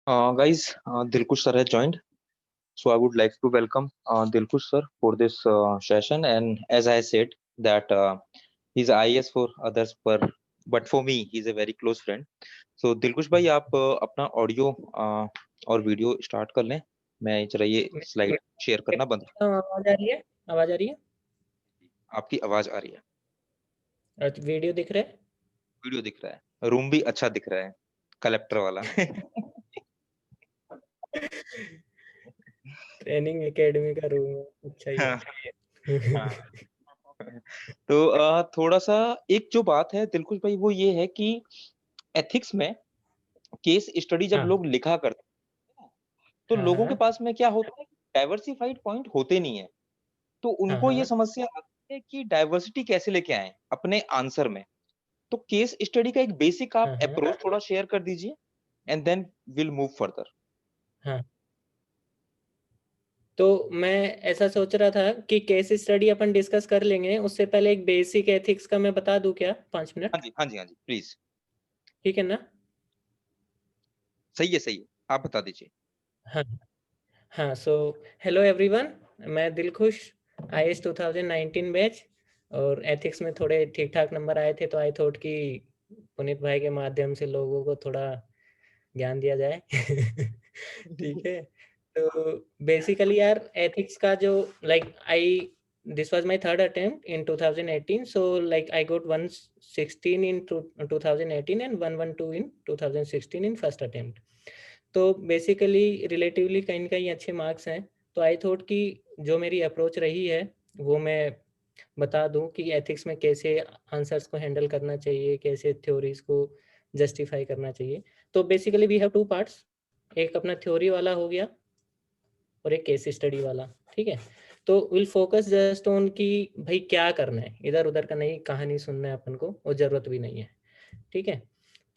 Guys, Dilkush sir has joined, so I would like to welcome Dilkush sir for this session. And as I said, that he's IAS for others, but for me, he's a very close friend. So दिलकुश भाई आप अपना audio और video start कर लें। मैं जरा ये slide share करना बंद। आवाज आ रही है? आवाज आ रही है? आपकी आवाज आ रही है, अच्छा, वीडियो दिख रहा है? वीडियो दिख रहा है, रूम भी अच्छा दिख रहा है, कलेक्टर वाला। ट्रेनिंग एकेडमी का रूम है। अच्छा ही हाँ, है। हाँ। तो थोड़ा सा एक जो बात है दिलकुश भाई वो ये है कि एथिक्स में केस स्टडी जब हाँ, लोग लिखा करते हैं तो हाँ, लोगों के हाँ, पास में क्या होता है, डाइवर्सिफाइड पॉइंट होते नहीं है। तो हाँ, उनको ये हाँ, समस्या आती है कि डाइवर्सिटी कैसे लेके आए अपने आंसर में। तो केस स्टडी का एक बेसिक आप हाँ, हाँ, अप्रोच थोड़ा शेयर कर दीजिए and then will move further. हाँ। तो मैं ऐसा सोच रहा था कि केस स्टडी अपन डिस्कस कर लेंगे, उससे पहले एक बेसिक एथिक्स का मैं बता दूं क्या? 5 मिनट, हाँ जी, हाँ जी, हाँ जी, प्लीज। ठीक है ना? सही है, सही है, आप बता दीजिए। हाँ, हाँ। सो हेलो एवरीवन, मैं दिलखुश, IAS 2019 बैच, और एथिक्स में थोड़े ठीक ठाक नंबर आए थे, तो आई थॉट कि पुनीत भाई के माध्यम से लोगों को थोड़ा ज्ञान दिया जाए। ठीक है। तो बेसिकली यार एथिक्स का जो like I this was my third attempt in 2018, so like I got 116 in 2018 and 112 in 2016 in first attempt. तो बेसिकली रिलेटिवली कहीं ना कहीं अच्छे मार्क्स हैं। तो आई थॉट कि जो मेरी अप्रोच रही है वो मैं बता दूं कि एथिक्स में कैसे आंसर्स को हैंडल करना चाहिए, कैसे थ्योरीज को जस्टिफाई करना चाहिए। तो basically we have two parts, एक अपना थ्योरी वाला हो गया और एक केस स्टडी वाला। ठीक है। तो विल फोकस जस्ट ऑन कि भाई क्या करना है, इधर उधर का नहीं, कहानी सुनना है अपन को, और जरूरत भी नहीं है। ठीक है।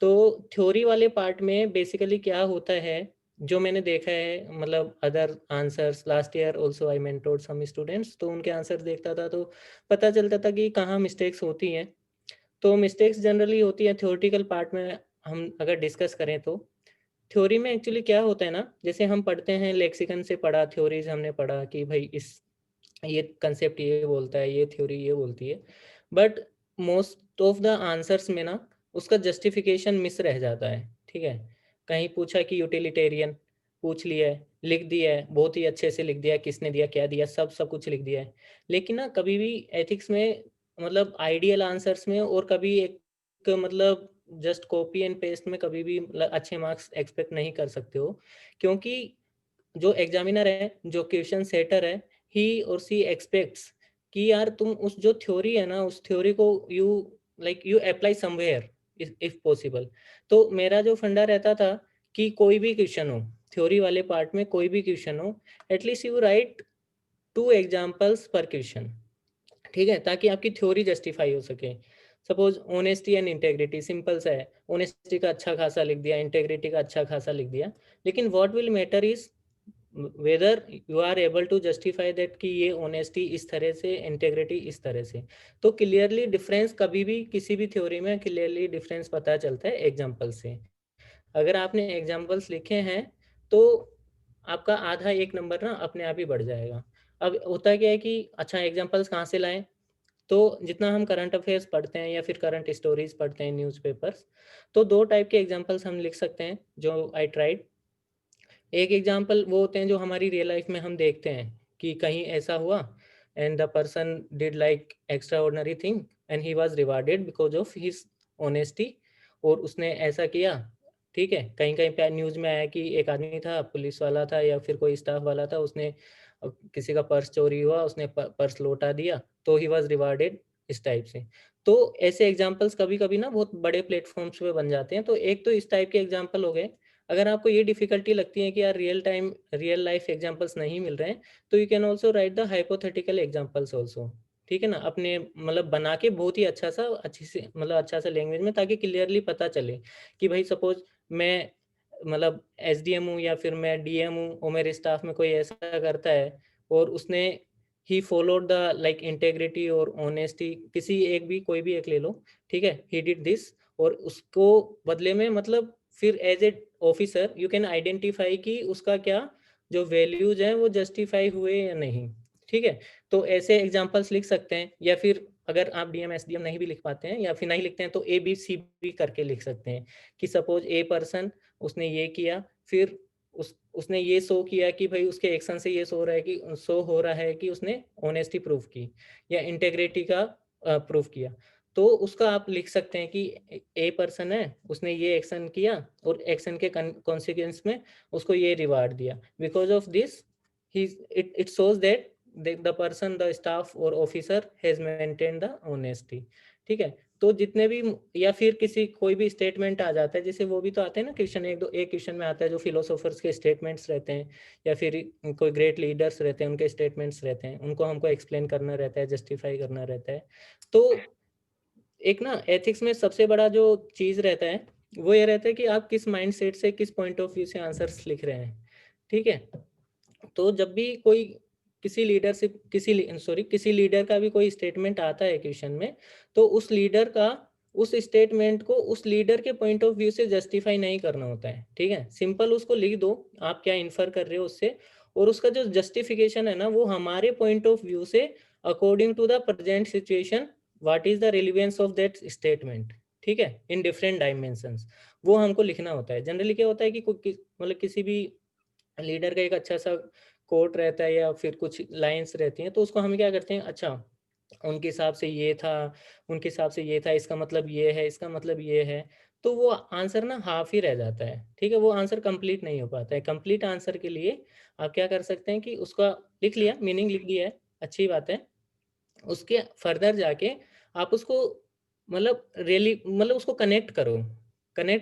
तो थ्योरी वाले पार्ट में बेसिकली क्या होता है, जो मैंने देखा है, मतलब other answers last year also I mentored some students, तो उनके आंसर देखता था तो पता चलता था कि कहाँ मिस्टेक्स होती हैं। तो मिस्टेक्स जनरली होती है थ्योरेटिकल पार्ट में। हम अगर डिस्कस करें तो थ्योरी में एक्चुअली क्या होता है ना, जैसे हम पढ़ते हैं, लेक्सिकन से पढ़ा, थ्योरीज हमने पढ़ा कि भाई इस ये कंसेप्ट ये बोलता है, ये थ्योरी ये बोलती है, but most of the answers में ना उसका जस्टिफिकेशन मिस रह जाता है। ठीक है। कहीं पूछा कि यूटिलिटेरियन, पूछ लिया है, लिख दिया है, बहुत ही अच्छे से लिख दिया है, किसने दिया, क्या दिया, सब सब कुछ लिख दिया है। लेकिन ना कभी भी एथिक्स में, मतलब आइडियल आंसर्स में, और कभी एक मतलब जस्ट कॉपी एंड पेस्ट में कभी भी अच्छे मार्क्स एक्सपेक्ट नहीं कर सकते हो। क्योंकि जो एग्जामिनर है, जो क्वेश्चन सेटर है, ही और सी एक्सपेक्ट्स कि यार तुम उस जो थ्योरी है ना, उस थ्योरी को you like you apply somewhere if possible. तो मेरा जो फंडा रहता था कि कोई भी क्वेश्चन हो, थ्योरी वाले पार्ट में कोई भी क्वेश्चन हो, एटलीस्ट यू राइट 2 एग्जाम्पल्स पर क्वेश्चन। ठीक है, ताकि आपकी थ्योरी जस्टिफाई हो सके। Suppose honesty and integrity, simple सा है, ऑनेस्टी का अच्छा खासा लिख दिया, इंटेग्रिटी का अच्छा खासा लिख दिया, लेकिन what will matter is whether you are able to justify that कि ये ऑनेस्टी इस तरह से, इंटेग्रिटी इस तरह से। तो क्लियरली डिफरेंस कभी भी किसी भी थ्योरी में क्लियरली डिफरेंस पता चलता है एग्जाम्पल से। अगर आपने एग्जाम्पल्स लिखे हैं तो आपका आधा एक नंबर ना अपने आप ही बढ़ जाएगा। अब होता क्या है कि अच्छा एग्जाम्पल्स कहाँ से लाएं, तो जितना हम करंट अफेयर्स पढ़ते हैं या फिर करंट स्टोरीज पढ़ते हैं, न्यूज़पेपर्स, तो 2 टाइप के एग्जाम्पल्स हम लिख सकते हैं जो आई ट्राइड। एक एग्जाम्पल वो होते हैं जो हमारी रियल लाइफ में हम देखते हैं कि कहीं ऐसा हुआ and the person did like extra ordinary thing and he was rewarded because of his honesty, और उसने ऐसा किया। ठीक है, कहीं कहीं पे न्यूज़ में आया कि एक आदमी था, पुलिस वाला था या फिर कोई स्टाफ वाला था, उसने किसी का पर्स चोरी हुआ, उसने पर्स लौटा दिया, तो ही वाज रिवार्डेड, इस टाइप से। तो ऐसे एग्जाम्पल्स कभी कभी ना बहुत बड़े प्लेटफॉर्म्स पे बन जाते हैं। तो एक तो इस टाइप के एग्जाम्पल हो गए। अगर आपको ये डिफिकल्टी लगती है कि यार real time real life examples नहीं मिल रहे हैं, तो you can also right the hypothetical examples also. ठीक है ना, अपने मतलब बना के बहुत ही अच्छा सा, अच्छी से, मतलब अच्छा सा लैंग्वेज में, ताकि क्लियरली पता चले कि भाई सपोज मैं मतलब एसडीएम हूँ या फिर मैं डीएम हूँ और मेरे स्टाफ में कोई ऐसा करता है और उसने he followed the like integrity और ऑनेस्टी, किसी एक भी, कोई भी एक ले लो। ठीक है, ही डिड दिस, और उसको बदले में मतलब फिर as a officer you can identify कि उसका क्या जो वैल्यूज हैं वो जस्टिफाई हुए या नहीं। ठीक है, तो ऐसे एग्जांपल्स लिख सकते हैं, या फिर अगर आप डीएम एसडीएम नहीं भी लिख पाते हैं या फिर नहीं लिखते हैं तो ए बी सी भी करके लिख सकते हैं कि सपोज ए पर्सन उसने ये किया, फिर उसने ये शो किया कि भाई उसके एक्शन से ये शो हो रहा है कि उसने ऑनेस्टी प्रूव की या इंटेग्रिटी का प्रूव किया। तो उसका आप लिख सकते हैं कि ए पर्सन है, उसने ये एक्शन किया और एक्शन के कॉन्सिक्वेंस में उसको ये रिवार्ड दिया, because of this it shows that the person, the staff or officer has maintained the honesty। ठीक है, तो जितने भी या फिर किसी कोई भी स्टेटमेंट आ जाता है, जैसे वो भी तो आते हैं ना क्वेश्चन, एक क्वेश्चन में आता है जो फिलोसोफर्स के स्टेटमेंट्स रहते हैं या फिर कोई ग्रेट लीडर्स रहते हैं उनके स्टेटमेंट्स रहते हैं, उनको हमको एक्सप्लेन करना रहता है, जस्टिफाई करना रहता है। तो एक ना एथिक्स में सबसे बड़ा जो चीज रहता है वो ये रहता है कि आप किस माइंड सेट से, किस पॉइंट ऑफ व्यू से आंसर्स लिख रहे हैं। ठीक है, तो जब भी कोई किसी लीडरशिप किसी लीडर का भी कोई स्टेटमेंट आता है क्वेश्चन में, तो उस लीडर का उस स्टेटमेंट को उस लीडर के पॉइंट ऑफ व्यू से जस्टिफाई नहीं करना होता है। ठीक है, सिंपल उसको लिख दो आप क्या इन्फर कर रहे हो उससे, और उसका जो जस्टिफिकेशन है ना वो हमारे पॉइंट ऑफ व्यू से according to the present situation what is the relevance of that statement. ठीक है, इन डिफरेंट डायमेंशंस वो हमको लिखना होता है। जनरली क्या होता है कि मतलब किसी भी लीडर का एक अच्छा सा कोट रहता है या फिर कुछ लाइंस रहती हैं, तो उसको हम क्या करते हैं, अच्छा उनके हिसाब से ये था, उनके हिसाब से ये था, इसका मतलब ये है, इसका मतलब ये है, तो वो आंसर ना हाफ ही रह जाता है। ठीक है, वो आंसर कंप्लीट नहीं हो पाता है। कंप्लीट आंसर के लिए आप क्या कर सकते हैं कि उसका लिख लिया, मीनिंग लिख दिया है, अच्छी बात है, उसके फर्दर जाके आप उसको मतलब रियली मतलब उसको कनेक्ट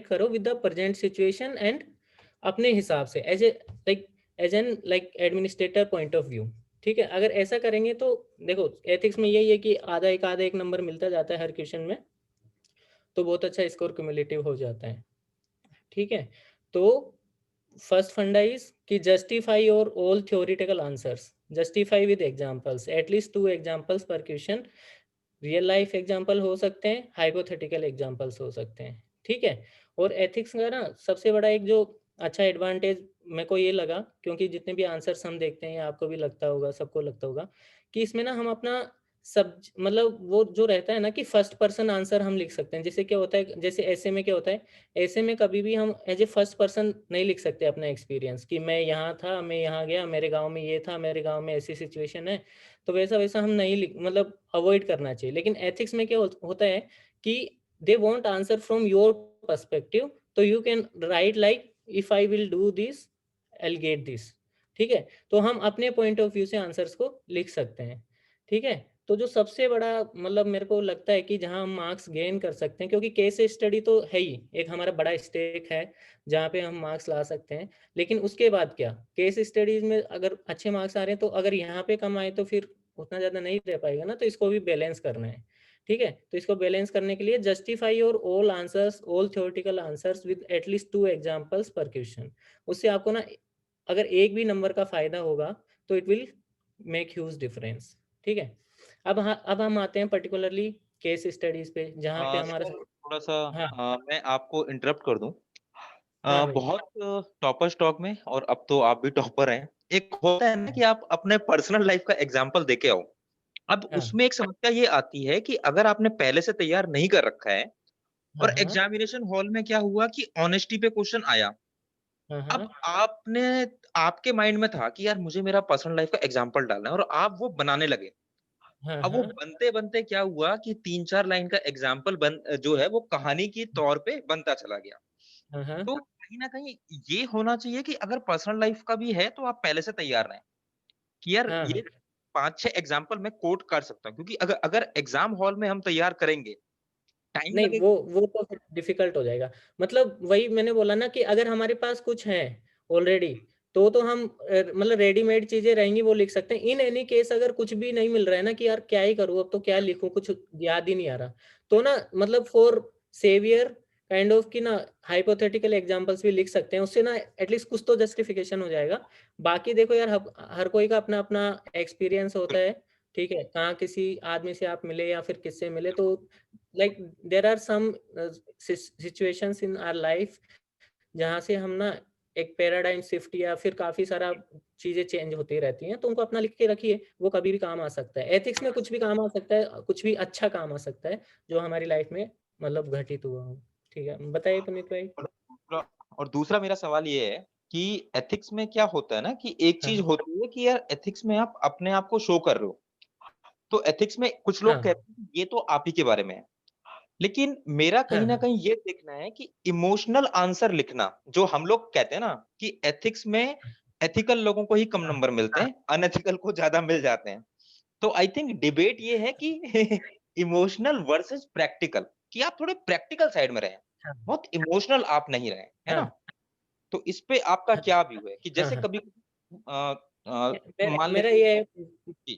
करो with the present situation and अपने हिसाब से as an like administrator point of view. ठीक है, अगर ऐसा करेंगे तो देखो एथिक्स में यही है कि आधा एक नंबर मिलता जाता है हर क्वेश्चन में, तो बहुत अच्छा स्कोर क्यूमुलेटिव हो जाता है। ठीक है, तो फर्स्ट फंडा इज कि justify your all theoretical answers, justify with examples, at least 2 examples पर क्वेश्चन। रियल लाइफ एग्जांपल हो सकते हैं, हाइपोथेटिकल एग्जांपल्स हो सकते हैं। ठीक है, और एथिक्स का ना सबसे बड़ा एक जो अच्छा एडवांटेज मेरे को ये लगा, क्योंकि जितने भी आंसर्स हम देखते हैं, आपको भी लगता होगा, सबको लगता होगा कि इसमें ना हम अपना सब मतलब वो जो रहता है ना कि फर्स्ट पर्सन आंसर हम लिख सकते हैं। जैसे क्या होता है, जैसे ऐसे में क्या होता है, ऐसे में कभी भी हम एज ए फर्स्ट पर्सन नहीं लिख सकते अपना एक्सपीरियंस कि मैं यहाँ था, मैं यहाँ गया, मेरे गांव में ये था, मेरे गांव में ऐसी सिचुएशन है, तो वैसा वैसा हम नहीं लिख मतलब अवॉइड करना चाहिए। लेकिन एथिक्स में क्या होता है कि they want answer from your perspective, तो you can write like if I will do this I will get this. ठीक है, तो हम अपने पॉइंट ऑफ व्यू से आंसर्स को लिख सकते हैं। ठीक है, तो जो सबसे बड़ा मतलब मेरे को लगता है कि जहां हम मार्क्स गेन कर सकते हैं, क्योंकि केस स्टडी तो है ही एक हमारा बड़ा स्टेक है जहाँ पे हम मार्क्स ला सकते हैं, लेकिन उसके बाद क्या, केस स्टडीज में अगर अच्छे मार्क्स आ रहे हैं तो अगर यहाँ पे कम आए तो फिर उतना ज़्यादा नहीं रह पाएगा ना, तो इसको भी बैलेंस करना है। ठीक है, तो इसको बैलेंस करने के लिए justify your all answers, all theoretical answers with at least 2 examples पर क्वेश्चन। उससे आपको ना अगर एक भी नंबर का फायदा होगा तो it will make huge difference. ठीक है, अब हम आते हैं पर्टिकुलरली केस स्टडीज पे जहाँ पे हमारा सर थोड़ा सा हाँ मैं आपको इंटरप्ट कर दूं। हाँ भाई बहुत टॉपर स्टॉक में, और अब तो आप भी टॉपर हैं, एक होता है ना कि आप अपने पर्सनल लाइफ का एग्जांपल देके आओ। अब हाँ उसमें एक समस्या ये आती है कि अगर आपने पहले से तैयार नहीं कर रखा है हाँ और हाँ एग्जामिनेशन हॉल में क्या हुआ कि ऑनेस्टी पे क्वेश्चन आया, हाँ अब हाँ आपने आपके माइंड में था कि यार मुझे मेरा पर्सनल लाइफ का एग्जांपल डालना है और आप वो बनाने लगे। हाँ अब वो हाँ बनते बनते क्या हुआ कि 3-4 लाइन का एग्जांपल जो है वो कहानी के तौर पे बनता चला गया। हाँ हाँ तो कहीं न कहीं ये होना चाहिए कि अगर पर्सनल लाइफ का भी है तो आप पहले से तैयार रहें कि यार हाँ हाँ ये 5-6 एग्जांपल मैं कोट कर सकता हूँ, क्योंकि अगर अगर एग्जाम हॉल में हम तैयार करेंगे, टाइम नहीं, लगेगा। वो तो फिर डिफिकल्ट हो जाएगा। मतलब वही मैंने बोला ना कि अगर हमारे पास कुछ है ऑलरेडी, तो हम मतलब रेडीमेड चीजें रहेंगी वो लिख सकते हैं। इन एनी केस अगर कुछ भी नहीं मिल रहा है ना कि यार क्या ही करूँ अब, तो क्या लिखूं, कुछ याद ही नहीं आ रहा, तो ना मतलब फॉर सेवियर काइंड ऑफ की ना हाइपोथेटिकल एग्जांपल्स भी लिख सकते हैं। उससे ना एटलीस्ट कुछ तो जस्टिफिकेशन हो जाएगा। बाकी देखो यार, हर कोई का अपना अपना एक्सपीरियंस होता है। ठीक है, कहाँ किसी आदमी से आप मिले या फिर किससे मिले, तो like there are some situations in our life जहाँ से हम ना एक पैराडाइम शिफ्ट या फिर काफी सारा चीजें चेंज होती रहती हैं, तो उनको अपना लिख के रखिए, वो कभी भी काम आ सकता है। एथिक्स में कुछ भी काम आ सकता है, कुछ भी अच्छा काम आ सकता है जो हमारी लाइफ में मतलब घटित हुआ हो। ठीक है, बताइए पुनीत भाई। और दूसरा मेरा सवाल ये है कि एथिक्स में क्या होता है ना कि एक हाँ चीज होती है कि यार एथिक्स में आप अपने आप को शो कर रहे हो, तो एथिक्स में कुछ लोग हाँ कहते हैं कि ये तो आप ही के बारे में है, लेकिन मेरा हाँ कहीं ना हाँ कहीं ये देखना है कि इमोशनल आंसर लिखना, जो हम लोग कहते हैं ना कि एथिक्स में एथिकल लोगों को ही कम हाँ नंबर मिलते हैं, अनएथिकल को ज्यादा मिल जाते हैं। तो आई थिंक डिबेट ये है कि इमोशनल वर्सेस प्रैक्टिकल, कि आप थोड़े प्रैक्टिकल साइड में रहें, हाँ बहुत इमोशनल आप नहीं रहे, है हाँ ना? तो इस पे आपका हाँ क्या व्यू है कि हाँ जैसे हाँ। कभी मेरा मान मेरा लेते हैं। ये है, जी।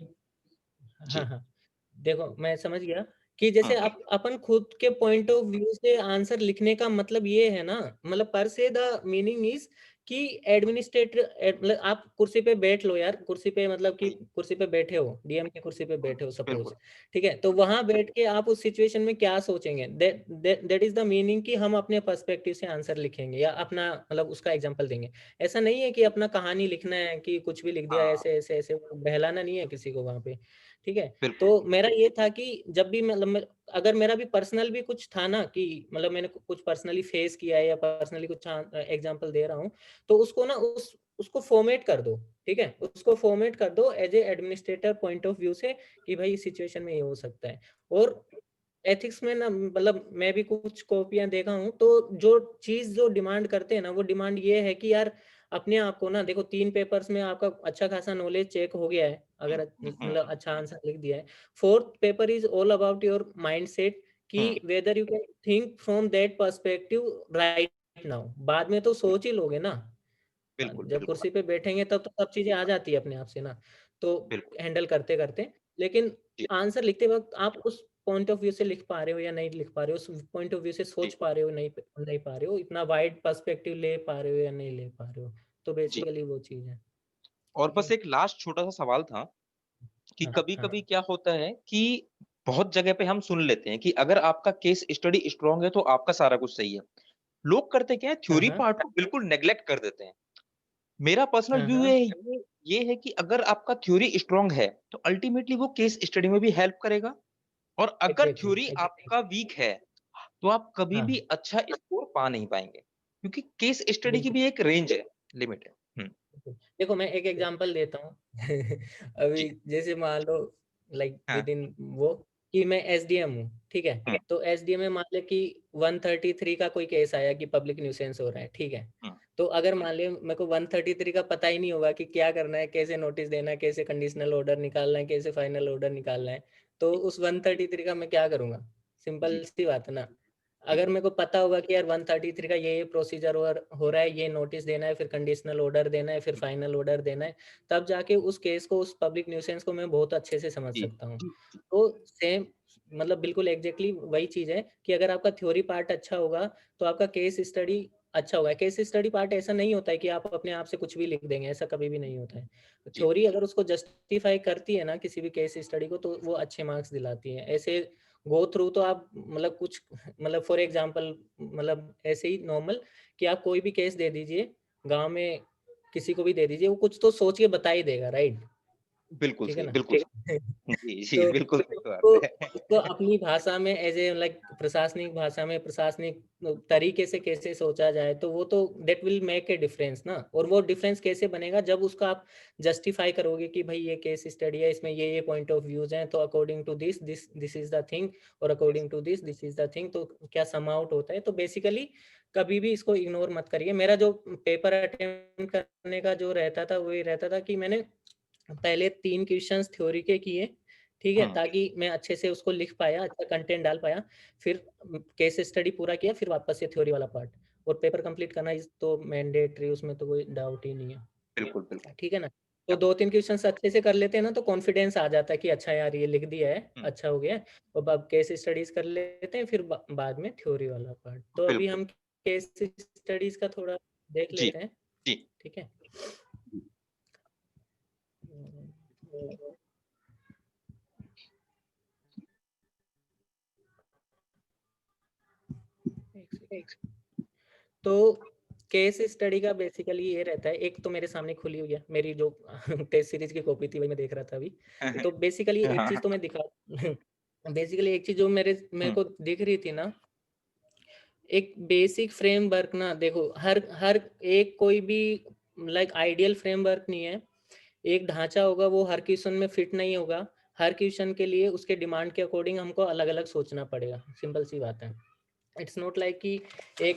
हाँ जी। हाँ, देखो मैं समझ गया कि जैसे हम्म, अपन खुद के पॉइंट ऑफ व्यू से आंसर लिखने का मतलब ये है ना, मतलब पर से द मीनिंग इज कि एडमिनिस्ट्रेटर मतलब आप कुर्सी पे बैठ लो यार, कुर्सी पे मतलब कि जी, कुर्सी पे बैठे हो, डीएम की कुर्सी पे बैठे हो सपोज। बिल्कुल। ठीक है, तो वहां बैठ के आप उस सिचुएशन में क्या सोचेंगे, दैट इज द मीनिंग कि हम अपने पर्सपेक्टिव से आंसर लिखेंगे या अपना मतलब उसका एग्जांपल देंगे। ऐसा नहीं है कि अपना कहानी लिखना है कि कुछ भी लिख दिया हाँ, ऐसे ऐसे ऐसे, बहलाना नहीं है किसी को वहां पे। ठीक है, बिल्कुल। तो मेरा ये था कि जब भी मतलब अगर मेरा भी पर्सनल भी कुछ था ना कि मतलब मैंने कुछ पर्सनली फेस किया है या पर्सनली कुछ एग्जांपल दे रहा हूँ, तो उसको ना उसको फॉर्मेट कर दो। ठीक है, उसको फॉर्मेट कर दो as a administrator point of view से कि भाई इस सिचुएशन में ये हो सकता है। और एथिक्स में ना मतलब मैं भी कुछ कॉपियां देखा हूँ, तो जो चीज जो डिमांड करते हैं ना, वो डिमांड ये है कि यार अपने आप को ना देखो, 3 पेपर्स में आपका अच्छा खासा नॉलेज चेक हो गया है अगर हम्म, मतलब अच्छा आंसर लिख दिया है। Fourth paper is all about your mind set कि hmm, whether you can think from that perspective right now. बाद में तो सोच ही लोगे ना, बिल्कुल, जब बिल्कुल, कुर्सी पे बैठेंगे तब तो सब चीजें आ जाती है अपने आप से ना, तो बिल्कुल। हैंडल करते करते। लेकिन जी, आंसर लिखते वक्त आप उस पॉइंट ऑफ व्यू से लिख पा रहे हो या नहीं लिख पा रहे हो, उस पॉइंट ऑफ व्यू से जी, सोच पा रहे हो नहीं नहीं पा रहे हो, इतना वाइड पर्सपेक्टिव ले पा रहे हो या नहीं ले पा रहे हो, तो जी। बेसिकली वो चीज है। और ठीक बस है। एक लास्ट छोटा सा सवाल था कि हाँ हाँ कभी-कभी क्या होता है कि बहुत जगह पे हम सुन लेते हैं कि अगर आपका केस स्टडी स्ट्रांग है तो आपका सारा कुछ सही है। लोग करते क्या है, हाँ थ्योरी हाँ पार्ट को बिल्कुल नेग्लेक्ट कर देते हैं। मेरा पर्सनल हाँ व्यू हाँ, ये है कि अगर आपका थ्योरी स्ट्रांग है तो अल्टीमेटली वो केस स्टडी में भी हेल्प करेगा, और अगर एग्जैक्टली थ्योरी एग्जैक्टली। आपका वीक है तो आप कभी भी हाँ अच्छा स्कोर पा नहीं पाएंगे, क्योंकि केस स्टडी की बिल्कुल भी एक रेंज है, लिमिट है। बिल्कुल। देखो मैं एक एग्जांपल देता हूँ अभी जी। जैसे मान लो लाइक हाँ। विद इन वो कि मैं एसडीएम हूँ। ठीक है, हम्म, तो एसडीएम में मान ले कि 133 का कोई केस आया कि पब्लिक न्यूसेंस हो रहा है। ठीक है, हम्म, तो अगर मान ले मेरे को 133 का पता ही नहीं होगा कि क्या करना है, कैसे नोटिस देना है, कैसे कंडीशनल ऑर्डर निकालना है, कैसे फाइनल ऑर्डर निकालना है, तो उस 133 का मैं क्या करूंगा? जी, सिंपल सी बात है ना। जी, अगर मेरे को पता होगा कि यार 133 का ये प्रोसीजर हो रहा है, ये नोटिस देना है, फिर कंडीशनल ऑर्डर देना है, फिर फाइनल ऑर्डर देना है, तब जाके उस केस को, उस पब्लिक न्यूसेंस को मैं बहुत अच्छे से समझ जी, सकता हूँ। जी, तो सेम मतलब बिल्कुल एग्जैक्टली वही चीज है कि अगर आपका थ्योरी पार्ट अच्छा होगा तो आपका केस स्टडी अच्छा होगा। केस स्टडी पार्ट ऐसा नहीं होता है कि आप अपने आप से कुछ भी लिख देंगे, ऐसा कभी भी नहीं होता है। जी, थ्योरी अगर उसको जस्टिफाई करती है ना किसी भी केस स्टडी को, तो वो अच्छे मार्क्स दिलाती है। ऐसे गो थ्रू तो आप मतलब कुछ मतलब फॉर एग्जांपल मतलब ऐसे ही नॉर्मल कि आप कोई भी केस दे दीजिए गांव में, किसी को भी दे दीजिए, वो कुछ तो सोच के बता ही देगा, राइट? बिल्कुल ठीक है सही, ना। बिल्कुल सही। जी, जी, तो बिल्कुल फिर सही उसको बात है। उसको अपनी भाषा में एज ए लाइक प्रशासनिक भाषा में प्रशासनिक तरीके से कैसे सोचा जाए, तो वो तो that will make a difference ना। और वो डिफरेंस कैसे बनेगा? जब उसका आप जस्टिफाई करोगे कि भाई ये केस स्टडी है, इसमें ये पॉइंट ऑफ व्यूज हैं, तो according to this this this is the thing, और according to this this is the thing, तो क्या सम आउट होता है। तो बेसिकली कभी भी इसको इग्नोर मत करिए। मेरा जो पेपर अटेम्प्ट करने का जो रहता था वही रहता था कि मैंने पहले 3 क्वेश्चंस थ्योरी के किए। ठीक है, हम्म, ताकि मैं अच्छे से उसको लिख पाया, अच्छा कंटेंट डाल पाया। फिर केस स्टडी पूरा किया, फिर वापस से थ्योरी वाला पार्ट। और पेपर कंप्लीट करना इज तो मैंडेटरी, उसमें तो कोई डाउट ही नहीं बिल्कुल, बिल्कुल। है। ठीक है ना। तो 2-3 क्वेश्चंस अच्छे से कर लेते हैं ना, तो कॉन्फिडेंस आ जाता है कि अच्छा यार ये लिख दिया है, हम्म, अच्छा हो गया है। और अब केस स्टडीज कर लेते हैं, फिर बाद में थ्योरी वाला पार्ट। तो अभी बिल्कुल। हम केस स्टडीज का थोड़ा देख जी, लेते हैं। जी, ठीक है। एक सेकंड। तो केस स्टडी का बेसिकली ये रहता है, एक तो मेरे सामने खुली हुई है मेरी जो टेस्ट सीरीज की कॉपी थी, वही मैं देख रहा था अभी। तो बेसिकली एक चीज तो मैं दिखा बेसिकली एक चीज जो मेरे को दिख रही थी ना, एक बेसिक फ्रेमवर्क ना, देखो हर हर एक कोई भी लाइक आइडियल फ्रेमवर्क नहीं है। एक ढांचा होगा, वो हर क्वेश्चन में फिट नहीं होगा। हर क्वेश्चन के लिए उसके डिमांड के अकॉर्डिंग हमको अलग अलग सोचना पड़ेगा, सिंपल सी बात है। इट्स नॉट लाइक कि एक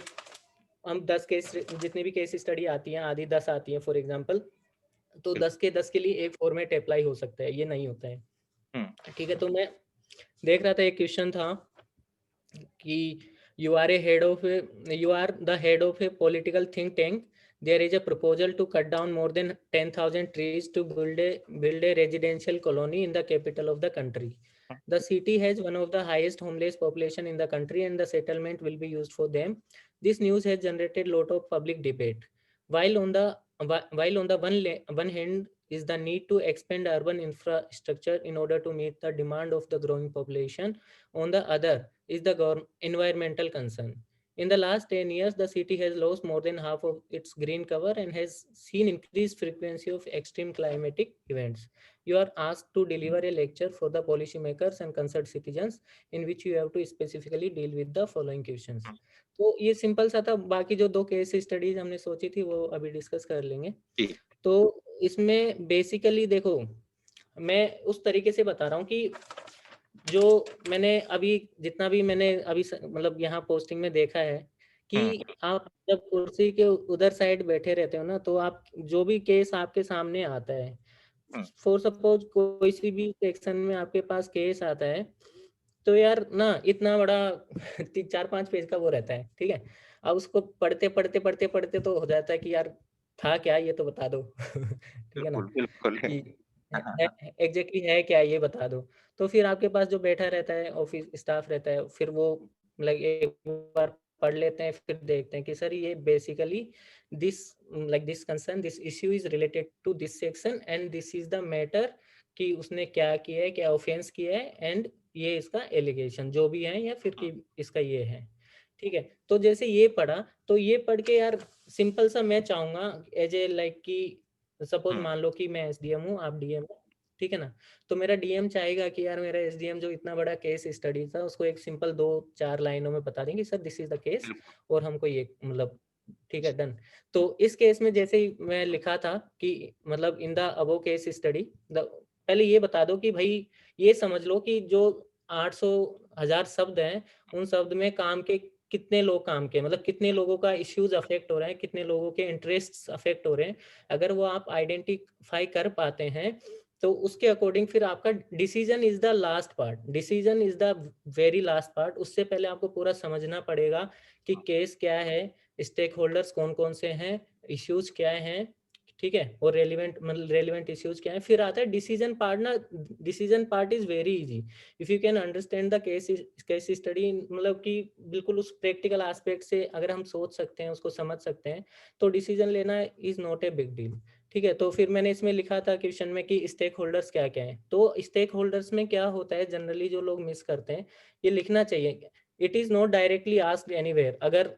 हम 10 केस, जितनी भी केस स्टडी आती हैं, आधी 10 आती हैं फॉर एग्जांपल, तो 10 के 10 के लिए एक फॉर्मेट अप्लाई हो सकता है, ये नहीं होता है। ठीक है, तो मैं देख रहा था, एक क्वेश्चन था कि you are the head of a political think tank. There is a proposal to cut down more than 10,000 trees to build a residential colony in the capital of the country. The city has one of the highest homeless population in the country, and the settlement will be used for them. This news has generated lot of public debate. While on the one hand is the need to expand urban infrastructure in order to meet the demand of the growing population, on the other is the environmental concern. In the last 10 years, the city has lost more than half of its green cover and has seen increased frequency of extreme climatic events. You are asked to deliver a lecture for the policymakers and concerned citizens in which you have to specifically deal with the following questions. तो ये simple सा था, बाकी जो 2 case studies हमने सोची थी वो अभी डिस्कस कर लेंगे। तो इसमें बेसिकली देखो, मैं उस तरीके से बता रहा हूँ कि जो मैंने अभी जितना भी मैंने अभी मतलब यहाँ पोस्टिंग में देखा है कि आप जब कुर्सी के उधर साइड बैठे रहते हो ना, तो आप जो भी केस आपके सामने आता है, फॉर सपोज कोई सी भी सेक्शन में आपके पास केस आता है, तो यार ना इतना बड़ा 4-5 पेज का वो रहता है, ठीक है। अब उसको पढ़ते पढ़ते पढ़ते पढ़ते तो हो जाता है कि यार था क्या, ये तो बता दो ठीक है ना, बिल्कुल। कि एग्जैक्टली है क्या, ये बता दो। तो फिर आपके पास जो बैठा रहता है ऑफिस स्टाफ रहता है, फिर वो लाइक एक बार पढ़ लेते हैं, फिर देखते हैं कि सर ये basically this like this concern, this issue is related to this section and this is the matter, कि उसने क्या किया है, क्या ऑफेंस किया है, एंड ये इसका एलिगेशन जो भी है, या फिर कि इसका ये है। ठीक है, तो जैसे ये पढ़ा, तो ये पढ़ के यार सिंपल सा मैं चाहूंगा एज ए लाइक कि सपोज मान लो कि मैं एसडीएम हूँ, आप डीएम हो, ठीक है ना। तो मेरा डीएम चाहेगा कि यार मेरा एसडीएम जो इतना बड़ा केस स्टडी था, उसको एक सिंपल 2-4 लाइनों में बता देंगे, sir this is the case, और हमको ये मतलब ठीक है डन। तो इस केस में जैसे ही मैं लिखा था कि मतलब in the above case study, पहले ये बता दो कि भाई ये समझ लो कि जो 800,000 शब्द हैं, उन शब्द में काम के कितने लोग काम के, मतलब कितने लोगों का इश्यूज अफेक्ट हो रहे हैं, कितने लोगों के इंटरेस्ट अफेक्ट हो रहे हैं। अगर वो आप आइडेंटिफाई कर पाते हैं, तो उसके अकॉर्डिंग फिर आपका decision is the last part, decision is the very last part. उससे पहले आपको पूरा समझना पड़ेगा कि केस क्या है, स्टेक होल्डर्स कौन कौन से हैं, इश्यूज क्या हैं, ठीक है, और रेलिवेंट मतलब रेलिवेंट इश्यूज क्या है। फिर आता है डिसीजन पार्ट ना, decision part is very easy if you can understand the case study, मतलब कि बिल्कुल उस प्रैक्टिकल एस्पेक्ट से अगर हम सोच सकते हैं, उसको समझ सकते हैं, तो डिसीजन लेना is not a big deal. ठीक है, तो फिर मैंने इसमें लिखा था क्वेश्चन में कि स्टेक होल्डर्स क्या क्या है। तो स्टेक होल्डर्स में क्या होता है, जनरली जो लोग मिस करते हैं, ये लिखना चाहिए, it is not directly asked anywhere. अगर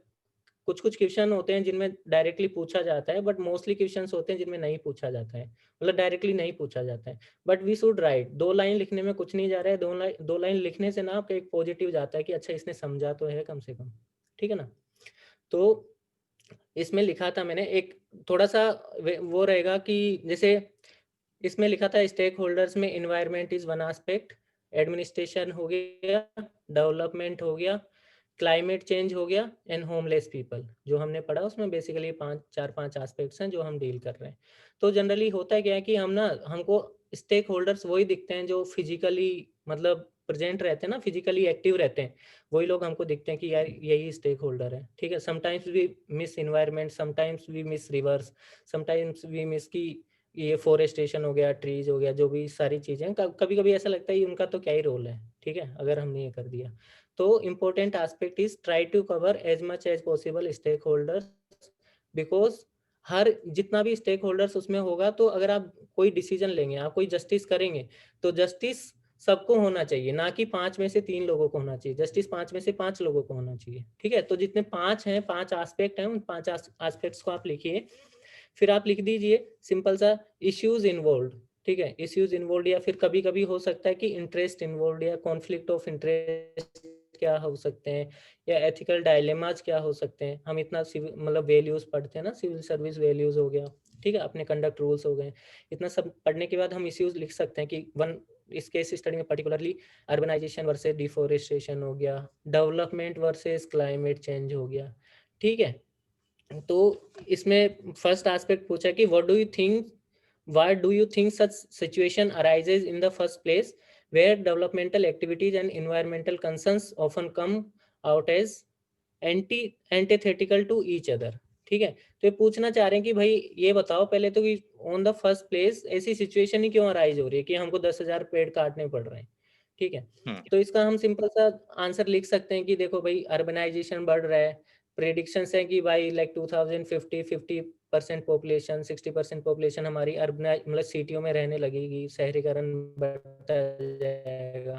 कुछ कुछ क्वेश्चन होते हैं जिनमें डायरेक्टली पूछा जाता है, बट मोस्टली क्वेश्चंस होते हैं जिनमें नहीं पूछा जाता है, मतलब डायरेक्टली नहीं पूछा जाता है। But we should write, 2 line लिखने में कुछ नहीं जा रहा है, 2 लाइन लिखने से ना आपका एक पॉजिटिव जाता है कि अच्छा इसने समझा तो है कम से कम, ठीक है ना। तो इसमें लिखा था मैंने एक थोड़ा सा वो रहेगा कि जैसे इसमें लिखा था स्टेक होल्डर्स में environment is one aspect, administration हो गया, डेवलपमेंट हो गया, क्लाइमेट चेंज हो गया, एंड होमलेस पीपल, जो हमने पढ़ा उसमें बेसिकली 4-5 एस्पेक्ट्स हैं जो हम डील कर रहे हैं। तो जनरली होता है क्या है कि हम ना, हमको स्टेक होल्डर्स वही दिखते हैं जो फिजिकली मतलब प्रेजेंट रहते हैं ना, फिजिकली एक्टिव रहते हैं, वही लोग हमको दिखते हैं कि यार यही स्टेक होल्डर है। ठीक है, sometimes we miss environment, sometimes we miss rivers, sometimes we miss की ये फॉरेस्टेशन हो गया, ट्रीज हो गया, जो भी सारी चीजें, कभी कभी ऐसा लगता है कि उनका तो क्या ही रोल है, ठीक है, अगर हमने ये कर दिया। तो important aspect is try to cover as much as possible stakeholders, because हर जितना भी स्टेक होल्डर्स उसमें होगा, तो अगर आप कोई डिसीजन लेंगे, आप कोई जस्टिस करेंगे, तो जस्टिस सबको होना चाहिए, ना कि 5 में से 3 लोगों को होना चाहिए। जस्टिस 5 में से 5 लोगों को होना चाहिए, ठीक है? तो जितने 5 हैं, 5 एस्पेक्ट हैं, उन 5 एस्पेक्ट्स को आप लिखिए। फिर आप लिख दीजिए सिंपल सा इश्यूज इन्वॉल्व्ड, ठीक है? इश्यूज इन्वॉल्व्ड, या फिर कभी-कभी हो सकता है कि इंटरेस्ट इन्वॉल्व्ड या कॉन्फ्लिक्ट ऑफ इंटरेस्ट क्या हो सकते हैं, या एथिकल डायलेमास क्या हो सकते हैं। हम इतना सिविल मतलब वैल्यूज पढ़ते हैं ना, सिविल सर्विस वैल्यूज हो गया, ठीक है? अपने कंडक्ट रूल्स हो गए। इतना सब पढ़ने के बाद हम इश्यूज लिख सकते हैं कि वन इस केस स्टडी में पर्टिकुलरली अर्बनाइजेशन वर्सेस डिफोरेस्टेशन हो गया, डेवलपमेंट वर्सेस क्लाइमेट चेंज हो गया, ठीक है? तो इसमें फर्स्ट एस्पेक्ट पूछा कि why do you think such situation arises in the first place where developmental activities and environmental concerns often come out as antithetical to each other, ठीक है? तो ये पूछना चाह रहे हैं कि भाई ये बताओ पहले तो कि ऑन द फर्स्ट प्लेस ऐसी सिचुएशन ही क्यों अराइज हो रही है कि हमको 10,000 पेड़ काटने पड़ रहे हैं, ठीक है? तो इसका हम सिंपल सा आंसर लिख सकते हैं कि देखो भाई अर्बनाइजेशन बढ़ रहा है, प्रेडिक्शंस है कि भाई लाइक 2050 50% पॉपुलेशन 60% पॉपुलेशन हमारी अर्बन मतलब सिटियों में रहने लगेगी, शहरीकरण बढ़ता जाएगा,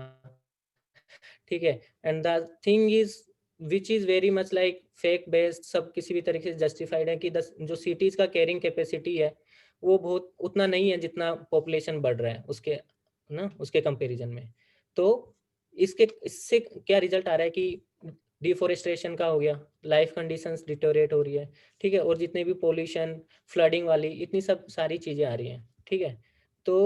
ठीक है? And the thing is which is very much like fake based, सब किसी भी तरीके से जस्टिफाइड है कि जो सिटीज का कैरिंग कैपेसिटी है वो बहुत उतना नहीं है जितना पॉपुलेशन बढ़ रहा है उसके ना उसके कंपैरिजन में। तो इससे क्या रिजल्ट आ रहा है कि डिफोरेस्टेशन का हो गया, लाइफ कंडीशंस डिटोरेट हो रही है, ठीक है? और जितने भी पोल्यूशन फ्लडिंग वाली इतनी सब सारी चीजें आ रही हैं, ठीक है? तो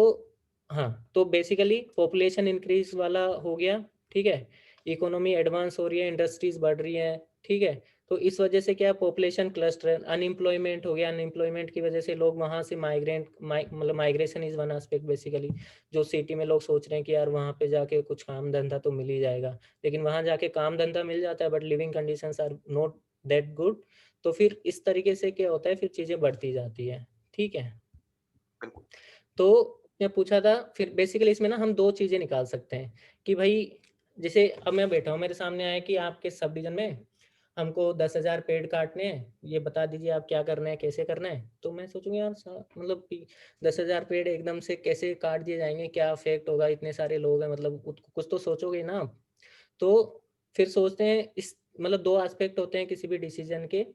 हाँ, तो बेसिकली पॉपुलेशन इंक्रीज वाला हो गया, ठीक है? इकोनॉमी एडवांस हो रही है, इंडस्ट्रीज बढ़ रही है, ठीक है? तो इस वजह से क्या पॉपुलेशन क्लस्टर, अनएम्प्लॉयमेंट हो गया, अनएम्प्लॉयमेंट की वजह से लोग वहां से मतलब migration is one aspect basically. जो सिटी में लोग सोच रहे हैं कि यार वहां पे जाके कुछ काम धंधा तो मिल ही जाएगा, लेकिन वहां जाके काम धंधा मिल जाता है but living conditions are not that good. तो फिर इस तरीके से क्या होता है, फिर चीजें बढ़ती जाती है, ठीक है? तो मैं पूछा था फिर बेसिकली इसमें ना हम दो चीजें निकाल सकते हैं कि भाई जैसे अब मैं बैठा हूँ, मेरे सामने आया कि आपके सब डिवीजन में हमको 10,000 पेड़ काटने हैं, ये बता दीजिए आप क्या करना है, कैसे करना है। तो मैं सोचूंगा यार मतलब कि 10,000 पेड़ एकदम से कैसे काट दिए जाएंगे, क्या इफेक्ट होगा, इतने सारे लोग हैं, मतलब कुछ तो सोचोगे ना आप। तो फिर सोचते हैं इस मतलब दो एस्पेक्ट होते हैं किसी भी डिसीजन के,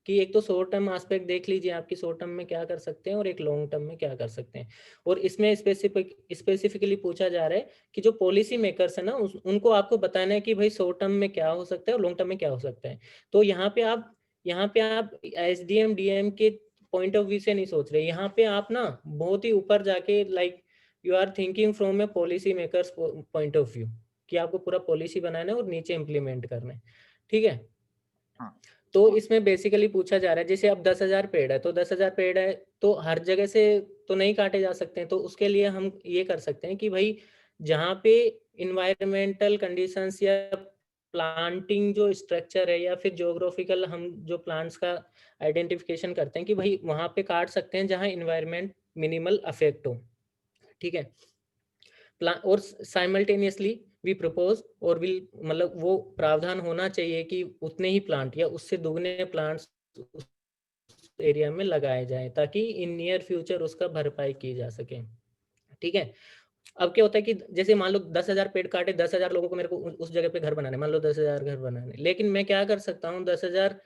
कि एक तो शॉर्ट टर्म एस्पेक्ट देख लीजिए आपकी शॉर्ट टर्म में क्या कर सकते हैं और एक लॉन्ग टर्म में क्या कर सकते हैं। और इसमें स्पेसिफिकली पूछा जा रहा है कि जो पॉलिसी मेकर्स है ना उनको आपको बताना है कि भाई शॉर्ट टर्म में क्या हो सकता है और लॉन्ग टर्म में क्या हो सकता है। तो यहाँ पे आप एसडीएम डीएम के पॉइंट ऑफ व्यू से नहीं सोच रहे, यहाँ पे आप ना बहुत ही ऊपर जाके like you are thinking from a policy makers point of view, कि आपको पूरा पॉलिसी बनाना है और नीचे इम्प्लीमेंट करना है, ठीक है? तो इसमें बेसिकली पूछा जा रहा है जैसे अब 10,000 पेड़ है, तो 10,000 पेड़ है तो हर जगह से तो नहीं काटे जा सकते हैं। तो उसके लिए हम ये कर सकते हैं कि भाई जहाँ पे इन्वायरमेंटल कंडीशंस या प्लांटिंग जो स्ट्रक्चर है या फिर ज्योग्राफिकल हम जो प्लांट्स का आइडेंटिफिकेशन करते हैं कि भाई वहाँ पे काट सकते हैं जहाँ इन्वायरमेंट मिनिमल अफेक्ट हो, ठीक है? और साइमल्टेनियसली वी प्रपोज और विल मतलब वो प्रावधान होना चाहिए कि उतने ही प्लांट या उससे दुगने प्लांट्स उस एरिया में लगाए जाए ताकि इन नियर फ्यूचर उसका भरपाई की जा सके, ठीक है? अब क्या होता है कि जैसे मान लो 10,000 पेड़ काटे, 10,000 लोगों को मेरे को उस जगह पे घर बनाने, मान लो 10,000 घर बनाने, लेकिन मैं क्या कर सकता हूँ 10,000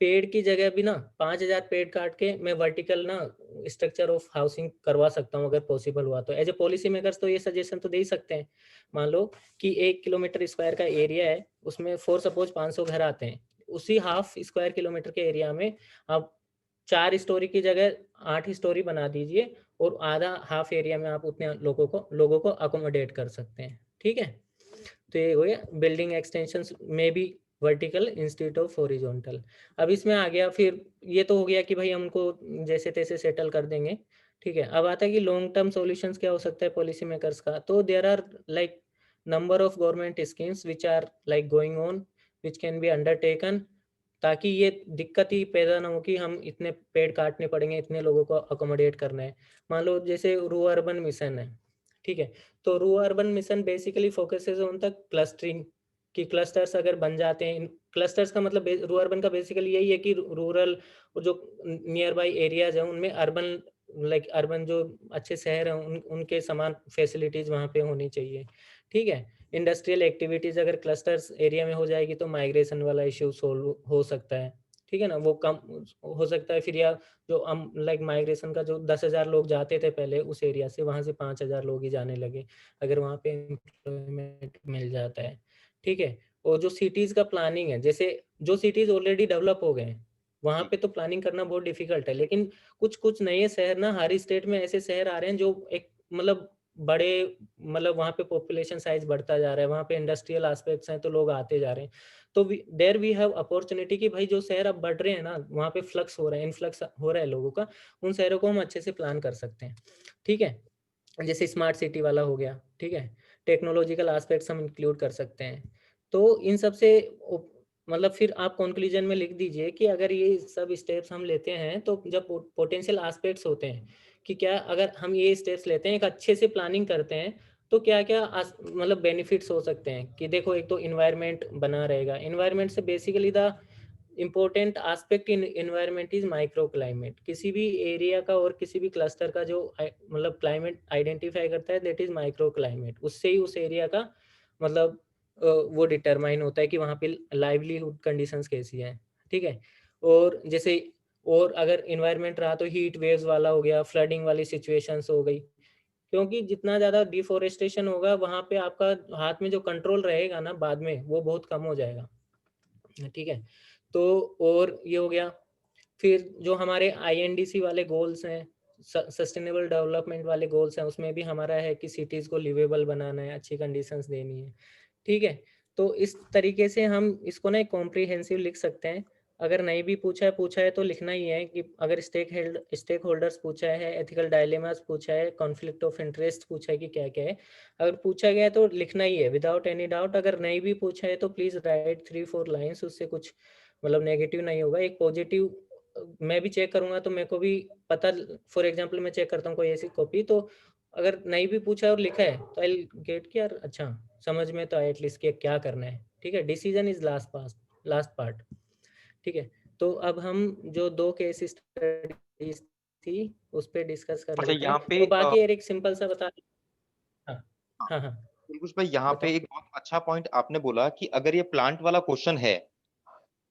पेड़ की जगह भी ना 5,000 पेड़ काट के मैं वर्टिकल ना स्ट्रक्चर ऑफ हाउसिंग करवा सकता हूँ अगर पॉसिबल हुआ तो। एज ए पॉलिसी मेकर्स तो ये सजेशन तो दे ही सकते हैं। मान लो कि 1 किलोमीटर स्क्वायर का एरिया है, उसमें फॉर सपोज 500 घर आते हैं, उसी हाफ स्क्वायर किलोमीटर के एरिया में आप 4 स्टोरी की जगह 8 स्टोरी बना दीजिए और आधा हाफ एरिया में आप उतने लोगों को अकोमोडेट कर सकते हैं, ठीक है? तो ये हो गया बिल्डिंग एक्सटेंशंस में भी वर्टिकल इंस्टीट्यूट ऑफ हॉरिजॉन्टल। अब इसमें आ गया फिर ये तो हो गया कि भाई हमको जैसे तैसे सेटल कर देंगे, ठीक है? अब आता है कि लॉन्ग टर्म सॉल्यूशंस क्या हो सकता है पॉलिसी मेकर्स का। तो there are like number of government schemes which are like going on which can be undertaken, ताकि ये दिक्कत ही पैदा ना हो कि हम इतने पेड़ काटने पड़ेंगे, इतने लोगों को अकोमोडेट करना है। मान लो जैसे रू अर्बन मिशन है, ठीक है? तो रू urban mission basically focuses on the clustering, कि क्लस्टर्स अगर बन जाते हैं, क्लस्टर्स का मतलब रू अर्बन का बेसिकली यही है कि रूरल और जो नियर बाई एरियाज हैं उनमें अर्बन लाइक अर्बन जो अच्छे शहर हैं उनके समान फैसिलिटीज वहाँ पे होनी चाहिए, ठीक है। इंडस्ट्रियल एक्टिविटीज अगर क्लस्टर्स एरिया में हो जाएगी तो माइग्रेशन वाला इश्यू सोल्व हो सकता है, ठीक है ना, वो कम हो सकता है। फिर या जो हम लाइक माइग्रेशन का जो 10,000 लोग जाते थे पहले उस एरिया से, वहाँ से 5,000 लोग ही जाने लगे अगर वहाँ पे एम्प्लॉयमेंट मिल जाता है, ठीक है। और जो सिटीज़ का प्लानिंग है, जैसे जो सिटीज़ ऑलरेडी डेवलप हो गए हैं, वहाँ पे तो प्लानिंग करना बहुत डिफ़िकल्ट है, लेकिन कुछ-कुछ नए शहर ना हर स्टेट में ऐसे शहर आ रहे हैं जो एक मतलब बड़े मतलब वहाँ पे पॉपुलेशन साइज़ बढ़ता जा रहा है, वहाँ पे इंडस्ट्रियल एस्पेक्ट्स हैं तो लोग आते जा रहे हैं। तो वी हैव अपॉर्च्युनिटी कि भाई जो शहर अब बढ़ रहे हैं ना, वहाँ पे फ्लक्स हो रहा है, इन्फ्लक्स हो रहा है लोगों का, उन शहरों को हम अच्छे से प्लान कर सकते हैं, ठीक है। जैसे स्मार्ट सिटी वाला हो गया, ठीक है। टेक्नोलॉजिकल एस्पेक्ट्स हम इंक्लूड कर सकते हैं। तो इन सब से मतलब फिर आप कंक्लूजन में लिख दीजिए कि अगर ये सब स्टेप्स हम लेते हैं तो जब पोटेंशियल एस्पेक्ट्स होते हैं कि क्या अगर हम ये स्टेप्स लेते हैं, एक अच्छे से प्लानिंग करते हैं, तो क्या-क्या मतलब बेनिफिट्स हो सकते हैं कि देखो, एक तो एनवायरनमेंट बना रहेगा। एनवायरनमेंट से basically the important aspect in environment is micro climate. किसी भी एरिया का और किसी भी क्लस्टर का जो मतलब क्लाइमेट आइडेंटिफाई करता है, दैट इज माइक्रो क्लाइमेट। उससे ही उस एरिया का मतलब वो डिटरमाइन होता है कि वहाँ पे लाइवलीहुड कंडीशंस कैसी हैं, ठीक है। और जैसे और अगर एनवायरनमेंट रहा तो हीट वेव्स वाला हो गया, फ्लडिंग वाली सिचुएशंस हो गई, क्योंकि जितना ज़्यादा डिफोरेस्टेशन होगा वहाँ पे आपका हाथ में जो कंट्रोल रहेगा ना बाद में, वो बहुत कम हो जाएगा, ठीक है। तो और ये हो गया, फिर जो हमारे आईएनडीसी वाले गोल्स हैं, सस्टेनेबल डेवलपमेंट वाले गोल्स हैं, उसमें भी हमारा है कि सिटीज़ को लिवेबल बनाना है, अच्छी कंडीशंस देनी है, ठीक है। तो इस तरीके से हम इसको ना एक कॉम्प्रिहेंसिव लिख सकते हैं। अगर नहीं भी पूछा है तो लिखना ही है कि अगर स्टेक होल्डर्स पूछा है, एथिकल डायलेमास पूछा है, कॉन्फ्लिक्ट ऑफ इंटरेस्ट पूछा है कि क्या-क्या है। अगर पूछा गया है तो लिखना ही है विदाउट एनी डाउट। अगर नहीं भी पूछा है तो प्लीज़ राइट 3-4 लाइन्स, उससे कुछ मतलब नेगेटिव नहीं होगा। एक पॉजिटिव मैं भी चेक करूँगा तो मेरे को भी पता, फॉर एग्ज़ाम्पल मैं चेक करता हूँ कोई ऐसी कॉपी, तो अगर नहीं भी पूछा है और लिखा है तो आई विल गेट कि यार अच्छा, समझ में तो आया एटलीस्ट कि क्या करना है, ठीक है। डिसीजन इज़ लास्ट पार्ट, ठीक है। तो अब हम जो 2 केस स्टडीज़ थी उस पे डिस्कस कर अच्छा लेते हैं। यहाँ पे और बाकी यार एक सिंपल सा बता। हाँ, हाँ, हाँ, हाँ, दिलकुश भाई यहाँ पे बताओ। एक बहुत अच्छा पॉइंट आपने बोला कि अगर ये प्लांट वाला क्वेश्चन है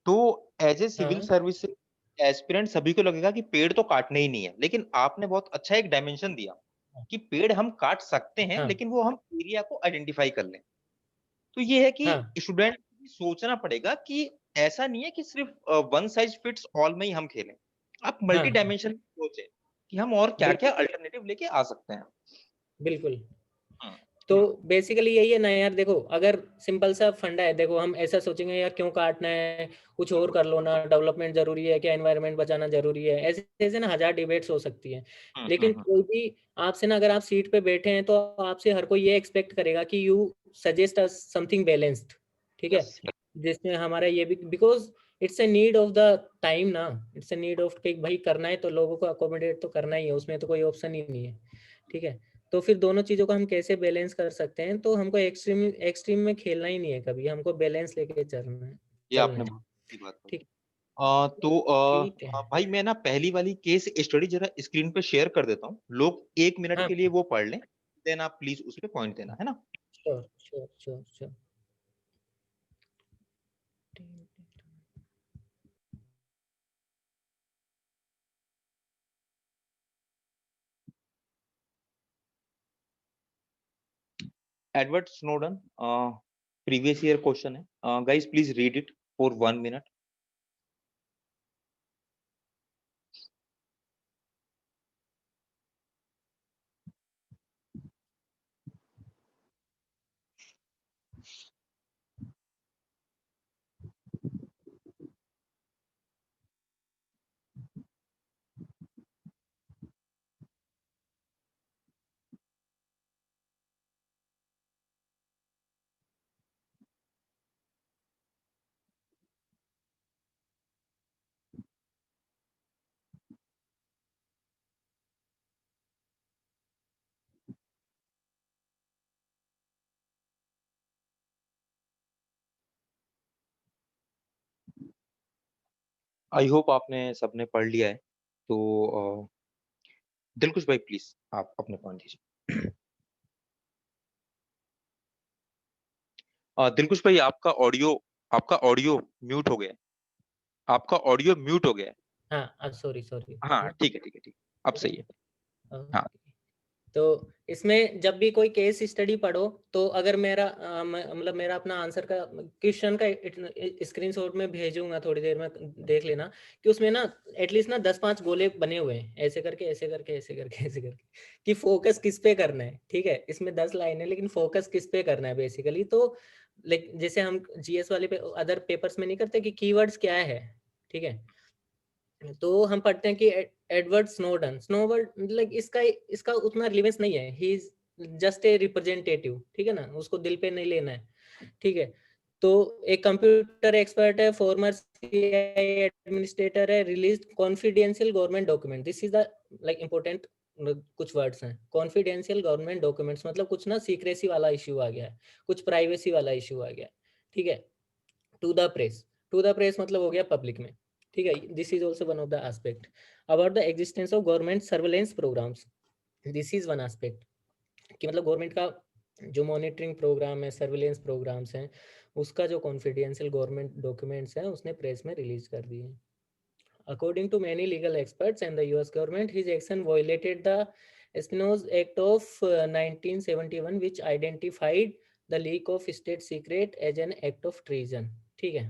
तो एज ए सिविल हाँ, सर्विस एस्पिरेंट सभी को लगेगा कि पेड़ तो काटने ही नहीं है, लेकिन आपने बहुत अच्छा एक डायमेंशन दिया कि पेड़ हम काट सकते हैं हाँ, लेकिन वो हम एरिया को आइडेंटिफाई कर लें। तो ये है कि हाँ, स्टूडेंट को भी सोचना पड़ेगा कि ऐसा नहीं है कि सिर्फ वन साइज फिट्स ऑल में ही हम खेलें। आप हाँ, मल्टी हाँ, डायमेंशन सोचें कि हम और क्या क्या बिल्कुल, अल्टरनेटिव लेके आ सकते हैं। बिल्कुल। हम्म, तो बेसिकली यही है ना यार, देखो अगर सिंपल सा फंडा है, देखो हम ऐसा सोचेंगे यार क्यों काटना है, कुछ और कर लो ना, डेवलपमेंट जरूरी है क्या, एनवायरनमेंट बचाना जरूरी है, ऐसे ऐसे ना हजार डिबेट्स हो सकती है। हम्म, लेकिन कोई भी आपसे ना, अगर आप सीट पे बैठे हैं तो आपसे हर कोई ये एक्सपेक्ट करेगा कि you suggest us something balanced, ठीक है। यस। जिसमें हमारा ये भी, because it's a need of the time ना, इट्स ए नीड ऑफ कि भाई करना है तो लोगों को अकोमोडेट तो करना ही है, उसमें तो कोई ऑप्शन ही नहीं है, ठीक है। तो फिर दोनों चीज़ों को हम कैसे बैलेंस कर सकते हैं, तो हमको एक्सट्रीम एक्सट्रीम में खेलना ही नहीं है कभी, हमको बैलेंस लेके ये चलना आपने है, बहुत अच्छी बात कही। ठीक। तो ठीक है। भाई मैं ना पहली वाली केस स्टडी जरा स्क्रीन पे शेयर कर देता हूँ, लोग 1 मिनट हाँ, के लिए वो पढ़ लें, देन आप प्लीज उस पे पॉइंट देना है ना। Sure, sure, sure, sure. Edward Snowden, previous year question है, guys please read it for 1 minute. I hope आपने सबने पढ़ लिया है। तो दिलकुश भाई प्लीज आप अपने पॉइंट दीजिए। दिलकुश भाई आपका ऑडियो म्यूट हो गया है। आपका ऑडियो म्यूट हो गया है। हाँ, सॉरी सॉरी, है हाँ ना? ठीक है ठीक है ठीक है, अब ठीक सही है। है। हाँ तो इसमें जब भी कोई केस स्टडी पढ़ो, तो अगर मेरा मतलब मेरा अपना आंसर का क्वेश्चन का स्क्रीनशॉट में भेजूंगा, थोड़ी देर में देख लेना कि उसमें ना एटलीस्ट ना 10-5 गोले बने हुए हैं, ऐसे करके ऐसे करके ऐसे करके ऐसे करके, कि फोकस किस पे करना है। ठीक है, इसमें 10 लाइन है लेकिन फोकस किस पे करना है बेसिकली। तो लाइक जैसे हम जीएस वाले पे अदर पेपर्स में नहीं करते कि कीवर्ड्स क्या है। ठीक है, तो हम पढ़ते हैं कि एडवर्ड स्नोडन, स्नोवर्ड लाइक इसका इसका उतना रिलेवेंस नहीं है, he is just a representative. ठीक है ना, उसको दिल पे नहीं लेना है। ठीक है, तो एक कंप्यूटर एक्सपर्ट है, फॉर्मर सीआईए एडमिनिस्ट्रेटर है, release confidential government document, this is the like important कुछ वर्ड्स हैं। कॉन्फिडेंशियल गवर्नमेंट डॉक्यूमेंट्स मतलब कुछ ना सीक्रेसी वाला इश्यू आ गया है, कुछ प्राइवेसी वाला इश्यू आ गया है। ठीक है, to the press, to the press मतलब हो गया पब्लिक में। ठीक है, this is also one of the aspect about the existence of government surveillance programmes. This is one aspect कि मतलब गवर्नमेंट का जो मॉनिटरिंग प्रोग्राम है, सर्वेलेंस प्रोग्राम्स हैं, उसका जो कॉन्फिडेंशियल गवर्नमेंट डॉक्यूमेंट्स हैं उसने प्रेस में रिलीज कर दिए। According to many legal experts and the US government, his action violated the Espionage Act of 1971, which identified the leak of state secret as an act of treason. ठीक है,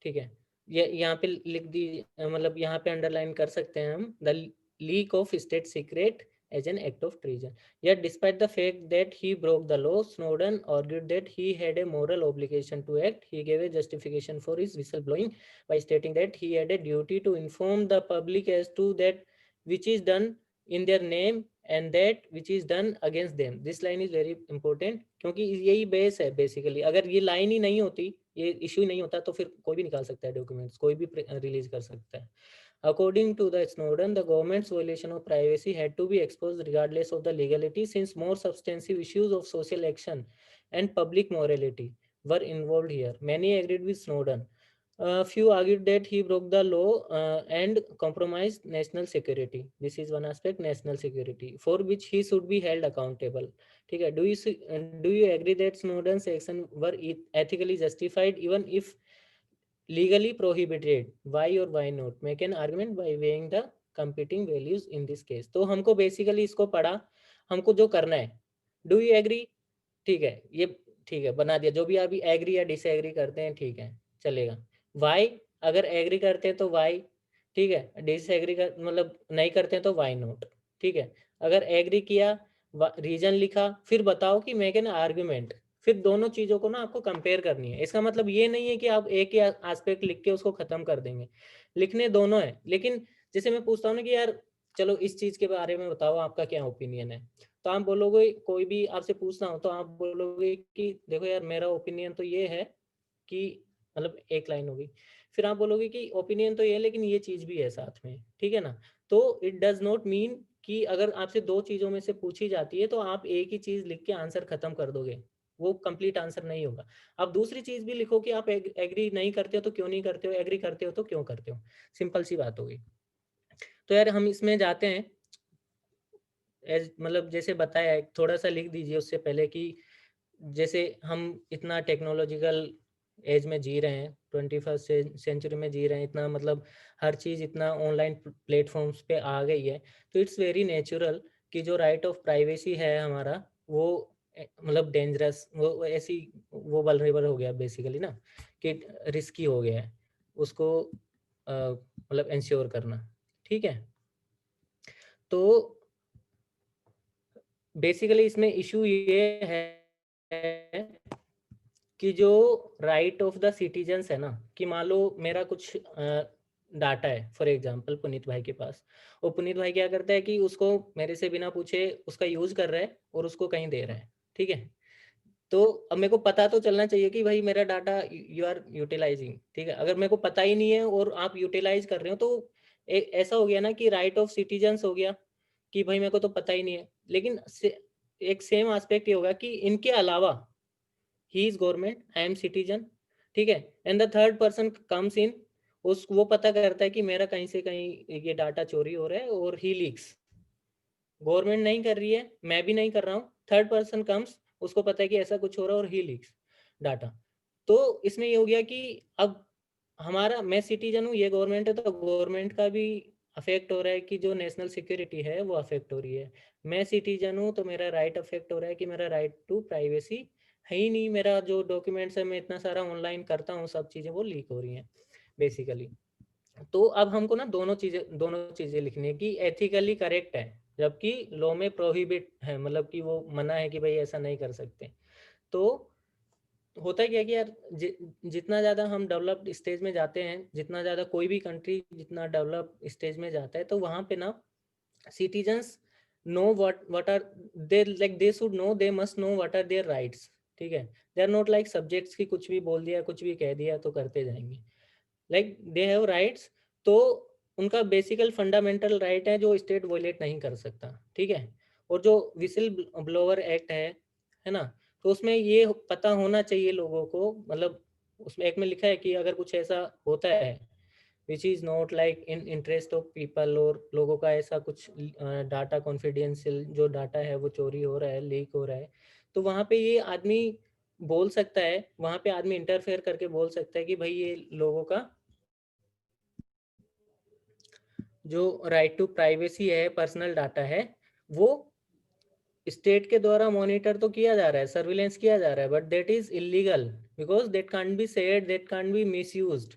ठीक है, ये यहाँ पे लिख दी, मतलब यहाँ पे अंडरलाइन कर सकते हैं हम, the leak of state secret as an act of treason. Yet, despite the fact that he broke the law, Snowden argued that he had a moral obligation to act. He gave a justification for his whistleblowing by stating that he had a duty to inform the public as to that which is done in their name and that which is done against them. This line is very important क्योंकि यही base है basically. अगर ये line ही नहीं होती, ये issue नहीं होता, तो फिर कोई भी निकाल सकता है डॉक्यूमेंट्स, कोई भी रिलीज कर सकता है। According to the Snowden, the government's violation of privacy had to be exposed regardless of the legality, since more substantive issues of social action and public morality were involved here. Many agreed with Snowden. Few argued that he broke the law and compromised national security. This is one aspect, national security, for which he should be held accountable. ठीक है, do you agree that Snowden's action were ethically justified even if legally prohibited? Why or why not? Make an argument by weighing the competing values in this case. तो हमको basically इसको पढ़ा, हमको जो करना है, डू यू एग्री? ठीक है, ये ठीक है बना दिया। जो भी अभी एग्री या डिसएग्री करते हैं ठीक है, चलेगा। वाई, अगर एग्री करते हैं तो वाई, ठीक है, डिसएग्री कर मतलब नहीं करते हैं तो वाई नॉट। ठीक है, अगर एग्री किया, रीजन लिखा, फिर बताओ कि मेक एन आर्ग्यूमेंट, फिर दोनों चीजों को ना आपको कंपेयर करनी है। इसका मतलब ये नहीं है कि आप एक ही एस्पेक्ट लिख के उसको खत्म कर देंगे, लिखने दोनों है। लेकिन जैसे मैं पूछता हूँ ना कि यार चलो इस चीज के बारे में बताओ, आपका क्या ओपिनियन है, तो आप बोलोगे, कोई भी आपसे पूछना हो तो आप बोलोगे कि देखो यार मेरा ओपिनियन तो ये है कि, मतलब एक लाइन होगी, फिर आप बोलोगे कि ओपिनियन तो ये है लेकिन ये चीज भी है साथ में। ठीक है ना, तो इट डज नॉट मीन कि अगर आपसे दो चीजों में से पूछी जाती है तो आप एक ही चीज लिख के आंसर खत्म कर दोगे, वो कंप्लीट आंसर नहीं होगा। आप दूसरी चीज भी लिखो कि आप एग्री नहीं करते हो तो क्यों नहीं करते हो, एग्री करते हो तो क्यों करते हो, सिंपल सी बात होगी। तो यार हम इसमें जाते हैं, एज मतलब जैसे बताया है, थोड़ा सा लिख दीजिए उससे पहले कि जैसे हम इतना टेक्नोलॉजिकल एज में जी रहे हैं, 21st सेंचुरी में जी रहे हैं, इतना मतलब हर चीज़ इतना ऑनलाइन प्लेटफॉर्म्स पे आ गई है, तो इट्स वेरी नेचुरल कि जो राइट ऑफ प्राइवेसी है हमारा, वो मतलब डेंजरस, वो ऐसी वो वल्नरेबल हो गया बेसिकली ना, कि रिस्की हो गया है उसको मतलब इंश्योर करना। ठीक है, तो बेसिकली इसमें इशू ये है कि जो राइट ऑफ द सिटीजन्स है ना, कि मान लो मेरा कुछ डाटा है फॉर एग्जांपल पुनीत भाई के पास, और पुनीत भाई क्या करता है कि उसको मेरे से बिना पूछे उसका यूज कर रहा है और उसको कहीं दे रहा है। ठीक है, तो अब मेरे को पता तो चलना चाहिए कि भाई मेरा डाटा यू आर यूटिलाइजिंग। ठीक है, अगर मेरे को पता ही नहीं है और आप यूटिलाइज कर रहे हो, तो ऐसा हो गया ना कि राइट ऑफ सिटीजन्स हो गया कि भाई मेरे को तो पता ही नहीं है। लेकिन एक सेम एस्पेक्ट ये होगा कि इनके अलावा he is government, I am citizen. ठीक है, and the third person comes in, उस वो पता करता है कि मेरा कहीं से कहीं ये डाटा चोरी हो रहा है और ही लीक्स। गवर्नमेंट नहीं कर रही है, मैं भी नहीं कर रहा हूँ, थर्ड पर्सन कम्स, उसको पता है कि ऐसा कुछ हो रहा है और ही लीक्स डाटा। तो इसमें ये हो गया कि अब हमारा, मैं सिटीजन हूँ, ये गवर्नमेंट है, तो गवर्नमेंट का भी अफेक्ट हो रहा है कि जो नेशनल सिक्योरिटी है वो अफेक्ट हो रही है। मैं सिटीजन हूँ तो मेरा राइट अफेक्ट हो रहा है कि मेरा राइट टू प्राइवेसी है ही नहीं, मेरा जो डॉक्यूमेंट्स है मैं इतना सारा ऑनलाइन करता हूँ, सब चीज़ें वो लीक हो रही हैं बेसिकली। तो अब हमको ना दोनों चीज़ें लिखनी है कि एथिकली करेक्ट है, जबकि लॉ में प्रोहिबिट है, मतलब कि वो मना है कि भाई ऐसा नहीं कर सकते। तो होता क्या है कि यार जितना ज़्यादा हम डेवलप्ड स्टेज में जाते हैं, जितना ज़्यादा कोई भी कंट्री जितना डेवलप स्टेज में जाता है, तो वहाँ पे ना citizens know what are they, like they should know, they must know what are their rights. ठीक है, they are not like subjects की कुछ भी बोल दिया, कुछ भी कह दिया तो करते जाएंगे। लाइक दे हैव राइट्स, तो उनका बेसिकल फंडामेंटल राइट है जो स्टेट वोलेट नहीं कर सकता। ठीक है, और जो विसिल ब्लोअर एक्ट है ना, तो उसमें ये पता होना चाहिए लोगों को, मतलब उसमें एक में लिखा है कि अगर कुछ ऐसा होता है which is not like in interest of people, और लोगों का ऐसा कुछ डाटा कॉन्फिडेंशियल जो डाटा है वो चोरी हो रहा है, लीक हो रहा है, तो वहाँ पे ये आदमी बोल सकता है, वहाँ पे आदमी इंटरफेयर करके बोल सकता है कि भाई ये लोगों का जो राइट टू प्राइवेसी है, पर्सनल डाटा है, वो स्टेट के द्वारा मॉनिटर तो किया जा रहा है, सर्विलेंस किया जा रहा है, but that is illegal because that can't be said, that can't be misused.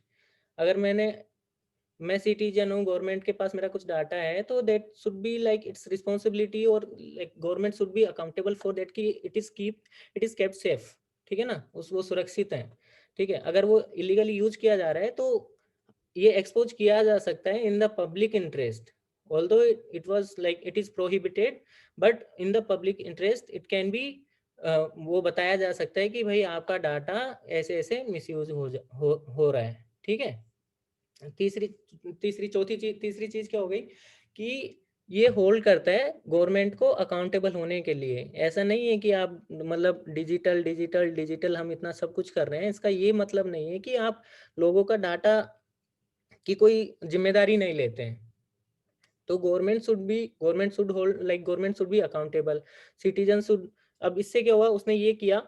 अगर मैं सिटीजन हूँ, गवर्नमेंट के पास मेरा कुछ डाटा है, तो that should be like it's responsibility, और like government should be accountable for that कि इट इज केप्ट सेफ। ठीक है ना, उस वो सुरक्षित है। ठीक है, अगर वो इलीगली यूज किया जा रहा है तो ये एक्सपोज किया जा सकता है in the public interest, although it was like it is prohibited, but in the public interest it can be, वो बताया जा सकता है कि भाई आपका डाटा ऐसे ऐसे मिसयूज हो रहा है। ठीक है, तीसरी तीसरी चौथी चीज तीसरी चीज क्या हो गई कि ये होल्ड करता है गवर्नमेंट को अकाउंटेबल होने के लिए। ऐसा नहीं है कि आप मतलब डिजिटल डिजिटल डिजिटल हम इतना सब कुछ कर रहे हैं, इसका ये मतलब नहीं है कि आप लोगों का डाटा की कोई जिम्मेदारी नहीं लेते हैं। तो government should hold, like government should be accountable, citizen should. अब इससे क्या हुआ, उसने ये किया,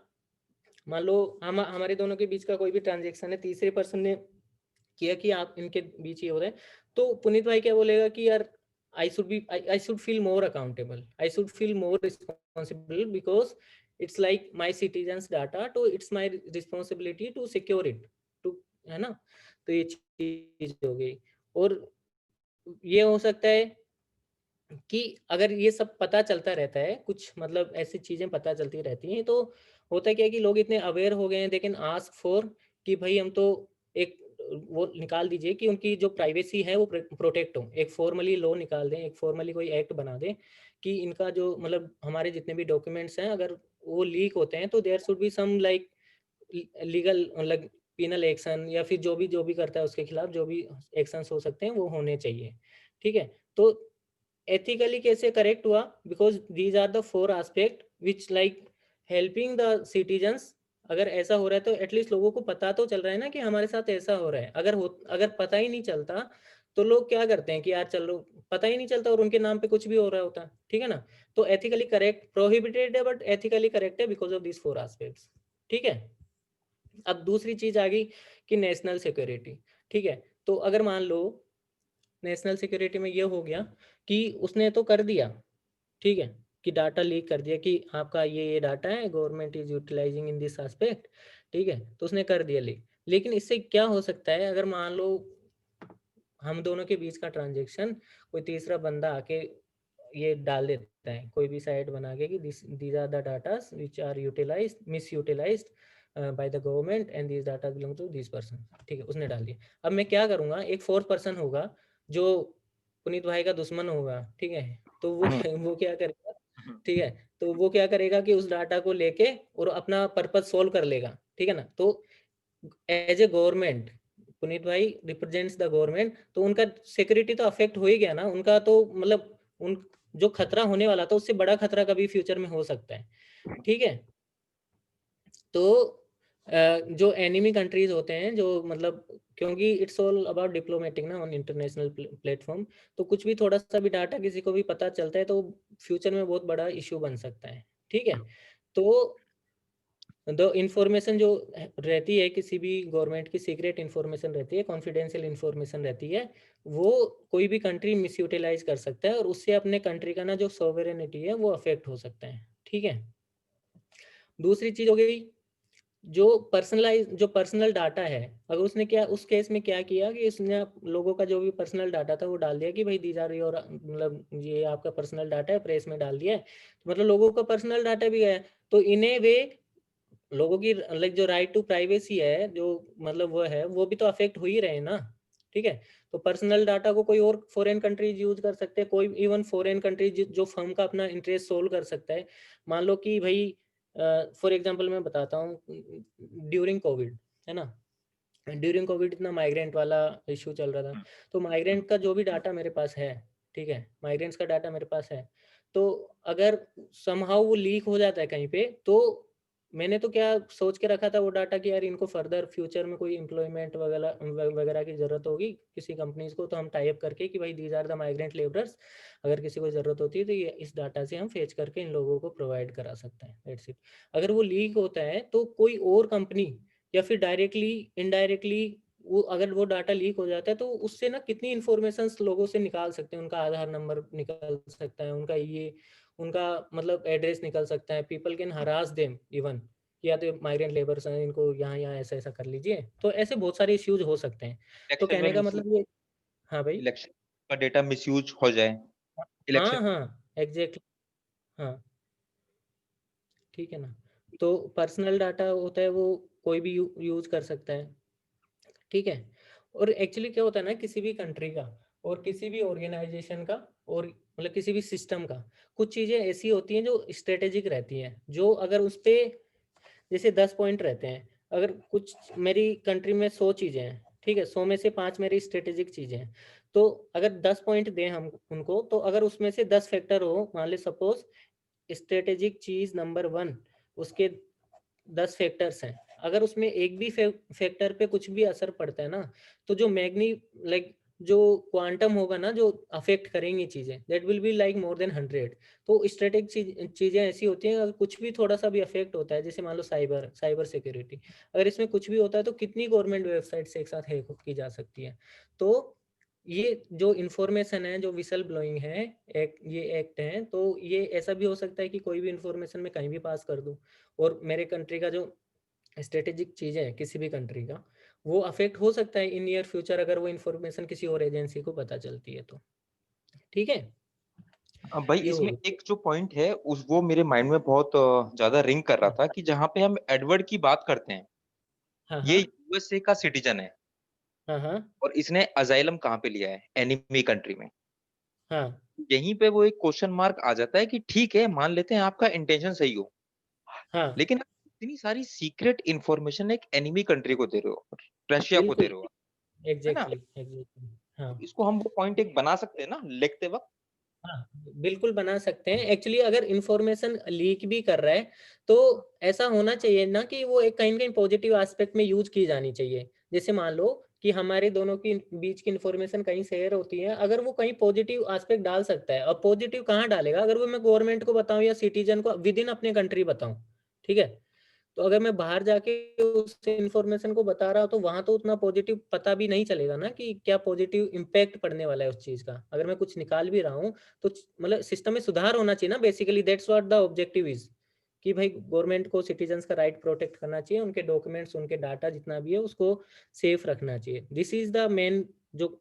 मान लो हमारे दोनों के बीच का कोई भी ट्रांजेक्शन है, तीसरे पर्सन ने किया कि आप इनके बीच ही हो रहे हैं, तो पुनीत भाई क्या बोलेगा कि यार I should feel more accountable, I should feel more responsible because it's like my citizens data, तो it's my responsibility to secure it, to, है ना। तो ये चीज हो गई। और ये हो सकता है कि अगर ये सब पता चलता रहता है, कुछ मतलब ऐसी चीजें पता चलती रहती हैं, तो होता क्या है कि लोग इतने अवेयर हो गए हैं, दे कैन आस्क फॉर कि भाई हम तो एक वो निकाल दीजिए कि उनकी जो प्राइवेसी है वो प्रोटेक्ट हो, एक फॉर्मली लॉ निकाल दें, एक फॉर्मली कोई एक्ट बना दें कि इनका जो मतलब हमारे जितने भी डॉक्यूमेंट्स हैं अगर वो लीक होते हैं तो there should be some like legal मतलब पिनल एक्शन, या फिर जो भी करता है उसके खिलाफ जो भी एक्शंस हो सकते हैं वो होने चाहिए। ठीक है, तो एथिकली कैसे करेक्ट हुआ, because these are the four aspect which like helping the citizens. अगर ऐसा हो रहा है तो एटलीस्ट लोगों को पता तो चल रहा है ना कि हमारे साथ ऐसा हो रहा है। अगर पता ही नहीं चलता तो लोग क्या करते हैं कि यार चलो, पता ही नहीं चलता और उनके नाम पे कुछ भी हो रहा होता। ठीक है ना, तो एथिकली करेक्ट, प्रोहिबिटेड है बट एथिकली करेक्ट है because of this four aspects. ठीक है, अब दूसरी चीज आ गई कि नेशनल सिक्योरिटी। ठीक है, तो अगर मान लो नेशनल सिक्योरिटी में ये हो गया कि उसने तो कर दिया, ठीक है, कि डाटा लीक कर दिया कि आपका ये डाटा है, government is utilising in this aspect. ठीक है, तो उसने कर दिया लीक। लेकिन इससे क्या हो सकता है, अगर मान लो हम दोनों के बीच का ट्रांजेक्शन कोई तीसरा बंदा आके ये डाल देता है, कोई भी साइट बना के कि these are the data which are utilised misutilised by the government and these data belong to this person. ठीक है, उसने डाल दिया। अब मैं क्या करूंगा, एक फोर्थ पर्सन होगा जो पुनीत भाई का दुश्मन होगा। ठीक है, तो वो वो क्या करेगा, ठीक है, तो वो क्या करेगा कि उस डाटा को लेके और अपना पर्पस सोल्व कर लेगा। ठीक है ना, तो एज ए गवर्नमेंट पुनीत भाई रिप्रेजेंट्स द गवर्नमेंट, तो उनका सिक्योरिटी तो अफेक्ट हो ही गया ना, उनका तो मतलब उन जो खतरा होने वाला था उससे बड़ा खतरा कभी फ्यूचर में हो सकता है। ठीक है, तो जो एनिमी कंट्रीज होते हैं, जो मतलब क्योंकि इट्स ऑल अबाउट डिप्लोमेटिक ना ऑन इंटरनेशनल प्लेटफॉर्म। तो कुछ भी थोड़ा सा भी डाटा किसी को भी पता चलता है तो फ्यूचर में बहुत बड़ा इश्यू बन सकता है। ठीक है, तो द इंफॉर्मेशन जो रहती है किसी भी गवर्नमेंट की, सीक्रेट इंफॉर्मेशन रहती है, कॉन्फिडेंशियल इंफॉर्मेशन रहती है, वो कोई भी कंट्री मिस यूटिलाइज कर सकता है और उससे अपने कंट्री का ना जो सॉवरेनिटी है वो अफेक्ट हो सकता है। ठीक है, दूसरी चीज हो गई जो पर्सनल डाटा है। अगर उसने क्या उस केस में क्या किया कि उसने लोगों का जो भी पर्सनल डाटा था वो डाल दिया कि भाई दीज आर योर, मतलब ये आपका पर्सनल डाटा है, प्रेस में डाल दिया है, तो मतलब लोगों का पर्सनल डाटा भी गया। तो इन ए वे लोगों की लाइक जो राइट टू प्राइवेसी है, जो मतलब वो है, वो भी तो अफेक्ट हो ही रहे हैं ना। ठीक है, तो पर्सनल डाटा को कोई और फॉरेन कंट्रीज यूज कर सकते हैं, कोई इवन फॉरेन कंट्रीज जो फर्म का अपना इंटरेस्ट सोल्व कर सकता है। मान लो कि भाई फॉर एग्जांपल मैं बताता हूँ, ड्यूरिंग कोविड, है ना, ड्यूरिंग कोविड इतना माइग्रेंट वाला इशू चल रहा था, तो माइग्रेंट का जो भी डाटा मेरे पास है, ठीक है, माइग्रेंट्स का डाटा मेरे पास है, तो अगर समहाउ वो लीक हो जाता है कहीं पे, तो मैंने तो क्या सोच के रखा था वो डाटा कि यार इनको फर्दर फ्यूचर में कोई एम्प्लॉयमेंट वगैरह वगैरह की जरूरत होगी किसी कंपनीज को, तो हम टाई अप करके कि भाई these are the migrant labourers, अगर किसी को जरूरत होती है तो ये इस डाटा से हम फेच करके इन लोगों को प्रोवाइड करा सकते हैं, दैट्स इट। अगर वो लीक होता है तो कोई और कंपनी या फिर डायरेक्टली इनडायरेक्टली वो, अगर वो डाटा लीक हो जाता है तो उससे ना कितनी इंफॉर्मेशन लोगों से निकाल सकते हैं, उनका आधार नंबर निकल सकता है, उनका ये उनका मतलब एड्रेस निकल सकता है, people can harass them even, या तो माइग्रेंट लेबर्स हैं इनको यहाँ यहाँ ऐसा ऐसा कर लीजिए, तो ऐसे बहुत सारे इश्यूज हो सकते हैं। तो इलेक्शन में कहने का मिसयूज, मतलब ये, हाँ भाई, इलेक्शन का डेटा मिसयूज हो जाए, हाँ इलेक्शन। हाँ एग्जैक्टली, हाँ ठीक है ना। तो पर्सनल डाटा होता है वो कोई भी यूज कर सकता है। ठीक है, और एक्चुअली क्या होता है ना, किसी भी कंट्री का और किसी भी ऑर्गेनाइजेशन का और मतलब किसी भी सिस्टम का, कुछ चीज़ें ऐसी होती हैं जो स्ट्रेटेजिक रहती हैं, जो अगर उस पे जैसे 10 पॉइंट रहते हैं, अगर कुछ मेरी कंट्री में 100 चीज़ें हैं, ठीक है, 100 में से 5 मेरी स्ट्रेटेजिक चीज़ें हैं, तो अगर 10 पॉइंट दें हम उनको, तो अगर उसमें से 10 फैक्टर हो, मान ले सपोज स्ट्रेटेजिक चीज नंबर 1, उसके 10 फैक्टर्स हैं, अगर उसमें एक भी फैक्टर पे कुछ भी असर पड़ता है ना, तो जो मैग्नी लाइक जो क्वांटम होगा ना, जो अफेक्ट करेंगी चीजें, that will be like more than 100। तो स्ट्रेटेजिक चीजें ऐसी होती हैं, अगर कुछ भी थोड़ा सा भी अफेक्ट होता है, जैसे मान लो साइबर साइबर सिक्योरिटी, अगर इसमें कुछ भी होता है तो कितनी गवर्नमेंट वेबसाइट से एक साथ हैक की जा सकती है। तो ये जो इंफॉर्मेशन है, जो विसल ब्लोइंग है, ये एक्ट है, तो ये ऐसा भी हो सकता है कि कोई भी इंफॉर्मेशन मैं कहीं भी पास कर दूं और मेरे कंट्री का जो स्ट्रेटेजिक चीज़ है किसी भी कंट्री का, वो अफेक्ट हो सकता है इन नियर फ्यूचर, अगर वो इंफॉर्मेशन किसी और एजेंसी को पता चलती है तो। ठीक है, भाई ये हो इसमें गया। एक जो पॉइंट है उस वो मेरे माइंड में बहुत ज्यादा रिंग कर रहा था कि जहाँ पे हम एडवर्ड की बात करते हैं, हाँ ये हाँ यूएसए का सिटीजन है हाँ हाँ और इसने अजाइलम कहाँ पे लिया है, एनिमी कंट्री में। हाँ यहीं पे वो एक क्वेश्चन मार्क आ जाता है कि ठीक है मान लेते हैं आपका इंटेंशन सही हो, हाँ, लेकिन आप इतनी सारी सीक्रेट इंफॉर्मेशन एक एनिमी कंट्री को दे रहे हो, रशिया को दे बिल्कुल, रहे हो, है ना। एग्जैक्टली एग्जैक्टली, हाँ तो इसको हम वो पॉइंट एक बना सकते हैं ना लिखते वक्त। हाँ, बिल्कुल बना सकते हैं। एक्चुअली अगर इंफॉर्मेशन लीक भी कर रहा है तो ऐसा होना चाहिए ना कि वो एक कहीं ना कहीं पॉजिटिव एस्पेक्ट में यूज की जानी चाहिए। जैसे मान लो कि हमारे दोनों की बीच की इंफॉर्मेशन कहीं शेयर होती है, अगर वो कहीं पॉजिटिव एस्पेक्ट डाल सकता है, अब पॉजिटिव कहाँ डालेगा, अगर वो मैं गवर्नमेंट को बताऊं या सिटीजन को विद इन अपने कंट्री बताऊं, ठीक है, तो अगर मैं बाहर जाके उस इन्फॉर्मेशन को बता रहा हूँ तो वहां तो उतना पॉजिटिव पता भी नहीं चलेगा ना कि क्या पॉजिटिव इम्पैक्ट पड़ने वाला है उस चीज का। अगर मैं कुछ निकाल भी रहा हूँ तो मतलब सिस्टम में सुधार होना चाहिए ना, basically that's what the objective is, कि भाई गवर्नमेंट को सिटीजन्स का राइट प्रोटेक्ट करना चाहिए, उनके डॉक्यूमेंट्स उनके डाटा जितना भी है उसको सेफ रखना चाहिए, दिस इज द मेन जो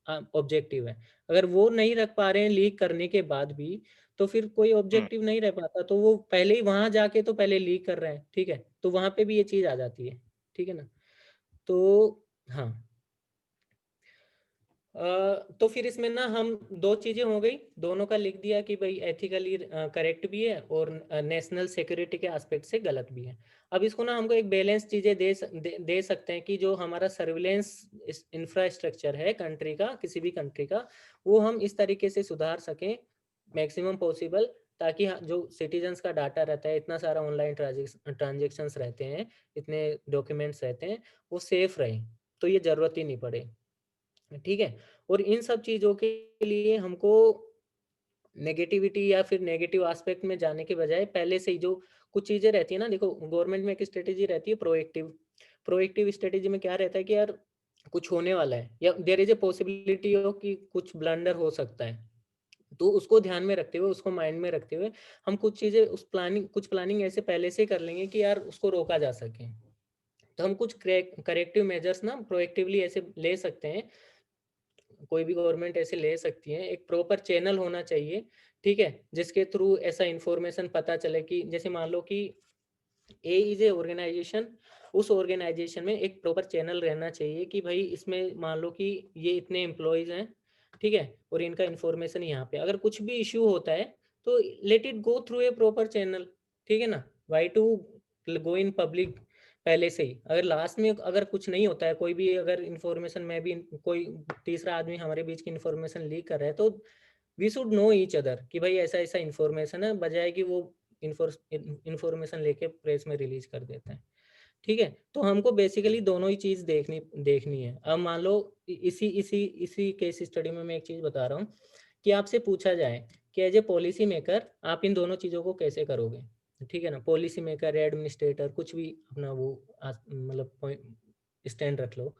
ऑब्जेक्टिव है। अगर वो नहीं रख पा रहे हैं लीक करने के बाद भी, तो फिर कोई हम्म। ऑब्जेक्टिव नहीं रह पाता, तो वो पहले ही वहां जाके तो पहले लीक कर रहे हैं, ठीक है, तो वहां पे भी ये चीज आ जाती है। ठीक है ना, तो हाँ, तो फिर इसमें ना हम दो चीजें हो गई, दोनों का लिख दिया कि भाई एथिकली करेक्ट भी है और नेशनल सिक्योरिटी के एस्पेक्ट से गलत भी है। अब इसको ना हमको एक बैलेंस चीजें दे सकते हैं कि जो हमारा सर्विलेंस इंफ्रास्ट्रक्चर है कंट्री का, किसी भी कंट्री का, वो हम इस तरीके से सुधार सकें मैक्सिमम पॉसिबल, ताकि जो सिटीजन्स का डाटा रहता है, इतना सारा ऑनलाइन ट्रांजेक्शन्स रहते हैं, इतने डॉक्यूमेंट्स रहते हैं, वो सेफ रहे। तो ये जरूरत ही नहीं पड़े, ठीक है। और इन सब चीज़ों के लिए हमको नेगेटिविटी या फिर नेगेटिव एस्पेक्ट में जाने के बजाय पहले से ही जो कुछ चीज़ें रहती है ना, देखो गवर्नमेंट में एक स्ट्रेटेजी रहती है प्रोएक्टिव। प्रोएक्टिव स्ट्रेटेजी में क्या रहता है कि यार कुछ होने वाला है या देयर इज ए पॉसिबिलिटी हो कि कुछ ब्लंडर हो सकता है, तो उसको ध्यान में रखते हुए, उसको माइंड में रखते हुए हम कुछ चीज़ें उस प्लानिंग कुछ प्लानिंग ऐसे पहले से ही कर लेंगे कि यार उसको रोका जा सके। तो हम कुछ करेक्टिव मेजर्स ना प्रोएक्टिवली ऐसे ले सकते हैं, कोई भी गवर्नमेंट ऐसे ले सकती है। एक प्रॉपर चैनल होना चाहिए, ठीक है, जिसके थ्रू ऐसा इंफॉर्मेशन पता चले कि जैसे मान लो कि ए इज ए ऑर्गेनाइजेशन, उस ऑर्गेनाइजेशन में एक प्रॉपर चैनल रहना चाहिए कि भाई इसमें मान लो कि ये इतने एम्प्लॉयज हैं, ठीक है, और इनका इंफॉर्मेशन यहाँ पे अगर कुछ भी इश्यू होता है तो let it go through a proper channel, ठीक है ना। Why to go in public पहले से ही, अगर लास्ट में अगर कुछ नहीं होता है, कोई भी अगर इंफॉर्मेशन में भी कोई तीसरा आदमी हमारे बीच की इंफॉर्मेशन लीक कर रहा है, तो we should know each other कि भाई ऐसा ऐसा इंफॉर्मेशन है, बजाय कि वो इंफॉर्मेशन लेके प्रेस में रिलीज कर देते हैं, ठीक है। तो हमको बेसिकली दोनों ही चीज देखनी देखनी है। अब मान लो इसी इसी इसी केस स्टडी में मैं एक चीज बता रहा हूँ कि आपसे पूछा जाए कि एज ए पॉलिसी मेकर आप इन दोनों चीजों को कैसे करोगे, ठीक है ना। पॉलिसी मेकर, एडमिनिस्ट्रेटर, कुछ भी अपना वो मतलब स्टैंड रख लो।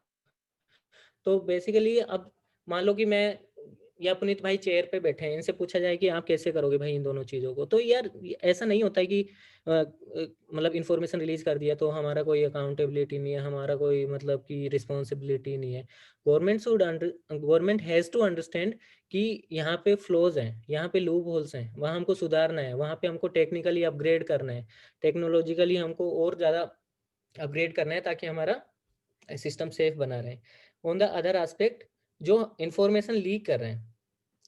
तो बेसिकली अब मान लो कि मैं या पुनीत भाई चेयर पे बैठे हैं, इनसे पूछा जाए कि आप कैसे करोगे भाई इन दोनों चीज़ों को, तो यार ऐसा नहीं होता है कि मतलब इन्फॉर्मेशन रिलीज कर दिया तो हमारा कोई अकाउंटेबिलिटी नहीं है, हमारा कोई मतलब कि रिस्पॉन्सिबिलिटी नहीं है। गवर्नमेंट हैज़ टू अंडरस्टैंड कि यहाँ पे फ्लॉज हैं, यहाँ पे लूप होल्स हैं, वहाँ हमको सुधारना है, वहाँ पे हमको टेक्निकली अपग्रेड करना है, टेक्नोलॉजिकली हमको और ज़्यादा अपग्रेड करना है ताकि हमारा सिस्टम सेफ बना रहे। ऑन द अदर एस्पेक्ट जो इंफॉर्मेशन लीक कर रहे हैं,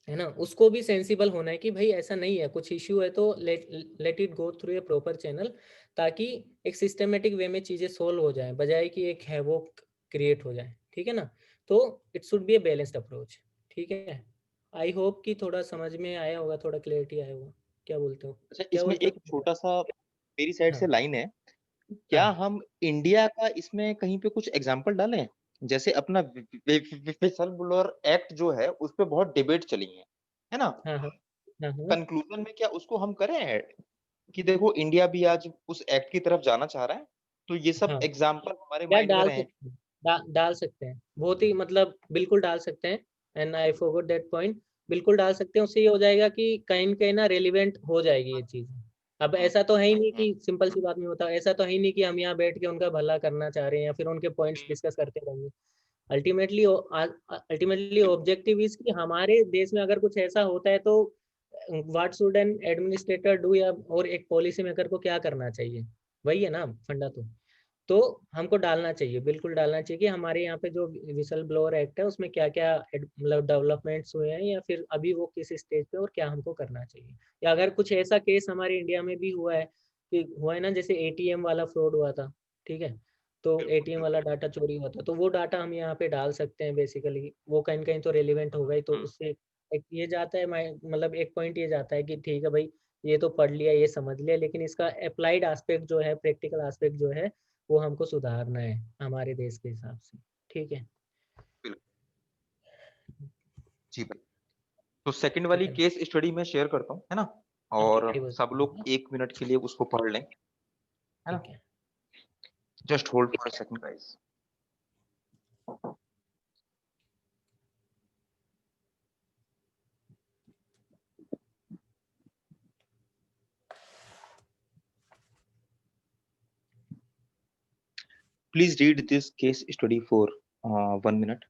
है ना, उसको भी सेंसिबल होना है कि भाई ऐसा नहीं है, कुछ इश्यू है तो let it go through a proper channel, ताकि एक सिस्टमेटिक वे में चीज़ें सोल्व हो जाए, बजाय कि एक हैवॉक क्रिएट हो जाए, ठीक है ना। तो it should be a balanced approach, ठीक है। आई होप कि थोड़ा समझ में आया होगा, थोड़ा क्लियरिटी आया होगा। क्या बोलते हो? अच्छा, क्या इसमें बोलते एक हो? छोटा सा मेरी साइड से हाँ लाइन है। क्या हाँ हम इंडिया का इसमें कहीं पे कुछ एग्जांपल डालें? जैसे अपना विसल ब्लोअर एक्ट जो है उस पे बहुत डिबेट चली है ना। हाँ हाँ हाँ हाँ कंक्लूजन में क्या उसको हम करें ऐड कि देखो इंडिया भी आज उस एक्ट की तरफ जाना चाह रहा है, तो ये सब हाँ एग्जाम्पल हमारे यार माइंड में डाल रहे। सकते हैं, डाल सकते हैं, बहुत ही मतलब बिल्कुल डाल सकते हैं। And I forgot that point, बिल्कुल डाल सकते हैं। उससे ये हो जाएगा कि कहीं न कहीं ना रेलिवेंट हो जाएगी ये चीज़। अब ऐसा तो है ही नहीं हम्म, कि सिंपल सी बात नहीं होता, ऐसा तो है ही नहीं कि हम यहाँ बैठ के उनका भला करना चाह रहे हैं या फिर उनके पॉइंट्स डिस्कस करते रहेंगे। अल्टीमेटली अल्टीमेटली ऑब्जेक्टिव इज कि हमारे देश में अगर कुछ ऐसा होता है तो what should an administrator do, या और एक पॉलिसी मेकर को क्या करना चाहिए, वही है ना फंडा। तो हमको डालना चाहिए, बिल्कुल डालना चाहिए कि हमारे यहाँ पे जो विसल ब्लोअर एक्ट है उसमें क्या क्या मतलब डेवलपमेंट्स हुए हैं, या फिर अभी वो किस स्टेज पे और क्या हमको करना चाहिए। या अगर कुछ ऐसा केस हमारे इंडिया में भी हुआ है कि हुआ है ना, जैसे एटीएम वाला फ्रॉड हुआ था, ठीक है, तो बिल्कुल एटीएम वाला बिल्कुल। डाटा चोरी हुआ था, तो वो डाटा हम यहाँ पे डाल सकते हैं। बेसिकली वो कहीं न कहीं तो रेलिवेंट होगा ही, तो हम्म, उससे एक ये जाता है मतलब एक पॉइंट ये जाता है कि ठीक है भाई, ये तो पढ़ लिया, ये समझ लिया, लेकिन इसका अप्लाइड एस्पेक्ट जो है, प्रैक्टिकल एस्पेक्ट जो है, वो हमको सुधारना है हमारे देश के हिसाब से, ठीक है। बिल्कुल। जी भाई, तो सेकंड ठीक वाली है, केस स्टडी में शेयर करता हूँ, है ना। और ऑब्जेक्टिव सब लोग 1 मिनट के लिए उसको पढ़ लें, है ना। ठीक है। Just hold for a second guys. Please read this case study for 1 minute.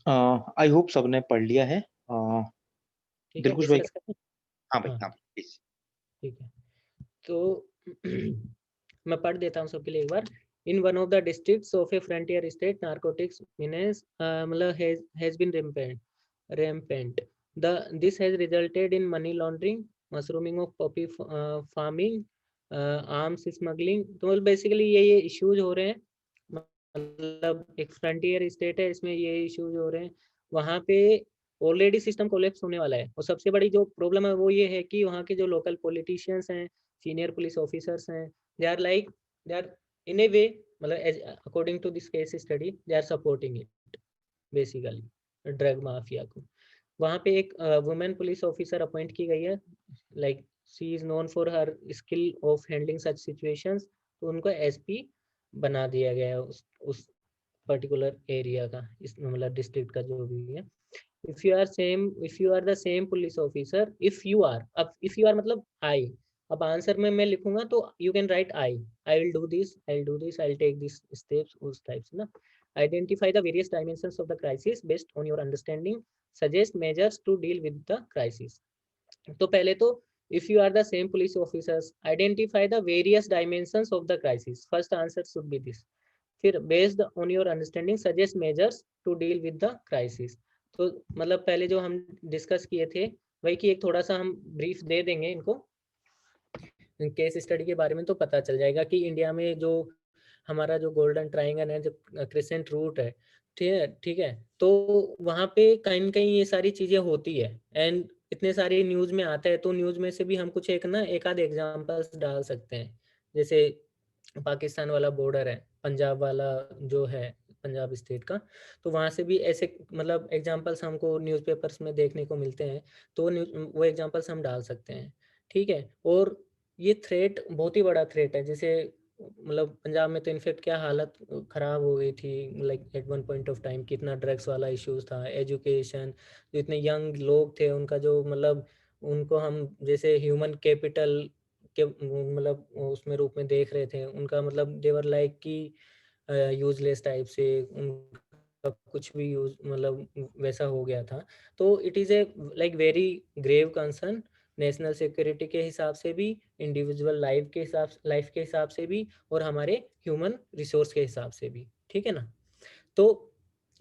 I hope सबने पढ़ लिया है। ठीक है, दिलकुश भाई। डिस्कस करें। हाँ भाई, हाँ हाँ प्लीज। ठीक है, तो मैं पढ़ देता हूँ सबके लिए एक बार। In one of the districts of a frontier state narcotics menace मतलब has been rampant. This has resulted in money laundering, mushrooming of poppy farming, arms smuggling. तो बेसिकली ये इश्यूज हो रहे हैं, मतलब एक फ्रंटियर स्टेट है, इसमें ये इश्यूज हो रहे हैं। वहाँ पे ऑलरेडी सिस्टम कोलेप्स होने वाला है, और सबसे बड़ी जो प्रॉब्लम है वो ये है कि वहाँ के जो लोकल पॉलिटिशियंस हैं, सीनियर पुलिस ऑफिसर्स हैं, they are in a way, मतलब according to this case study, they are supporting it basically, drug mafia को। वहाँ पे एक वुमेन पुलिस ऑफिसर अपॉइंट की गई है, like she is known for her skill of handling such situations, तो उनको एसपी बना दिया गया है उस पर्टिकुलर एरिया का, इस मतलब डिस्ट्रिक्ट का जो भी है। if you are the same police officer, if you are, अब if you are मतलब I, अब आंसर में मैं लिखूंगा तो you can write I will do this, I'll take this steps, उस टाइप से ना। Identify the various dimensions of the crisis based on your understanding, suggest measures to deal with the crisis। तो पहले तो if you are the same police officers, identify the various dimensions of the crisis, first answer should be this। फिर based on your understanding, suggest measures to deal with the crisis। तो मतलब पहले जो हम discuss किए थे वही कि एक थोड़ा सा हम ब्रीफ दे देंगे इनको केस स्टडी के बारे में, तो पता चल जाएगा कि इंडिया में जो हमारा जो गोल्डन ट्राइंगल है, जो क्रिसेंट रूट है, ठीक है, तो वहाँ पे कहीं न कहीं ये सारी चीज़ें होती है, एंड इतने सारे न्यूज़ में आता है, तो न्यूज़ में से भी हम कुछ एक आध एग्जांपल्स डाल सकते हैं। जैसे पाकिस्तान वाला बॉर्डर है, पंजाब वाला जो है, पंजाब स्टेट का, तो वहाँ से भी ऐसे मतलब एग्जांपल्स हमको न्यूज़पेपर्स में देखने को मिलते हैं, तो वो एग्जांपल्स हम डाल सकते हैं, ठीक है। और ये थ्रेट बहुत ही बड़ा थ्रेट है, जैसे मतलब पंजाब में तो इनफैक्ट क्या हालत खराब हो गई थी, like at one point of time कितना ड्रग्स वाला इश्यूज था, एजुकेशन, जो इतने यंग लोग थे उनका जो मतलब उनको हम जैसे ह्यूमन कैपिटल के मतलब उसमें रूप में देख रहे थे, उनका मतलब देवर लाइक कि यूजलेस टाइप से उनका कुछ भी यूज मतलब वैसा हो गया था। तो it is a like very grave concern, national security के हिसाब से भी, इंडिविजुअल लाइफ के हिसाब से भी, और हमारे ह्यूमन रिसोर्स के हिसाब से भी, ठीक है ना। तो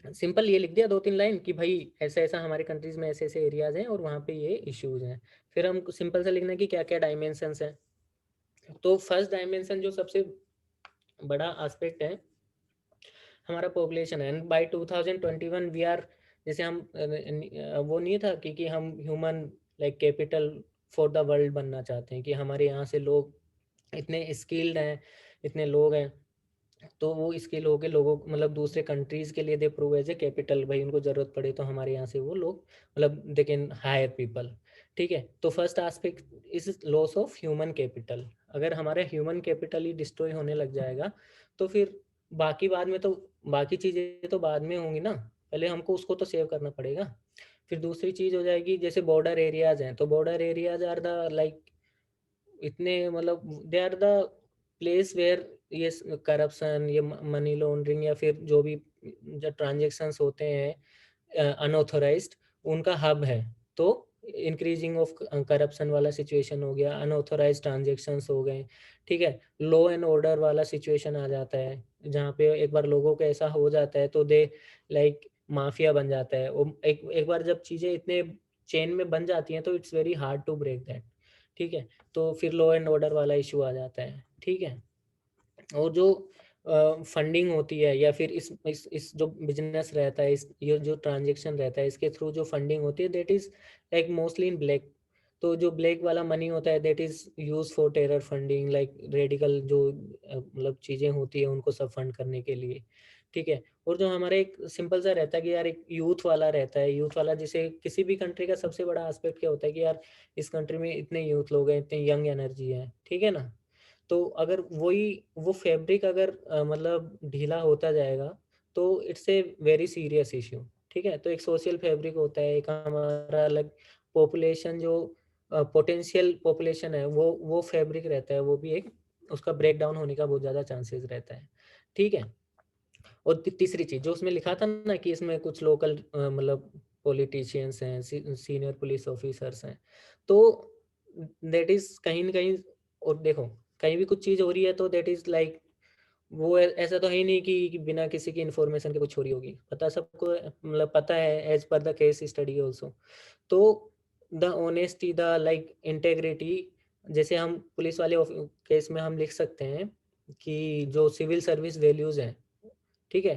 सिंपल ये लिख दिया 2-3 लाइन कि भाई ऐसा-ऐसा हमारे कंट्रीज़ में ऐसे-ऐसे एरियाज़ हैं और वहाँ पे ये इश्यूज़ हैं। फिर हम सिंपल सा लिखना है कि क्या-क्या डायमेंशंस हैं। तो फर्स्ट डायमेंशन जो सबसे बड़ा एस्पेक्ट है, हमारा पॉपुलेशन है, एंड बाय 2021 वी आर, जैसे हम वो नहीं था कि हम human like capital for the world बनना चाहते हैं, कि हमारे यहाँ से लोग इतने स्किल्ड हैं, इतने लोग हैं, तो वो स्किल हो के लोगों मतलब दूसरे कंट्रीज के लिए they prove as a capital, भाई उनको जरूरत पड़े तो हमारे यहाँ से वो लोग मतलब दे कैन हायर पीपल, ठीक है। तो first aspect is loss of human capital. अगर हमारा ह्यूमन कैपिटल ही डिस्ट्रॉय होने लग जाएगा तो फिर बाकी बाद में तो बाकी चीज़ें तो बाद में होंगी ना, पहले हमको उसको तो सेव करना पड़ेगा। फिर दूसरी चीज़ हो जाएगी, जैसे बॉर्डर एरियाज हैं, तो border areas are the like इतने मतलब they are the place where ये करप्शन, ये मनी लॉन्ड्रिंग या फिर जो भी जो ट्रांजेक्शन्स होते हैं अनऑथोराइज्ड, उनका हब है। तो इंक्रीजिंग ऑफ करप्शन वाला सिचुएशन हो गया, अनऑथोराइज्ड ट्रांजेक्शन्स हो गए, ठीक है। लॉ एंड ऑर्डर वाला सिचुएशन आ जाता है, जहाँ पे एक बार लोगों को ऐसा हो जाता है तो दे लाइक माफिया बन जाता है। और एक बार जब चीज़ें इतने चेन में बन जाती हैं तो it's very hard to break that, ठीक है। तो फिर लॉ एंड ऑर्डर वाला इशू आ जाता है, ठीक है। और जो फंडिंग होती है या फिर इस जो बिजनेस रहता है, इस ये जो ट्रांजेक्शन रहता है, इसके थ्रू जो फंडिंग होती है that is like mostly in black. तो जो ब्लैक वाला मनी होता है that is use for terror funding, like radical जो मतलब चीज़ें होती है उनको सब फंड करने के लिए, ठीक है। और जो हमारा एक सिंपल सा रहता है कि यार एक यूथ वाला रहता है, यूथ वाला जैसे किसी भी कंट्री का सबसे बड़ा एस्पेक्ट क्या होता है कि यार इस कंट्री में इतने यूथ लोग हैं, इतने यंग एनर्जी है, ठीक है ना। तो अगर वो फैब्रिक अगर मतलब ढीला होता जाएगा तो it's a very serious issue, ठीक है। तो एक सोशल फैब्रिक होता है, एक हमारा अलग पॉपुलेशन जो पोटेंशियल पॉपुलेशन है, वो फैब्रिक रहता है, वो भी एक उसका ब्रेक डाउन होने का बहुत ज़्यादा चांसेस रहता है, ठीक है। और तीसरी चीज जो उसमें लिखा था ना कि इसमें कुछ लोकल मतलब पॉलिटिशियंस हैं, सीनियर पुलिस ऑफिसर्स हैं, तो दैट इज कहीं ना कहीं, और देखो कहीं भी कुछ चीज हो रही है तो दैट इज लाइक वो ऐसा तो है ही नहीं कि बिना किसी की इन्फॉर्मेशन के कुछ हो रही होगी, पता सबको मतलब पता है as per the case study also. तो the honesty, the like integrity, जैसे हम पुलिस वाले केस में हम लिख सकते हैं कि जो सिविल सर्विस वैल्यूज हैं, ठीक है,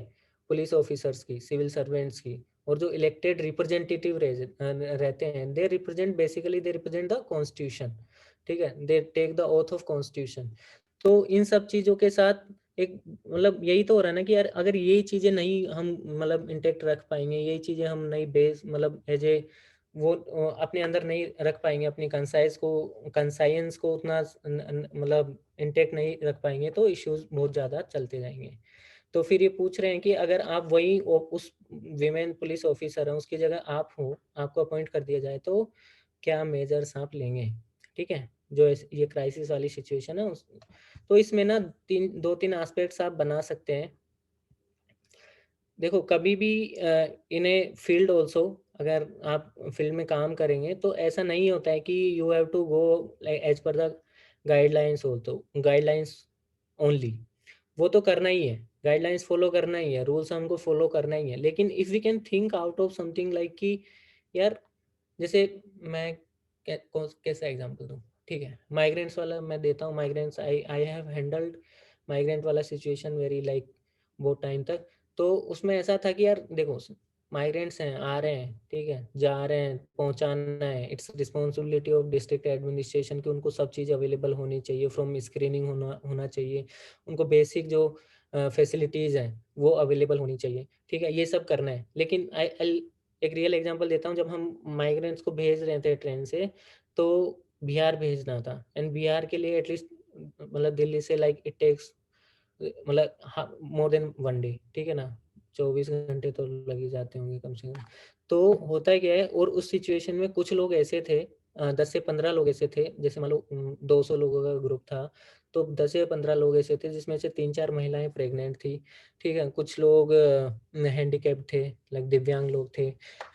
पुलिस ऑफिसर्स की, सिविल सर्वेंट्स की, और जो इलेक्टेड रिप्रेजेंटेटिव रहते हैं, they represent basically they represent the constitution, ठीक है, they take the oath of constitution. तो इन सब चीज़ों के साथ एक मतलब यही तो हो रहा है ना कि यार अगर यही चीज़ें नहीं हम मतलब इंटेक्ट रख पाएंगे, यही चीज़ें हम नहीं बेस मतलब एज ए वो अपने अंदर नहीं रख पाएंगे, अपनी कंसाइंस को उतना मतलब इंटेक्ट नहीं रख पाएंगे, तो इश्यूज बहुत ज़्यादा चलते जाएंगे। तो फिर ये पूछ रहे हैं कि अगर आप वही उस विमेन पुलिस ऑफिसर हैं, उसकी जगह आप हो, आपको अपॉइंट कर दिया जाए, तो क्या मेजर्स आप लेंगे, ठीक है, जो ये क्राइसिस वाली सिचुएशन है तो इसमें ना दो तीन एस्पेक्ट्स आप बना सकते हैं। देखो कभी भी इन ए फील्ड ऑल्सो, अगर आप फील्ड में काम करेंगे तो ऐसा नहीं होता है कि you have to go as per the guidelines, guidelines only, वो तो करना ही है, गाइडलाइंस फॉलो करना ही है, रूल्स हमको फॉलो करना ही है, लेकिन if we can think out of something like कि यार जैसे मैं कैसा एग्जांपल दूं, ठीक है, माइग्रेंट्स वाला मैं देता हूँ, migrants I I have handled migrant वाला सिचुएशन वेरी लाइक बहुत टाइम तक। तो उसमें ऐसा था कि यार देखो माइग्रेंट्स हैं, आ रहे हैं, ठीक है, जा रहे हैं, पहुंचाना है, it's responsibility of district administration कि उनको सब चीज़ अवेलेबल होनी चाहिए, फ्रॉम स्क्रीनिंग होना होना चाहिए, उनको बेसिक जो फैसिलिटीज़ हैं वो अवेलेबल होनी चाहिए, ठीक है, ये सब करना है। लेकिन एक रियल एग्जांपल देता हूँ, जब हम माइग्रेंट्स को भेज रहे थे ट्रेन से, तो बिहार भेजना था, एंड बिहार के लिए एटलीस्ट मतलब दिल्ली से लाइक इट टेक्स मतलब मोर देन 1 डे, ठीक है ना, 24 घंटे तो लग ही जाते होंगे कम से कम। तो होता क्या है, और उस सिचुएशन में कुछ लोग ऐसे थे, 10 से 15 लोग ऐसे थे, जैसे मान लो 200 लोगों का ग्रुप था, तो 10 से 15 लोग ऐसे थे जिसमें से 3-4 महिलाएं प्रेग्नेंट थी, ठीक है, कुछ लोग हैंडीकैप थे, लाइक दिव्यांग लोग थे,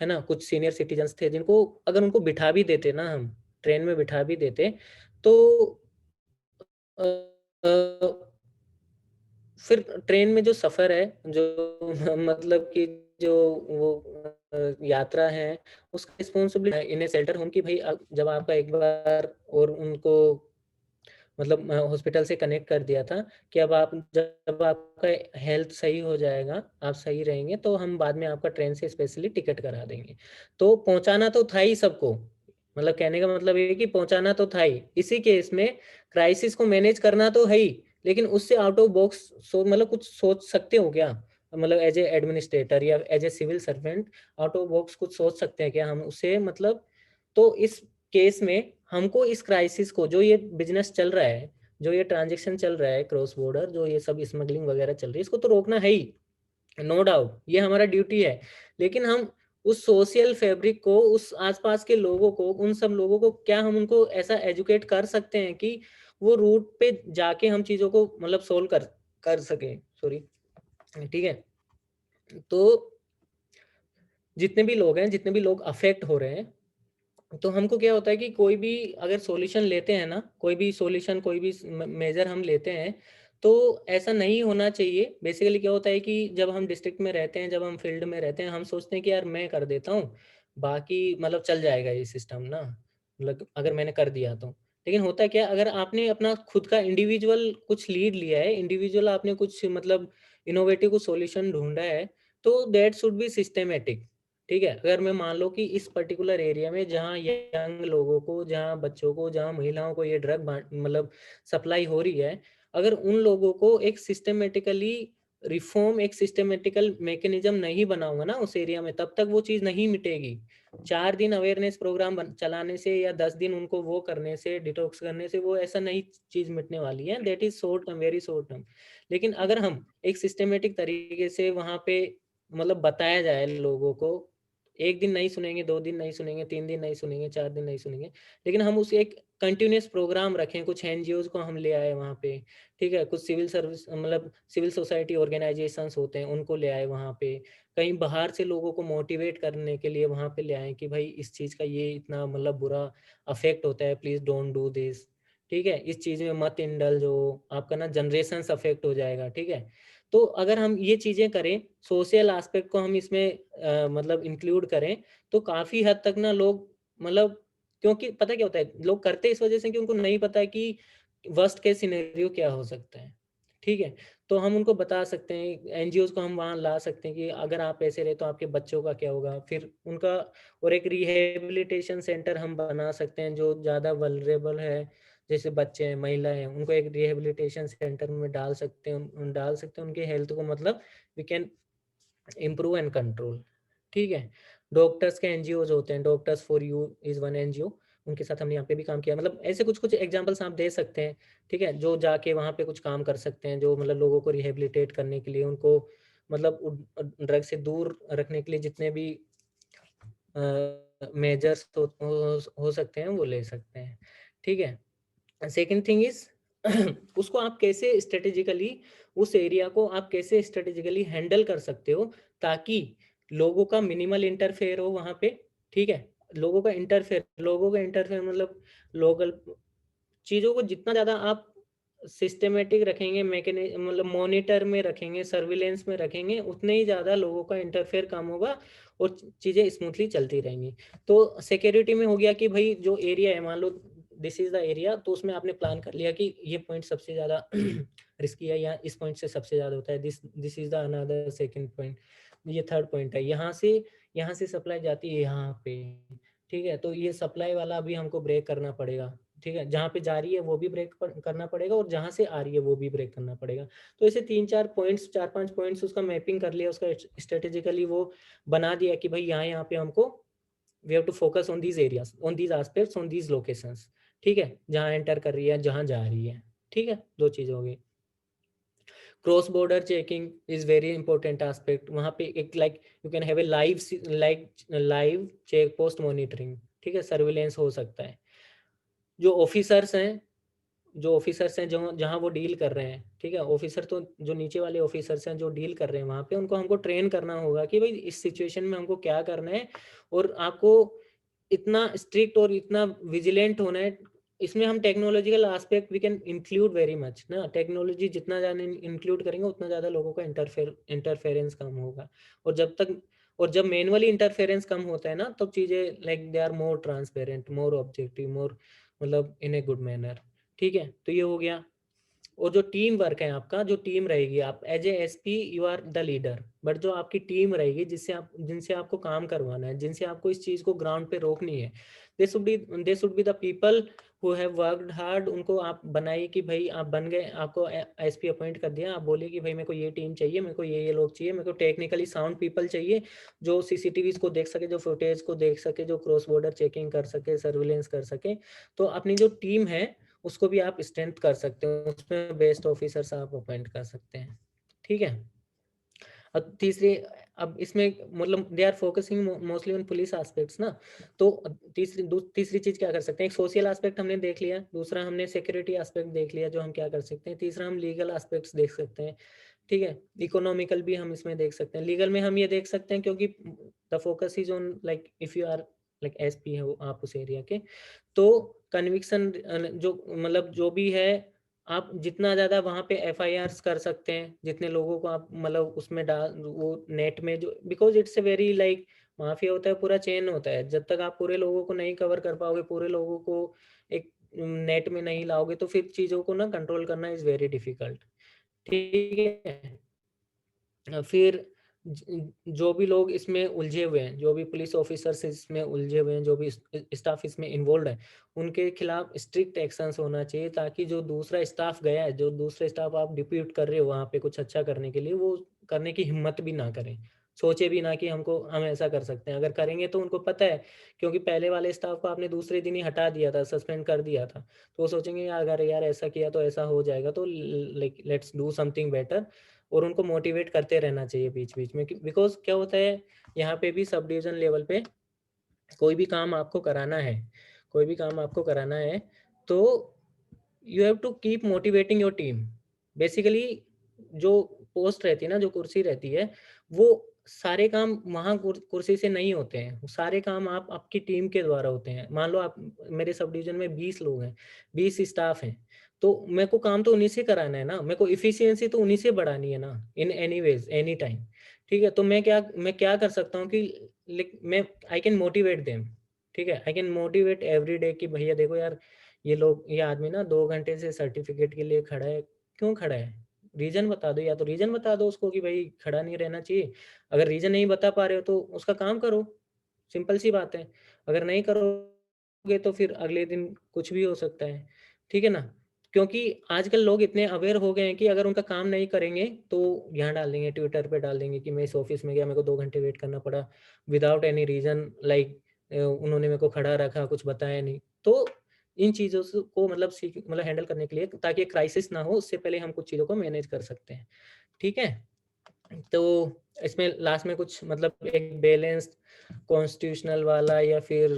है ना, कुछ सीनियर सिटीजन्स थे जिनको अगर उनको बिठा भी देते ना, हम ट्रेन में बिठा भी देते, तो अ, अ, फिर ट्रेन में जो सफ़र है, जो मतलब कि जो वो यात्रा है, उसका रिस्पॉन्सिबिलिटी इन ए शेल्टर होम कि भई जब आपका एक बार और उनको मतलब हॉस्पिटल से कनेक्ट कर दिया था कि अब आप जब आपका हेल्थ सही हो जाएगा, आप सही रहेंगे, तो हम बाद में आपका ट्रेन से स्पेशली टिकट करा देंगे। तो पहुँचाना तो था ही सबको, मतलब कहने का मतलब ये है कि पहुँचाना तो था ही। इसी केस में क्राइसिस को मैनेज करना तो है ही, लेकिन उससे आउट ऑफ बॉक्स मतलब कुछ सोच सकते हो क्या? मतलब एज़ ए एडमिनिस्ट्रेटर या as a civil servant out of box कुछ सोच सकते हैं क्या हम उससे मतलब? तो इस केस में हमको इस क्राइसिस को, जो ये बिज़नेस चल रहा है, जो ये ट्रांज़ैक्शन चल रहा है क्रॉस बॉर्डर, जो ये सब स्मगलिंग वगैरह चल रही है, इसको तो रोकना है ही, नो डाउट, ये हमारा ड्यूटी है। लेकिन हम उस सोशल फैब्रिक को, उस आस-पास के लोगों को, उन सब लोगों को क्या हम उनको ऐसा एजुकेट कर सकते हैं कि वो रूट पे जाके हम चीज़ों को मतलब सोल्व कर कर सकें? सॉरी, ठीक है? तो जितने भी लोग हैं, जितने भी लोग अफ़ेक्ट हो रहे हैं, तो हमको क्या होता है कि कोई भी अगर सॉल्यूशन लेते हैं ना, कोई भी सॉल्यूशन, कोई भी मेजर हम लेते हैं, तो ऐसा नहीं होना चाहिए। बेसिकली क्या होता है कि जब हम डिस्ट्रिक्ट में रहते हैं, जब हम फील्ड में रहते हैं, हम सोचते हैं कि यार मैं कर देता हूँ, बाकी मतलब चल जाएगा ये सिस्टम ना, मतलब अगर मैंने कर दिया तो। लेकिन होता क्या है, अगर आपने अपना खुद का इंडिविजुअल कुछ लीड लिया है, इंडिविजुअल आपने कुछ मतलब इनोवेटिव कुछ सॉल्यूशन ढूँढा है, तो दैट शुड बी सिस्टमैटिक। ठीक है? अगर मैं मान लो कि इस पर्टिकुलर एरिया में जहाँ यंग लोगों को, जहाँ बच्चों को, जहाँ महिलाओं को ये ड्रग मतलब सप्लाई हो रही है, अगर उन लोगों को एक सिस्टमैटिकली रिफॉर्म, एक सिस्टमैटिकल मैकेनिज़्म नहीं बनाऊँगा ना उस एरिया में, तब तक वो चीज़ नहीं मिटेगी। 4 दिन अवेयरनेस प्रोग्राम चलाने से या 10 दिन उनको वो करने से, डिटॉक्स करने से, वो ऐसा नहीं चीज़ मिटने वाली है। That is short term, very short term. लेकिन अगर हम एक सिस्टमैटिक तरीके से वहाँ पे मतलब बताया जाए लोगों को, 1 दिन नहीं सुनेंगे, 2 दिन नहीं सुनेंगे, 3 दिन नहीं सुनेंगे, 4 दिन नहीं सुनेंगे। लेकिन हम उसे एक कंटिन्यूअस प्रोग्राम रखें, कुछ एनजीओज़ को हम ले आए वहाँ पे, ठीक है? कुछ सिविल सर्विस मतलब सिविल सोसाइटी ऑर्गेनाइजेशंस होते हैं, उनको ले आए वहाँ पे। कहीं बाहर से लोगों को मोटिवेट करने के लिए वहाँ पे ले आएँ कि भाई इस चीज़ का ये इतना मतलब बुरा इफ़ेक्ट होता है, प्लीज़ डोंट डू दिस, ठीक है? इस चीज़ में मत इंडल्ज हो, आपका ना जनरेशंस अफ़ेक्ट हो जाएगा, ठीक है? तो अगर हम ये चीज़ें करें, सोशल एस्पेक्ट को हम इसमें मतलब इंक्लूड करें, तो काफ़ी हद तक ना लोग मतलब क्योंकि पता क्या होता है, लोग करते इस वजह से कि उनको नहीं पता है कि वर्स्ट केस सिनेरियो क्या हो सकता है, ठीक है? तो हम उनको बता सकते हैं, एनजीओज़ को हम वहाँ ला सकते हैं कि अगर आप ऐसे रहे तो आपके बच्चों का क्या होगा? फिर उनका और एक रिहैबिलिटेशन सेंटर हम बना सकते हैं जो ज़्यादा वल्नरेबल है, जैसे बच्चे हैं, महिलाएँ हैं, उनको एक रिहैबिलिटेशन सेंटर में डाल सकते हैं उनकी हेल्थ को मतलब we can improve and control, ठीक है? डॉक्टर्स के एनजीओज़ होते हैं, doctors for you is one NGO, उनके साथ हमने यहाँ पे भी काम किया। मतलब ऐसे कुछ-कुछ एग्ज़ाम्पल्स आप दे सकते हैं, ठीक है? जो जाके वहाँ पे कुछ काम कर सकते हैं, जो मतलब लोगों को रिहैबिलिटेट करने के लिए, उनको मतलब ड्रग से दूर रखने के लिए जितने भी मेजर्स हो सकते हैं, वो ले सकते हैं, ठीक है? सेकंड थिंग इज़ उसको आप कैसे स्ट्रैटेजिकली उस एरिया को आप कैसे स्ट्रैटेजिकली हैंडल कर सकते हो ताकि लोगों का मिनिमल इंटरफेयर हो वहाँ पे, ठीक है? लोगों का इंटरफेयर मतलब लोकल चीज़ों को जितना ज़्यादा आप सिस्टमैटिक रखेंगे, मतलब मॉनिटर में रखेंगे, सर्विलेंस में रखेंगे, उतने ही ज़्यादा लोगों का इंटरफेयर कम होगा और चीज़ें स्मूथली चलती रहेंगी। तो सिक्योरिटी में हो गया कि भई जो एरिया है, मान लो दिस इज़ द एरिया, तो उसमें आपने प्लान कर लिया कि ये पॉइंट सबसे ज़्यादा रिस्की है या इस पॉइंट से सबसे ज़्यादा होता है। This this is the another second point, ये थर्ड पॉइंट है। यहाँ से सप्लाई जाती है यहाँ पे, ठीक है? तो ये सप्लाई वाला भी हमको ब्रेक करना पड़ेगा, ठीक है? जहाँ पे जा रही है वो भी ब्रेक करना पड़ेगा और जहाँ से आ रही है वो भी ब्रेक करना पड़ेगा। तो ऐसे 3-4 पॉइंट्स 4-5 पॉइंट्स उसका मैपिंग कर लिया, उसका स्ट्रैटेजिकली वो बना दिया कि भाई यहाँ-यहाँ पे हमको we have to focus on these areas, on these aspects, on these locations, ठीक है? जहाँ एंटर कर रही है, जहाँ जा रही है, ठीक है? 2 चीज़ें हो गई। Cross border checking is very important aspect, वहाँ पे एक like you can have a live check post monitoring, ठीक है? सर्विलेंस हो सकता है। जो ऑफिसर्स हैं जो जहाँ वो डील कर रहे हैं, ठीक है? ऑफिसर तो जो नीचे वाले ऑफिसर्स हैं जो डील कर रहे हैं वहाँ पे, उनको हमको ट्रेन करना होगा कि भई इस सिचुएशन में हमको क्या करना है और आपको इतना स्ट्रिक्ट और इतना विजिलेंट होना है। इसमें हम technological aspect we can include very much ना, टेक्नोलॉजी जितना ज़्यादा इंक्लूड करेंगे उतना ज़्यादा लोगों का इंटरफेरेंस कम होगा। और जब मैनुअली इंटरफेरेंस कम होता है ना, तब चीज़ें like they are more transparent, more objective, more मतलब इन ए गुड मैनर, ठीक है? तो ये हो गया। और जो टीम वर्क है आपका, जो टीम रहेगी, आप as a SP you are the leader, but जो आपकी टीम रहेगी जिनसे आपको काम करवाना है, जिनसे आपको इस चीज़ को ग्राउंड पे रोकनी है, they should be the people who have worked hard. उनको आप बनाइए कि भाई आप बन गए, आपको एसपी अपॉइंट कर दिया, आप बोलिए कि भाई मेरे को ये टीम चाहिए, मेरे को ये लोग चाहिए, मेरे को टेक्निकली साउंड पीपल चाहिए, जो सीसीटीवीज को देख सके, जो फुटेज को देख सके, जो क्रॉस बॉर्डर चेकिंग कर सके, सर्विलेंस कर सके। तो अपनी जो टीम है उसको भी आप स्ट्रेंथ कर सकते हो, उसमें बेस्ट ऑफिसर्स आप अपॉइंट कर सकते हैं, ठीक है? अब तीसरी अब इसमें मतलब they are focusing mostly on police aspects ना, तो तीसरी चीज़ क्या कर सकते हैं, एक सोशल एस्पेक्ट हमने देख लिया, दूसरा हमने सिक्योरिटी एस्पेक्ट देख लिया जो हम क्या कर सकते हैं, तीसरा हम लीगल एस्पेक्ट्स देख सकते हैं, ठीक है? इकोनॉमिकल भी हम इसमें देख सकते हैं, लीगल में हम ये देख सकते हैं क्योंकि the focus is on like if you are like SP हो आप उस एरिया के, तो कन्विक्शन जो मतलब जो भी है, आप जितना ज़्यादा वहाँ पे एफआईआर्स कर सकते हैं, जितने लोगों को आप मतलब उसमें डाल वो नेट में जो because it's a very like mafia होता है, पूरा चेन होता है। जब तक आप पूरे लोगों को नहीं कवर कर पाओगे, पूरे लोगों को एक नेट में नहीं लाओगे, तो फिर चीज़ों को ना कंट्रोल करना इज़ वेरी डिफ़िकल्ट, ठीक है? फिर जो भी लोग इसमें उलझे हुए हैं, जो भी पुलिस ऑफिसर्स इसमें उलझे हुए हैं, जो भी स्टाफ इसमें इन्वॉल्व्ड है, उनके खिलाफ स्ट्रिक्ट एक्शंस होना चाहिए ताकि जो दूसरा स्टाफ गया है, जो दूसरे स्टाफ आप डिप्यूट कर रहे हो वहाँ पे कुछ अच्छा करने के लिए, वो करने की हिम्मत भी ना करें। सोचे भी ना कि हम ऐसा कर सकते हैं। अगर करेंगे तो उनको पता है क्योंकि पहले वाले स्टाफ को आपने दूसरे दिन ही हटा दिया था, सस्पेंड कर दिया था। तो वो सोचेंगे अगर यार ऐसा किया तो ऐसा हो जाएगा तो like let's do something better. और उनको मोटिवेट करते रहना चाहिए बीच बीच में, बिकॉज क्या होता है यहाँ पे भी सब डिवीजन लेवल पे कोई भी काम आपको कराना है, कोई भी काम आपको कराना है तो you have to keep motivating your team. Basically जो पोस्ट रहती है ना, जो कुर्सी रहती है, वो सारे काम वहाँ कुर्सी से नहीं होते हैं, सारे काम आप आपकी टीम के द्वारा होते हैं। मान लो आप मेरे सब डिवीजन में 20 लोग हैं, 20 स्टाफ हैं, तो मेरे को काम तो उन्हीं से कराना है ना, मेरे को इफिशियंसी तो उन्हीं से बढ़ानी है ना, in any ways any time. ठीक है, तो मैं क्या कर सकता हूँ कि मैं आई कैन मोटिवेट देम। ठीक है, I can motivate every day कि भैया देखो यार, ये आदमी ना 2 घंटे से सर्टिफिकेट के लिए खड़ा है, क्यों खड़ा है, रीजन बता दो, या तो रीजन बता दो उसको कि भाई खड़ा नहीं रहना चाहिए। अगर रीजन नहीं बता पा रहे हो तो उसका काम करो, सिंपल सी बात है। अगर नहीं करोगे तो फिर अगले दिन कुछ भी हो सकता है, ठीक है ना। क्योंकि आजकल लोग इतने अवेयर हो गए हैं कि अगर उनका काम नहीं करेंगे तो यहाँ डाल देंगे, ट्विटर पे डाल देंगे कि मैं इस ऑफिस में गया, मेरे को 2 घंटे वेट करना पड़ा विदाउट एनी रीजन, लाइक उन्होंने मेरे को खड़ा रखा, कुछ बताया नहीं। तो इन चीज़ों से को मतलब हैंडल करने के लिए, ताकि क्राइसिस ना हो, उससे पहले हम कुछ चीज़ों को मैनेज कर सकते हैं। ठीक है, तो इसमें लास्ट में कुछ मतलब एक बैलेंस्ड कॉन्स्टिट्यूशनल वाला या फिर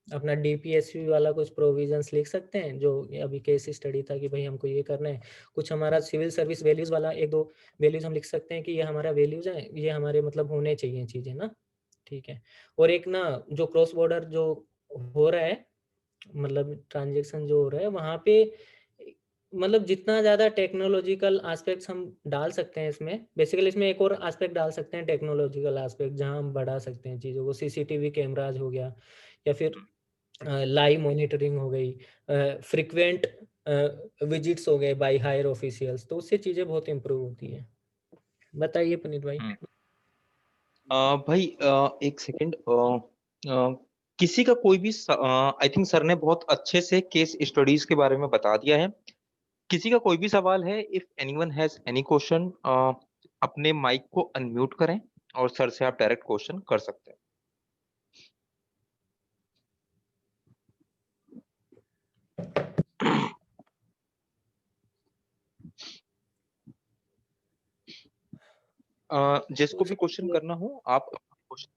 अपना डीपीएसपी वाला कुछ प्रोविजंस लिख सकते हैं, जो अभी केस स्टडी था कि भाई हमको ये करना है। कुछ हमारा सिविल सर्विस वैल्यूज वाला 1-2 वैल्यूज हम लिख सकते हैं कि ये हमारा वैल्यूज है, ये हमारे मतलब होने चाहिए चीज़ें ना। ठीक है, और एक ना जो क्रॉस बॉर्डर जो हो रहा है, मतलब ट्रांजैक्शन जो हो रहा है वहाँ पे, मतलब जितना ज़्यादा टेक्नोलॉजिकल एस्पेक्ट्स हम डाल सकते हैं इसमें, बेसिकली इसमें एक और एस्पेक्ट डाल सकते हैं टेक्नोलॉजिकल एस्पेक्ट, जहाँ हम बढ़ा सकते हैं चीज़ों को, सीसीटीवी कैमराज हो गया, या फिर लाइव मॉनिटरिंग हो गई, फ्रीक्वेंट विजिट्स हो गए बाय हायर ऑफिशियल्स, तो उससे चीज़ें बहुत इंप्रूव होती हैं। बताइए पुनीत भाई। भाई एक सेकंड, किसी का कोई भी, आई थिंक सर ने बहुत अच्छे से केस स्टडीज के बारे में बता दिया है। किसी का कोई भी सवाल है, if anyone has any question, अपने माइक को अनम्यूट करें और सर से आप डायरेक्ट क्वेश्चन कर सकते हैं। जिसको भी क्वेश्चन करना हो आप क्वेश्चन।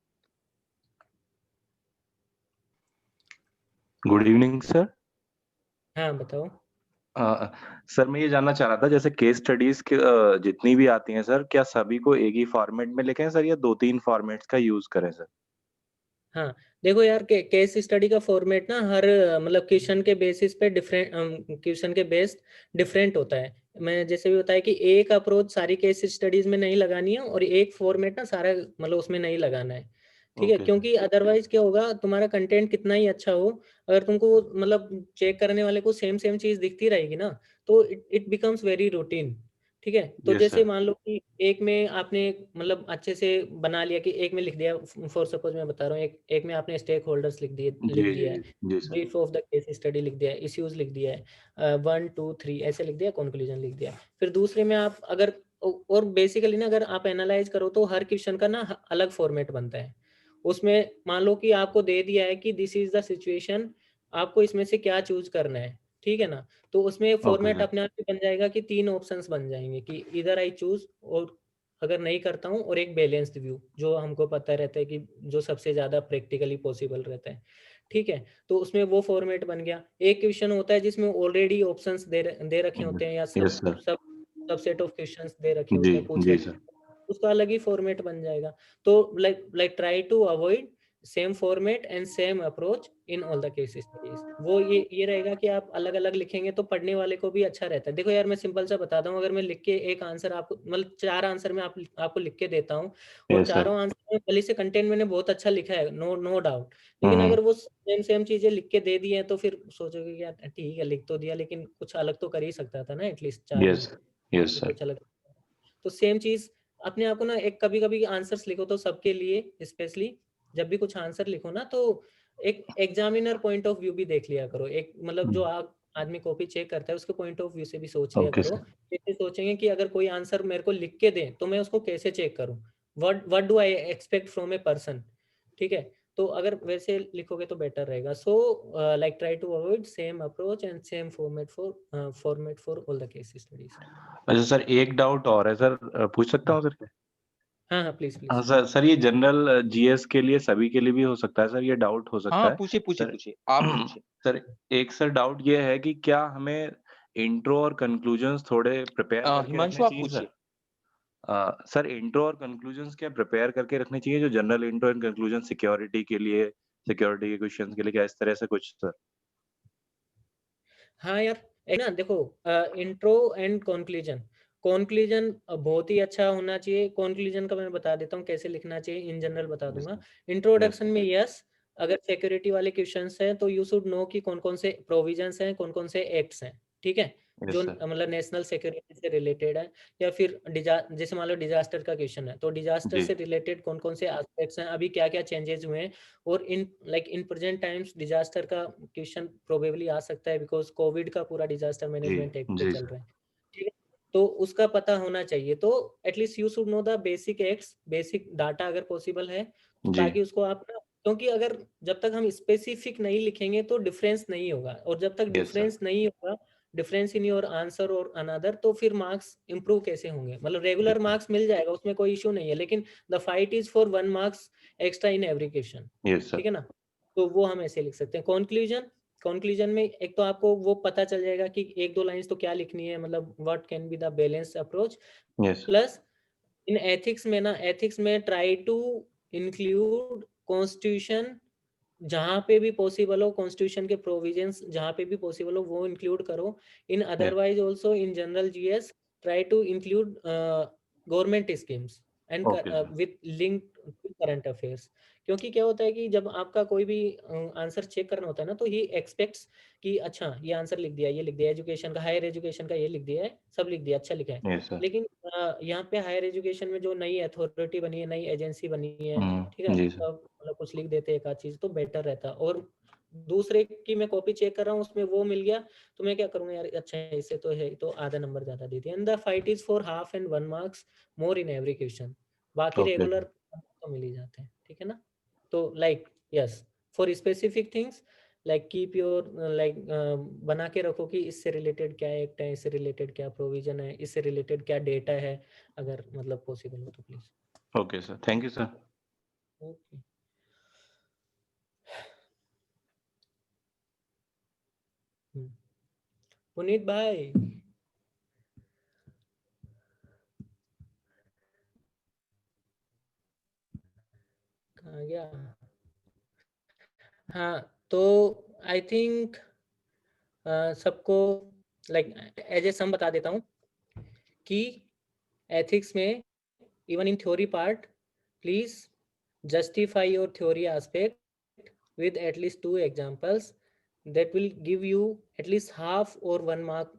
Good evening sir. हाँ बताओ। सर मैं ये जानना चाह रहा था, जैसे केस स्टडीज जितनी भी आती हैं सर, क्या सभी को एक ही फॉर्मेट में लिखें सर, या 2-3 फॉर्मेट्स का यूज करें सर? हाँ देखो यार, केस स्टडी का फॉर्मेट ना हर मतलब क्वेश्चन के बेसिस पे डिफरेंट, क्वेश्चन के बेस्ड डिफरेंट होता है। मैं जैसे भी बताया कि एक अप्रोच सारी केस स्टडीज में नहीं लगानी है, और एक फॉर्मेट ना सारा मतलब उसमें नहीं लगाना है। ठीक है, Okay, क्योंकि अदरवाइज क्या होगा, तुम्हारा कंटेंट कितना ही अच्छा हो, अगर तुमको मतलब चेक करने वाले को सेम सेम चीज दिखती रहेगी ना, तो इट बिकम्स वेरी रूटीन। ठीक है, तो yes जैसे sir, मान लो कि एक में आपने मतलब अच्छे से बना लिया कि एक में लिख दिया, फॉर सपोज मैं बता रहा हूँ, एक में आपने स्टेक होल्डर्स जी लिख जी दिया है, जी sir, brief of the case study लिख दिया है, इश्यूज लिख दिया है, 1 2 3 ऐसे लिख दिया, कंक्लूजन लिख दिया। फिर दूसरे में आप अगर और बेसिकली ना अगर आप एनालाइज करो तो हर क्वेश्चन का ना अलग फॉर्मेट बनता है। उसमें मान लो कि आपको दे दिया है कि दिस इज द सिचुएशन, आपको इसमें से क्या चूज करना है। ठीक है ना, तो उसमें ओके फॉर्मेट सर, अपने आप ही बन जाएगा कि 3 ऑप्शंस बन जाएंगे कि इधर आई चूज, और अगर नहीं करता हूँ, और एक बैलेंस्ड व्यू जो हमको पता रहता है कि जो सबसे ज्यादा प्रैक्टिकली पॉसिबल रहता है। ठीक है, तो उसमें वो फॉर्मेट बन गया। एक क्वेश्चन होता है जिसमें ऑलरेडी ऑप्शंस दे रखे होते हैं, या यस सर, सब सबसेट ऑफ क्वेश्चंस दे रखे जी होते हैं, पूछ जी रखे सर, होते हैं, उसका अलग ही फॉर्मेट बन जाएगा। तो like try to avoid same format and same approach in all the case studies. वो ये रहेगा कि आप अलग अलग लिखेंगे तो पढ़ने वाले को भी अच्छा रहता है। देखो यार, मैं सिंपल सा बताता हूँ, अगर मैं लिख के एक आंसर आपको मतलब 4 आंसर में आपको लिख के देता हूँ, और यस सर, चारों आंसर में भले से कंटेंट मैंने बहुत अच्छा लिखा है, नो डाउट, लेकिन हम्म, अगर वो सेम सेम चीजें लिख के दे दी हैं तो फिर सोचोगे कि यार ठीक है लिख तो दिया, लेकिन कुछ अलग तो कर ही सकता था ना, एटलीस्ट 4 में यस यस तो सर, कुछ अलग। तो सेम चीज अपने आप को ना, एक कभी कभी आंसर्स लिखो तो सबके लिए स्पेशली जब भी कुछ आंसर लिखो ना, तो एक एग्जामिनर पॉइंट ऑफ व्यू भी देख लिया करो। एक मतलब जो आदमी कॉपी चेक करता है उसके पॉइंट ऑफ व्यू से भी सोच लिया ओके करो। सर, जैसे सोचेंगे कि अगर कोई आंसर मेरे को लिख के दे तो मैं उसको कैसे चेक करूं, what do I expect from a person. ठीक है, तो अगर वैसे लिखोगे तो बेटर रहेगा. So like try to avoid same approach and same format for all the case studies. अच्छा सर, एक डाउट और है सर, पूछ सकता हूँ सर? हाँ हाँ प्लीज हाँ प्लीज. सर, ये जनरल जीएस के लिए सभी के लिए भी हो सकता है सर, ये डाउट हो सकता हाँ है पूछिए पूछिए सर? पूछिए, आप पूछिए. सर एक सर डाउट ये है कि क्या हमें इंट्रो और कंक्लूजन्स थोड़े प्रिपेयर करके रखने हिमांशु आप चाहिए पूछिए. सर? सर इंट्रो और कंक्लूजन्स क्या प्रिपेयर करके रखने चाहिए, जो general intro and conclusion security के लिए, सिक्योरिटी के क्वेश्चंस के लिए, क्या इस तरह से कुछ सर? हाँ यार, एक ना देखो, इंट्रो एंड कॉन्क्लूजन बहुत ही अच्छा होना चाहिए. कॉन्क्लूजन का मैं बता देता हूँ कैसे लिखना चाहिए, इन जनरल बता दूंगा. इंट्रोडक्शन में यस, अगर सिक्योरिटी वाले क्वेश्चंस हैं तो यू शुड नो कि कौन कौन से प्रोविजंस हैं, कौन कौन से एक्ट्स हैं, ठीक है, जो मतलब नेशनल सिक्योरिटी से रिलेटेड है. या फिर जैसे मान लो डिजास्टर का क्वेश्चन है, तो डिजास्टर से रिलेटेड कौन कौन से एस्पेक्ट्स हैं, अभी क्या क्या चेंजेस हुए हैं. और इन प्रेजेंट टाइम्स डिजास्टर का क्वेश्चन प्रोबेबली आ सकता है, बिकॉज कोविड का पूरा डिजास्टर मैनेजमेंट एक्ट पे चल रहा है, ठीक है. तो उसका पता होना चाहिए. तो at least you should know the basic acts, basic data अगर पॉसिबल है, तो ताकि उसको आप ना, क्योंकि अगर जब तक हम स्पेसिफिक नहीं लिखेंगे तो डिफरेंस नहीं होगा, और जब तक डिफरेंस नहीं होगा, डिफरेंस इन योर आंसर और अनदर, तो फिर मार्क्स इंप्रूव कैसे होंगे. मतलब रेगुलर मार्क्स मिल जाएगा, उसमें कोई इशू नहीं है, लेकिन the fight is for 1 marks extra in every question, ठीक है ना. तो वो हम ऐसे लिख सकते हैं. कंक्लूजन में एक तो आपको वो पता चल जाएगा कि एक दो लाइंस तो क्या लिखनी है, मतलब what can be the balance approach. Plus in ethics में ट्राई टू इंक्लूड कॉन्स्टिट्यूशन, जहां पे भी पॉसिबल हो, कॉन्स्टिट्यूशन के प्रोविजंस जहां पे भी पॉसिबल हो वो इंक्लूड करो. In otherwise also in general GS try to include government schemes and with link to current affairs. क्योंकि क्या होता है कि जब आपका कोई भी आंसर चेक करना होता है ना, तो ही एक्सपेक्ट्स कि अच्छा ये आंसर लिख दिया, ये लिख दिया, एजुकेशन का, हायर एजुकेशन का ये लिख दिया है, सब लिख दिया, अच्छा लिखा है. लेकिन यहाँ पे हायर एजुकेशन में जो नई अथॉरिटी बनी है, नई एजेंसी बनी है, ठीक है, सब मतलब कुछ लिख देते एक आध चीज तो बेटर रहता. और दूसरे की मैं कॉपी चेक कर रहा हूँ, उसमें वो मिल गया, तो मैं क्या करूँगा यार, अच्छा इससे तो है, तो आधा नंबर ज्यादा दे दिया. And the fight is for half and 1 marks more in every question. बाकी रेगुलर तो मिल ही जाते हैं, ठीक है ना. तो like yes, for specific things like keep your like बना के रखो कि इससे रिलेटेड क्या एक्ट है, इससे रिलेटेड क्या प्रोविजन है, इससे रिलेटेड क्या डेटा है, अगर मतलब पॉसिबल हो तो please. Okay sir, thank you sir. Okay Puneet भाई, कहाँ गया. हाँ, तो आई थिंक सबको लाइक एज ए सम बता देता हूँ कि एथिक्स में even in theory part, please justify your theory aspect with at least 2 examples that will give you at least half or 1 mark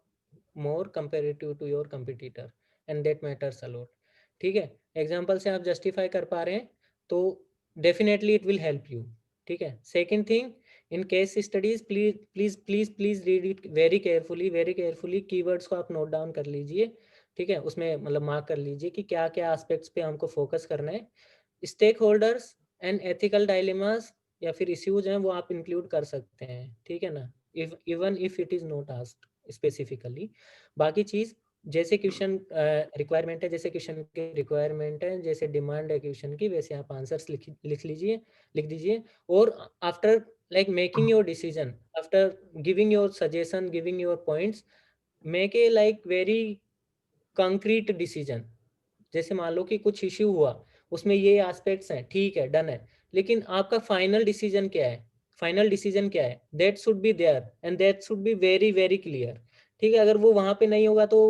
more comparative to your competitor, and that matters a lot. ठीक है, example से आप justify कर पा रहे हैं तो definitely it will help you. ठीक है. Second thing, in case studies please please please please read it very carefully. Keywords को आप नोट डाउन कर लीजिए, ठीक है, उसमें मतलब मार्क कर लीजिए कि क्या क्या एस्पेक्ट्स पे हमको फोकस करना है. Stakeholders and ethical dilemmas या फिर इश्यूज हैं वो आप इंक्लूड कर सकते हैं, ठीक है ना, even if it is not asked specifically. बाकी चीज जैसे क्वेश्चन रिक्वायरमेंट है, जैसे क्वेश्चन की रिक्वायरमेंट है, जैसे डिमांड है क्वेश्चन की, वैसे आप आंसर्स लिख दीजिए. और after like making your decision, after giving your suggestion, giving your points, make a like very concrete decision. जैसे मान लो कि कुछ इश्यू हुआ, उसमें ये एस्पेक्ट्स हैं, ठीक है, डन है, लेकिन आपका फाइनल डिसीजन क्या है, that should be there and that should be very very clear. ठीक है, अगर वो वहां पे नहीं होगा तो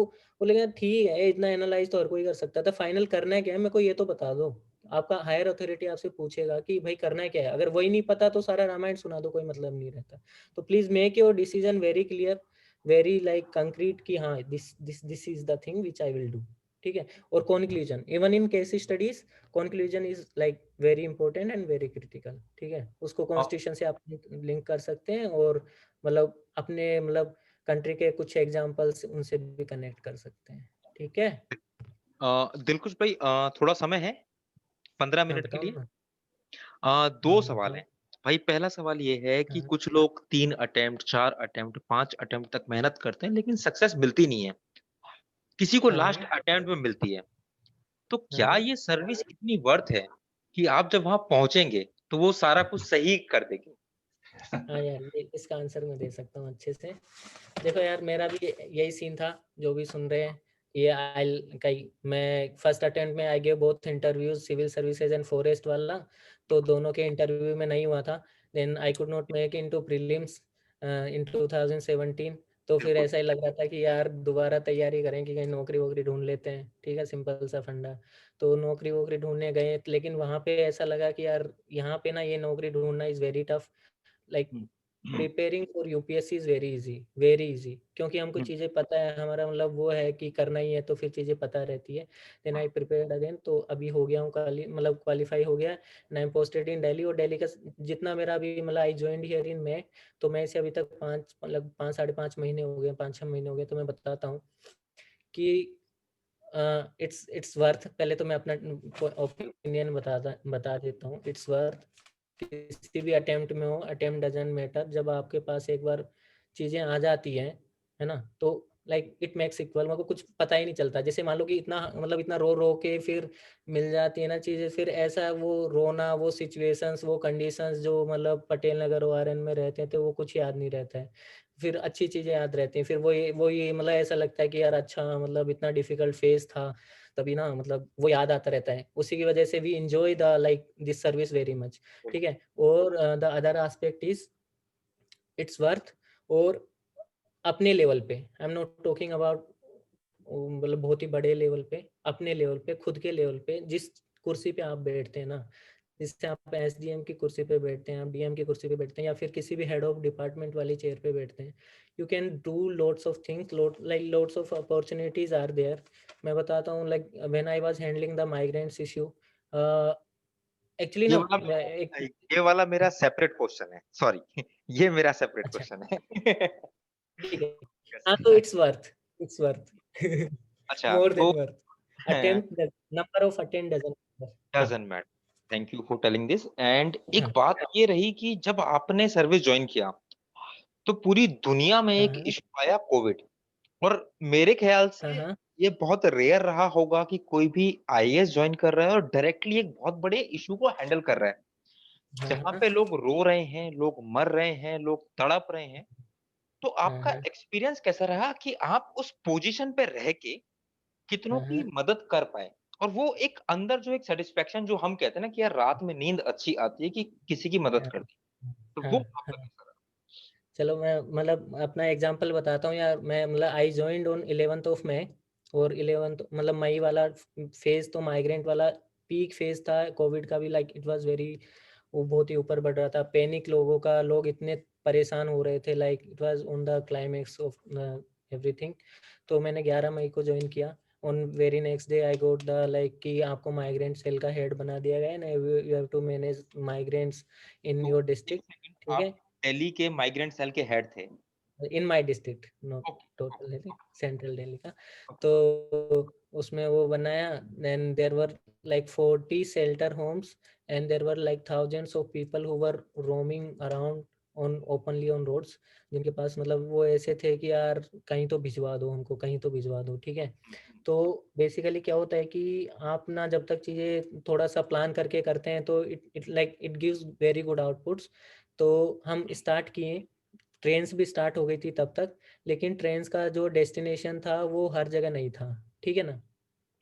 बोलेगा ठीक है, इतना एनालाइज तो हर कोई कर सकता था, फाइनल करना है क्या है, मेरे को ये तो बता दो. आपका हायर अथॉरिटी आपसे पूछेगा कि भाई करना है क्या है, अगर वही नहीं पता तो सारा रामायण सुना दो, कोई मतलब नहीं रहता. तो please make your decision very clear, very like concrete कि हाँ this is the thing which I will do. ठीक है. और conclusion, even in case studies conclusion is like very important and very critical. ठीक है, उसको कॉन्स्टिट्यूशन से आप लिंक कर सकते हैं, और मतलब अपने मतलब कंट्री के कुछ एग्जांपल्स उनसे भी कनेक्ट कर सकते हैं. ठीक है. दिलकुश भाई, थोड़ा समय है 15 मिनट के बताओ लिए. ना. दो सवाल हैं भाई। पहला सवाल ये है कि हाँ। कुछ लोग 3 अटेम्प्ट, 4 अटेम्प्ट, 5 अटेम्प्ट तक मेहनत करते हैं लेकिन सक्सेस मिलती नहीं है, किसी को लास्ट हाँ। अटेम्प्ट में मिलती है। तो क्या हाँ। ये सर्विस इतनी वर्थ है कि आप जब वहां पहुंचेंगे तो वो सारा कुछ सही कर देगी? हाँ यार, ये इसका आंसर मैं दे सकता हूँ अच्छे से। देखो यार, मेरा भी यही सीन था, जो भी सुन रहे हैं। ये आई कई मैं फर्स्ट अटेम्प्ट में I gave both interviews, civil services and forest वाला। तो दोनों के इंटरव्यू में नहीं हुआ था। Then I could not make into prelims in 2017। तो फिर बिल्कुल। ऐसा ही लग रहा था कि यार दोबारा तैयारी करें कि कहीं नौकरी वोकरी ढूंढ लेते हैं। ठीक है, सिंपल सा फंडा। तो नौकरी वोकरी ढूंढने गए, लेकिन वहाँ पे ऐसा लगा कि यार यहाँ पे ना ये नौकरी ढूंढना is very tough. Like preparing for UPSC is very easy, क्योंकि हमको चीज़ें पता है, हमारा मतलब वो है कि करना ही है, तो फिर चीज़ें पता रहती है। देन आई प्रिपेयर्ड अगेन, तो अभी हो गया हूँ मतलब क्वालिफाई हो गया। And I am posted in Delhi. और दिल्ली का जितना मेरा अभी मतलब आई ज्वाइंड हियर इन मई, तो मैं इसे अभी तक 5 साढ़े 5 महीने हो गए, 5-6 महीने हो गए। तो मैं बताता हूँ कि इट्स वर्थ। पहले तो मैं अपना ओपिनियन बता देता हूँ। इट्स वर्थ किसी भी अटेम्प्ट में हो, अटेम्प्ट डजंट मैटर। जब आपके पास एक बार चीज़ें आ जाती हैं, है ना, तो लाइक इट मेक्स इक्वल। मेरे को कुछ पता ही नहीं चलता। जैसे मान लो कि इतना मतलब इतना रो रो के फिर मिल जाती है ना चीज़ें, फिर ऐसा वो रोना, वो सिचुएशंस, वो कंडीशंस जो मतलब पटेल नगर ओआरएन में रहते हैं, तो वो कुछ याद नहीं रहता है। फिर अच्छी चीज़ें याद रहती हैं। फिर वो ये मतलब ऐसा लगता है कि यार अच्छा, मतलब इतना डिफिकल्ट फेज था तभी ना, मतलब वो याद आता रहता है। उसी की वजह से we enjoy the like this service very much. ठीक है। और the other aspect is it's worth. और अपने लेवल पे, I am not talking about मतलब बहुत ही बड़े लेवल पे, अपने लेवल पे, खुद के लेवल पे, जिस कुर्सी पे आप बैठते हैं ना, जिससे आप एसडीएम की कुर्सी पे बैठते हैं, आप डीएम की कुर्सी पे बैठते हैं, या फिर किसी भी हेड ऑफ डिपार्टमेंट वाली चेयर पे बैठते हैं, you can do lots of things, lots of opportunities are there. मैं बताता हूँ, like when I was handling the migrants issue, actually ये ना वाला एक ये वाला मेरा सेपरेट क्वेश्चन है, सॉरी। ये मेरा सेपरेट अच्छा, क्वेश्चन है। ठीक है। हाँ, तो इट्स वर्थ अच्छा, मोर तो then worth. Attempt, number of attempt doesn't matter. हाँ। Doesn't matter. Thank you for telling this. And एक हाँ। बात ये रही कि जब आपने सर्विस ज्वाइन किया तो पूरी दुनिया में हाँ। एक हाँ। इशू आया, कोविड। और मेरे ख्याल हाँ। से हाँ। ये बहुत रेयर रहा होगा कि कोई भी आईएएस ज्वाइन कर रहा है और डायरेक्टली एक बहुत बड़े इशू को हैंडल कर रहा है, हाँ। जहां हाँ। पे लोग रो रहे हैं, लोग मर रहे हैं, लोग तड़प रहे हैं। तो हाँ। आपका हाँ। एक्सपीरियंस कैसा रहा कि आप उस पोजीशन पे रह के कितनों हाँ। की हाँ। मदद कर पाए? और वो एक अंदर जो एक सेटिस्फेक्शन जो हम कहते हैं ना कि यार रात में नींद अच्छी आती है कि किसी की मदद कर दी, तो हाँ। वो हाँ। आपका कैसा रहा? चलो मैं मतलब अपना एग्जांपल बताता हूँ यार। मैं मतलब I joined on 11th of May. और 11th मतलब मई वाला फेज तो माइग्रेंट वाला पीक फेज था कोविड का भी। लाइक इट वाज वेरी, वो बहुत ही ऊपर बढ़ रहा था, पैनिक लोगों का, लोग इतने परेशान हो रहे थे। Like it was on the climax of everything. तो मैंने 11 मई को ज्वाइन किया। On very next day I goat the like कि आपको माइग्रेंट सेल का हेड बना दिया गया है, you have to manage migrants in तो योर एक डिस्ट्रिक्ट। सेकंड, ठीक है, आप दिल्ली के माइग्रेंट सेल के हेड थे? In my district, no okay, total Delhi, central Delhi का। ओके। तो उसमें वो बनाया। Then there were like 40 shelter homes, and there were like thousands of people who were roaming around on openly on roads, जिनके पास मतलब वो ऐसे थे कि यार कहीं तो भिजवा दो हमको, कहीं तो भिजवा दो। ठीक है। तो बेसिकली क्या होता है कि आप ना जब तक चीज़ें थोड़ा सा प्लान करके करते हैं, तो it gives very good outputs. तो हम स्टार्ट किए। ट्रेन्स भी स्टार्ट हो गई थी तब तक, लेकिन ट्रेन्स का जो डेस्टिनेशन था वो हर जगह नहीं था। ठीक है ना।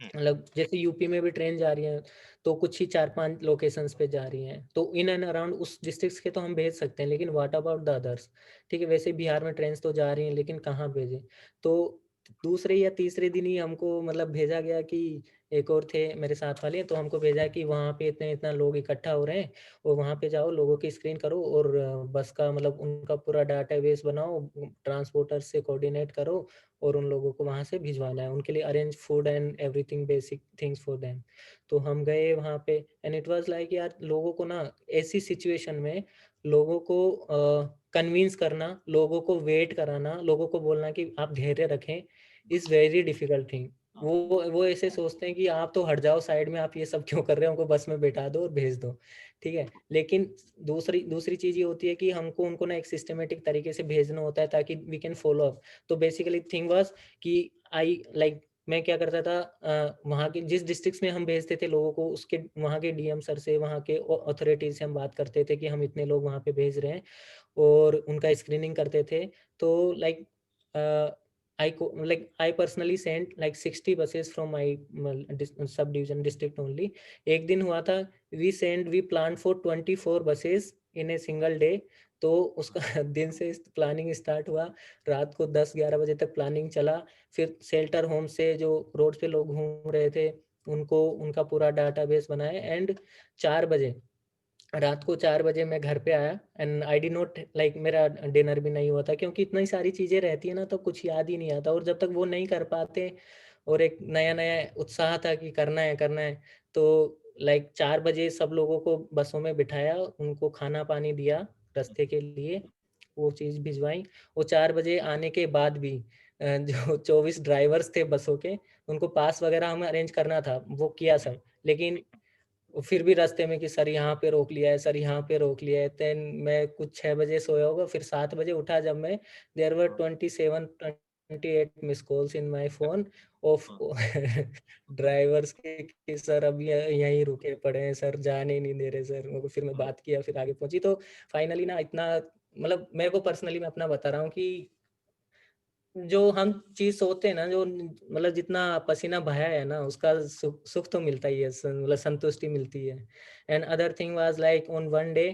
मतलब जैसे यूपी में भी ट्रेन जा रही है, तो कुछ ही 4-5 लोकेशंस पे जा रही हैं, तो इन एंड अराउंड उस डिस्ट्रिक्ट्स के तो हम भेज सकते हैं, लेकिन व्हाट अबाउट द अदर्स। ठीक है, वैसे बिहार में ट्रेन्स तो जा रही हैं, लेकिन कहाँ भेजें। तो दूसरे या तीसरे दिन ही हमको मतलब भेजा गया कि एक और थे मेरे साथ वाले, तो हमको भेजा कि वहाँ पे इतने इतना लोग इकट्ठा हो रहे हैं, और वहाँ पे जाओ, लोगों की स्क्रीन करो, और बस का मतलब उनका पूरा डाटाबेस बनाओ, ट्रांसपोर्टर से कोऑर्डिनेट करो, और उन लोगों को वहाँ से भिजवाना है, उनके लिए arrange food and everything, basic things for them. तो हम गए वहाँ पे, एंड इट वाज लाइक यार लोगों को ना ऐसी सिचुएशन में लोगों को कन्विंस करना, लोगों को वेट कराना, लोगों को बोलना कि आप धैर्य रखें, इज़ वेरी डिफिकल्ट थिंग। वो ऐसे सोचते हैं कि आप तो हट जाओ साइड में, आप ये सब क्यों कर रहे हो, उनको बस में बैठा दो और भेज दो, ठीक है। लेकिन दूसरी चीज ये होती है कि हमको उनको ना एक सिस्टमेटिक तरीके से भेजना होता है ताकि वी कैन फॉलो अप। तो बेसिकली थिंग वाज कि आई लाइक मैं क्या करता था, वहाँ के जिस डिस्ट्रिक्ट्स में हम भेजते थे लोगों को, उसके वहाँ के डीएम सर से, वहाँ के अथॉरिटीज से हम बात करते थे कि हम इतने लोग वहाँ पे भेज रहे हैं, और उनका स्क्रीनिंग करते थे। तो like I personally sent like 60 buses from my subdivision district only. एक दिन हुआ था, we planned for 24 buses in a single day. तो उसका दिन से प्लानिंग स्टार्ट हुआ, रात को 10-11 बजे तक प्लानिंग चला। फिर शेल्टर होम से जो रोड पे लोग घूम रहे थे उनको उनका पूरा डाटाबेस बनाया, एंड 4 बजे रात को 4 बजे मैं घर पे आया, and I D not like मेरा डिनर भी नहीं हुआ था, क्योंकि इतनी सारी चीज़ें रहती है ना तो कुछ याद ही नहीं आता, और जब तक वो नहीं कर पाते और एक नया नया उत्साह था कि करना है, तो लाइक 4 बजे सब लोगों को बसों में बिठाया, उनको खाना पानी दिया रास्ते के लिए, वो चीज़ भिजवाई। वो 4 बजे आने के बाद भी जो 24 ड्राइवर्स थे बसों के, उनको पास वगैरह हमें अरेंज करना था, वो किया सब, लेकिन फिर भी रास्ते में कि सर यहाँ पे रोक लिया है, सर यहाँ पे रोक लिया है। देन मैं कुछ 6 बजे सोया होगा, फिर 7 बजे उठा जब मैं, there were 27-28 miss calls in my phone of drivers के कि सर अभी यहीं रुके पड़े हैं सर, जाने ही नहीं दे रहे सर उनको। फिर मैं बात किया, फिर आगे पहुंची। तो फाइनली ना इतना, मतलब मेरे को पर्सनली मैं अपना बता रहा हूँ कि जो हम चीज सोचते हैं ना, जो मतलब जितना पसीना बहाया है ना, उसका सुख तो मिलता ही है, मतलब संतुष्टि मिलती है। And other thing was like on one day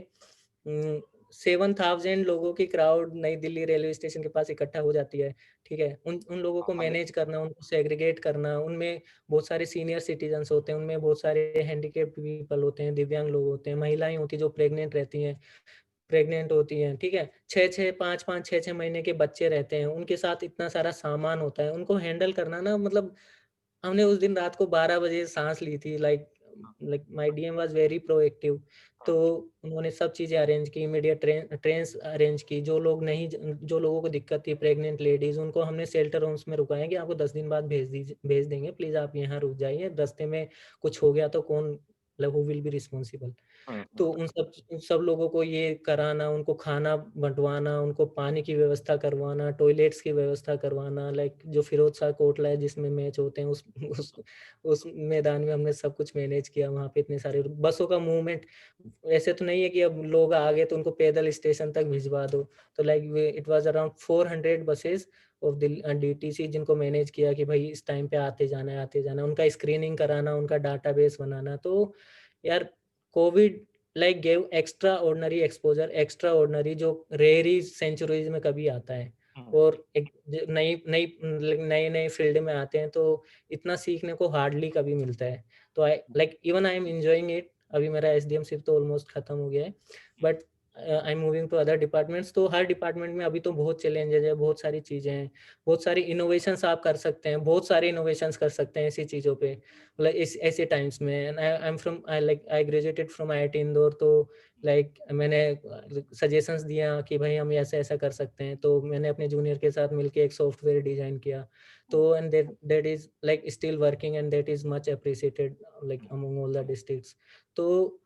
7,000 लोगों की क्राउड नई दिल्ली रेलवे स्टेशन के पास इकट्ठा हो जाती है, ठीक है। उन लोगों को मैनेज करना, उनको सेग्रीगेट करना, उनमें बहुत सारे सीनियर सिटीजन्स होते हैं, उनमें बहुत सारे हैंडीकेप्ड पीपल होते हैं, दिव्यांग लोग होते हैं, महिलाएं होती हैं जो प्रेग्नेंट होती हैं, ठीक है। 6-6 महीने के बच्चे रहते हैं, उनके साथ इतना सारा सामान होता है, उनको हैंडल करना ना, मतलब हमने उस दिन रात को 12 बजे सांस ली थी। Like my DM was very proactive. तो उन्होंने सब चीजें अरेंज की, इमीडिएट ट्रेन अरेंज की। जो लोगों को दिक्कत थी, प्रेग्नेंट लेडीज, उनको हमने शेल्टर होम्स में रुकाया कि आपको 10 दिन बाद भेज देंगे, प्लीज आप यहाँ रुक जाइए, रास्ते में कुछ हो गया तो कौन, मतलब हु विल बी रिस्पॉन्सिबल। तो उन सब लोगों को ये कराना, उनको खाना बंटवाना, उनको पानी की व्यवस्था करवाना, टॉयलेट्स की व्यवस्था करवाना। लाइक जो फिरोज शाह कोटला है जिसमें मैच होते हैं, उस मैदान में हमने सब कुछ मैनेज किया। वहाँ पे इतने सारे बसों का मूवमेंट, ऐसे तो नहीं है कि अब लोग आ गए तो उनको पैदल स्टेशन तक भिजवा दो। तो like it was around 400 buses of DTC जिनको मैनेज किया कि भाई इस टाइम पे आते जाना है, उनका स्क्रीनिंग कराना, उनका डाटाबेस बनाना। तो यार Covid like gave extra ordinary exposure, extra ordinary, जो रेयरी सेंचुरीज में कभी आता है। और एक नई नई नए नए फील्ड में आते हैं तो इतना सीखने को हार्डली कभी मिलता है। तो I like even I am enjoying it. अभी मेरा एसडीएम सिर्फ तो ऑलमोस्ट खत्म हो गया है, but I am moving to other departments. तो हर डिपार्टमेंट में अभी तो बहुत चैलेंजेस है, बहुत सारी चीजें हैं, बहुत सारी इनोवेशंस आप कर सकते हैं, बहुत सारे इनोवेशंस कर सकते हैं ऐसी चीजों पे, मतलब इस ऐसे टाइम्स में। And I am from I graduated from IIT Indore. तो लाइक मैंने सजेशंस दिया कि भाई हम ऐसा ऐसा कर सकते हैं। तो मैंने अपने जूनियर के साथ मिलकर एक सॉफ्टवेयर डिजाइन किया। तो and that is like still working and that is much appreciated like among all the districts. तो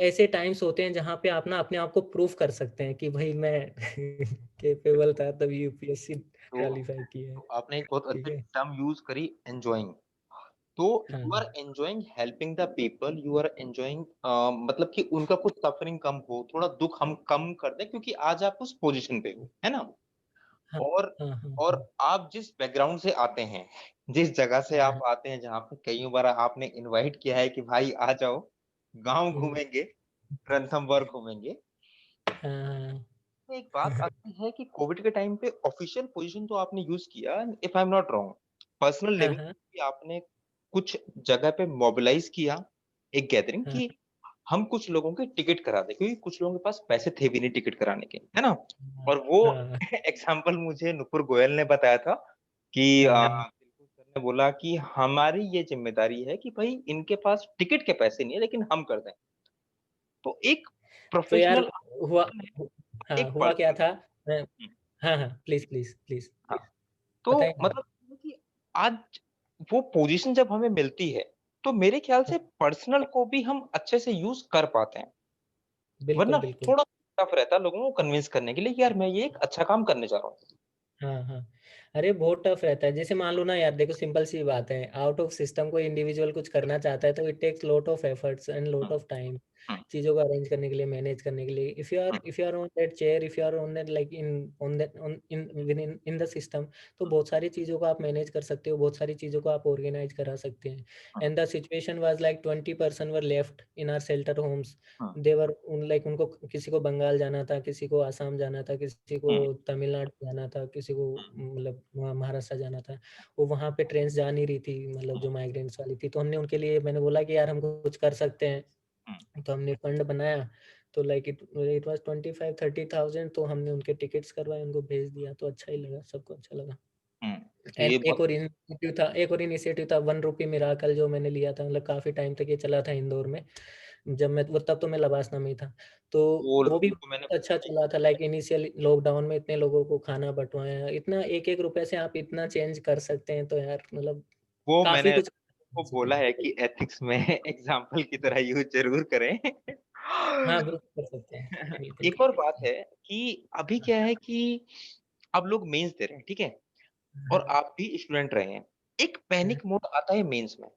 ऐसे टाइम्स होते हैं जहाँ पे आप ना अपने आप को प्रूफ कर सकते हैं कि भाई मैं कैपेबल था, तभी यूपीएससी क्वालिफाई किया है, तो आपने एक बहुत ठीक अच्छी है। टर्म यूज करी, एंजॉइंग। तो हाँ you are enjoying helping the people, you are enjoying, मतलब कि उनका कुछ सफरिंग कम हो, थोड़ा दुख हम कम कर दें, क्योंकि आज आप उस पोजीशन पे हो, है ना। हाँ और हाँ हाँ और आप जिस बैकग्राउंड से आते हैं, जिस जगह से हाँ आप आते हैं, जहाँ पे कई बार आपने इनवाइट किया है कि भाई आ जाओ, गांव घूमेंगे, रणथंभौर घूमेंगे। हाँ एक बात आती है कि कोविड के टाइम पे ऑफिशियल पोजीशन तो आपने यूज किया, if I am not wrong, personal हाँ लेवल हाँ पे आपने कुछ जगह पे मोबिलाइज किया एक गैदरिंग हाँ की, हम कुछ लोगों के टिकट करा दे, क्योंकि कुछ लोगों के पास पैसे थे भी नहीं टिकट कराने के, है ना। और वो हाँ एग्जाम्पल मुझे नुपुर गोयल ने बताया था कि हाँ। दिलकुश सर ने बोला कि हमारी ये जिम्मेदारी है कि भाई इनके पास टिकट के पैसे नहीं है लेकिन हम कर दें। तो एक तो यार प्रोफेशनल, हुआ हाँ एक हुआ क्या पर्सन, था। मैं हाँ हाँ प्लीज प्लीज प्लीज हाँ, प्लीज तो बताइए। मतलब कि आज वो पोजीशन जब हमें मिलती है तो मेरे ख्याल से पर्सनल को भी हम अच्छे से यूज कर पाते हैं, बिल्कुल वरना बिल्कुल। थोड़ा टफ रहता है लोगों को कन्विंस करने के लिए कि यार मैं ये एक अच्छा काम करने जा रहा हूँ। हाँ हाँ, अरे बहुत टफ रहता है। जैसे मान लो ना यार, देखो सिंपल सी बात है, आउट ऑफ सिस्टम कोई इंडिविजुअल कुछ करना चाहता है तो it takes lot of efforts and lot of time hmm, चीजों को अरेंज करने के लिए, मैनेज करने के लिए। If you are on that chair, if you are on that like in on that on in with in the system, तो बहुत सारी चीजों को आप मैनेज कर सकते हो, बहुत सारी चीजों को आप ऑर्गेनाइज करा सकते हैं। And the situation was like 20% were left in our shelter homes. देवर लाइक उनको, किसी को बंगाल जाना था, किसी को आसाम जाना था, किसी को तमिलनाडु जाना था, किसी को मतलब महाराष्ट्र जाना था। वो वहाँ पे ट्रेन जा नहीं रही थी, मतलब जो माइग्रेंट्स वाली थी। तो हमने उनके लिए, मैंने बोला कि यार हम कुछ कर सकते हैं, तो हमने फंड बनाया। तो लाइक इट वाज 25-30,000, तो हमने उनके टिकट्स करवाए, उनको भेज दिया। तो अच्छा ही लगा, सबको अच्छा लगा। तो एंड ये एक और इनिशिएटिव था 1 रुपी मिराकल, जो मैंने लिया था। मतलब काफी टाइम तक ये चला था इंदौर में, जब मैं वो, तब तो मैं लबासना में ही था। तो वो भी तो मैंने अच्छा चला था। लाइक इनिशियल लॉकडाउन में इतने लोगों को खाना बंटवाया, इतना 1-1 रुपए से आप इतना चेंज कर सकते हैं, तो यार मतलब वो काफी मैंने कुछ वो बोला है कि एथिक्स में एग्जाम्पल की तरह यूज जरूर करें। हाँ, बिल्कुल कर सकते हैं, बिल्कुल। एक और बात है कि अभी क्या है कि अब लोग मेंस दे रहे हैं, ठीक है, और आप भी स्टूडेंट रहे हैं। एक पैनिक मोड आता है मेंस में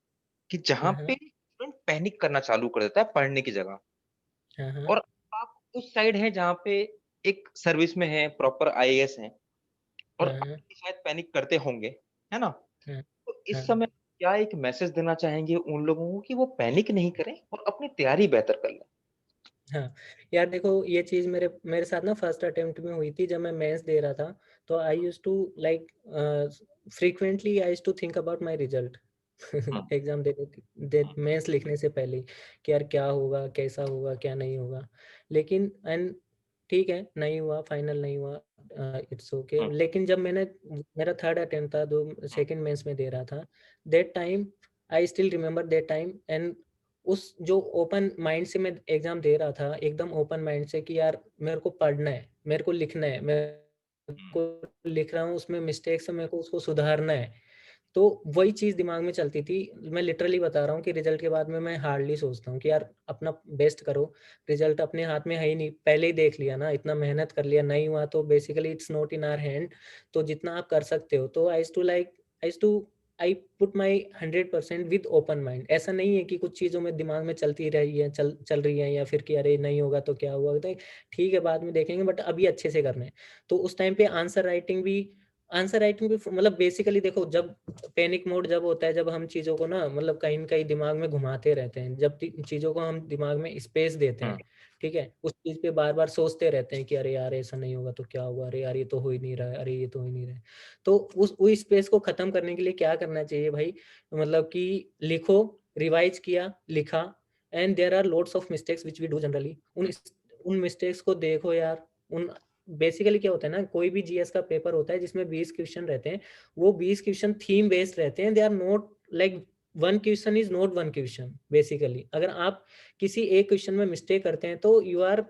कि जहां पे स्टूडेंट पैनिक करना चालू कर देता है पढ़ने की जगह, और आप उस साइड है जहाँ पे एक सर्विस में है, प्रॉपर आईएएस हैं, और आप भी शायद पैनिक करते होंगे, है ना? तो इस समय क्या एक मैसेज देना चाहेंगे उन लोगों को कि वो पैनिक नहीं करें और अपनी तैयारी बेहतर कर लें? हाँ यार, देखो ये चीज मेरे मेरे साथ ना फर्स्ट अटेम्प्ट में हुई थी, जब मैं मेंस दे रहा था। तो I used to like frequently I used to think about my result exam दे मेंस लिखने से पहले, कि यार क्या होगा, कैसा होगा, क्या नहीं होगा। लेकिन एंड ठीक है, नहीं हुआ, फाइनल नहीं हुआ, इट्स ओके। लेकिन जब मैंने, मेरा थर्ड अटेम्प्ट था, जो सेकंड मेंस में दे रहा था, that time I still remember that time. And उस जो ओपन माइंड से मैं एग्जाम दे रहा था, एकदम ओपन माइंड से, कि यार मेरे को पढ़ना है, मेरे को लिखना है, मैं को लिख रहा हूँ, उसमें मिस्टेक्स है, मेरे को उसको सुधारना है। तो वही चीज दिमाग में चलती थी। मैं लिटरली बता रहा हूँ कि रिजल्ट के बाद में मैं हार्डली सोचता हूँ कि यार अपना बेस्ट करो, रिजल्ट अपने हाथ में है ही नहीं, पहले ही देख लिया ना, इतना मेहनत कर लिया, नहीं हुआ तो basically it's not in our hand. तो जितना आप कर सकते हो। तो I put my 100% with open mind. ऐसा नहीं है कि कुछ चीज़ों में दिमाग में चलती रही है, चल रही है, या फिर कि अरे नहीं होगा तो क्या हुआ, तो ठीक है बाद में देखेंगे, बट अभी अच्छे से करना है। तो उस टाइम पे आंसर राइटिंग भी मतलब बेसिकली देखो, जब पैनिक मोड जब होता है, जब हम चीज़ों को ना मतलब कहीं न कहीं दिमाग में घुमाते रहते हैं, जब चीज़ों को हम दिमाग में स्पेस देते हैं, ठीक है, उस चीज़ पे बार-बार सोचते रहते हैं कि अरे यार ऐसा नहीं होगा तो क्या हुआ, अरे यार ये तो हो ही नहीं रहा है, अरे ये तो हो ही नहीं रहा है। तो उस स्पेस को खत्म करने के लिए क्या करना चाहिए भाई? मतलब कि लिखो, रिवाइज़ किया, लिखा, and there are loads of mistakes which we do generally. उन मिस्टेक्स को देखो यार। उन बेसिकली क्या होता है ना, कोई भी जीएस का पेपर होता है जिसमें 20 क्वेश्चन रहते हैं, वो 20 क्वेश्चन थीम बेस्ड रहते हैं। They are not like one question is not one question basically. अगर आप किसी एक क्वेश्चन में मिस्टेक करते हैं तो यू आर,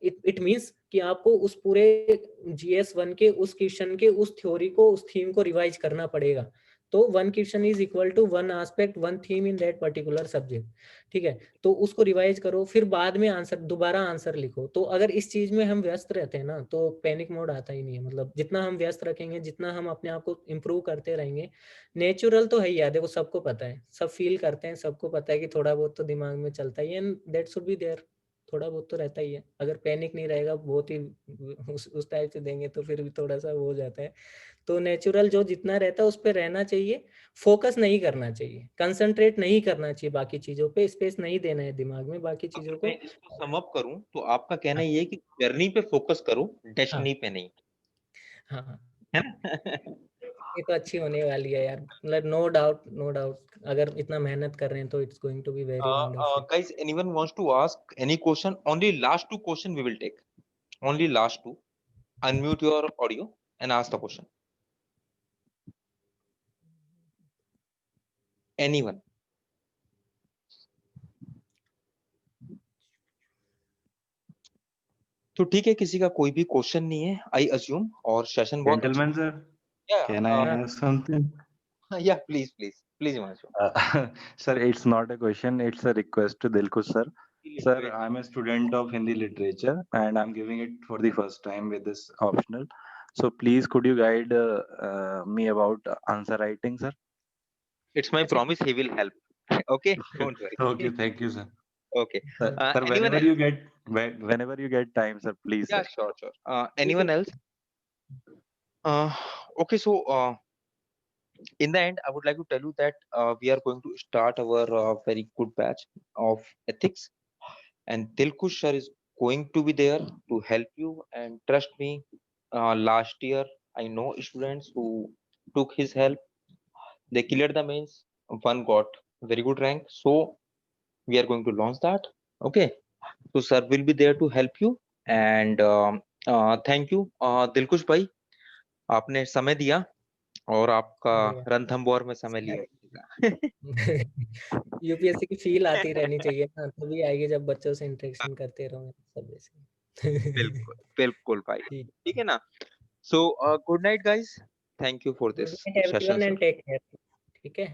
इट मीन्स कि आपको उस पूरे जीएस 1 के उस क्वेश्चन के उस थ्योरी को, उस थीम को रिवाइज करना पड़ेगा। तो one question is equal to one aspect, one theme in that particular subject. ठीक है, तो उसको रिवाइज करो, फिर बाद में आंसर, दोबारा आंसर लिखो। तो अगर इस चीज में हम व्यस्त रहते हैं ना, तो पैनिक मोड आता ही नहीं है। मतलब जितना हम व्यस्त रखेंगे, जितना हम अपने आप को इम्प्रूव करते रहेंगे, नेचुरल तो है ही यार, देखो सबको पता है, सब फील करते हैं, सबको पता है कि थोड़ा बहुत तो दिमाग में चलता ही है, and that should be there. थोड़ा बहुत तो रहता ही है। अगर पैनिक नहीं रहेगा, बहुत ही उस टाइप से देंगे तो फिर भी थोड़ा सा वो हो जाता है। तो नेचुरल जो जितना रहता है उस पे रहना चाहिए, फोकस नहीं करना चाहिए, कंसंट्रेट नहीं करना चाहिए बाकी चीजों पे, स्पेस नहीं देना है दिमाग में बाकी चीजों अगर को। मैं इसको सम अप करूं तो आपका कहना हाँ ये है कि जर्नी पे फोकस करो, हाँ डेस्टिनी पे नहीं, हाँ हाँ। है ना? ये तो अच्छी होने वाली है यार, मतलब नो डाउट, नो डाउट, अगर इतना मेहनत कर रहे हैं तो it's going to be very wonderful. Guys, anyone wants to ask any question? Only last two question we will take. Only last two. Unmute your audio and ask the question. Anyone? तो ठीक है, किसी का कोई भी question नहीं है, I assume, और सेशन बहुत अच्छा Gentlemen, sir, है। can I हाँ ask something? Yeah, please, Himanshu. Sir, it's not a question, it's a request to Dilkush sir. Sir, I'm a student of Hindi literature and I'm giving it for the first time with this optional. So please, could you guide me about answer writing, sir? It's my अच्छा, promise he will help. Okay, don't worry. Okay, thank you, sir. Okay. Sir, sir, Anyone whenever you get time, sir, please, Yeah, sir. sure. Anyone else? Uh, okay, so in the end, I would like to tell you that we are going to start our very good batch of ethics, and Dilkush sir is going to be there to help you. And trust me, last year I know students who took his help. They cleared the mains. One got very good rank. So we are going to launch that. Okay. So sir will be there to help you. And thank you, Dilkush भाई, आपने समय दिया और आपका बढ़िया। रणथंभौर में समय लिया। यूपीएससी की फील आती रहनी चाहिए ना, तभी आएगी जब बच्चों से इंटरेक्शन करते रहो सब जैसे। बिल्कुल बिल्कुल भाई, ठीक ठीक है ना। So good night guys, thank you for good this night session everyone sir. And take care. ठीक है।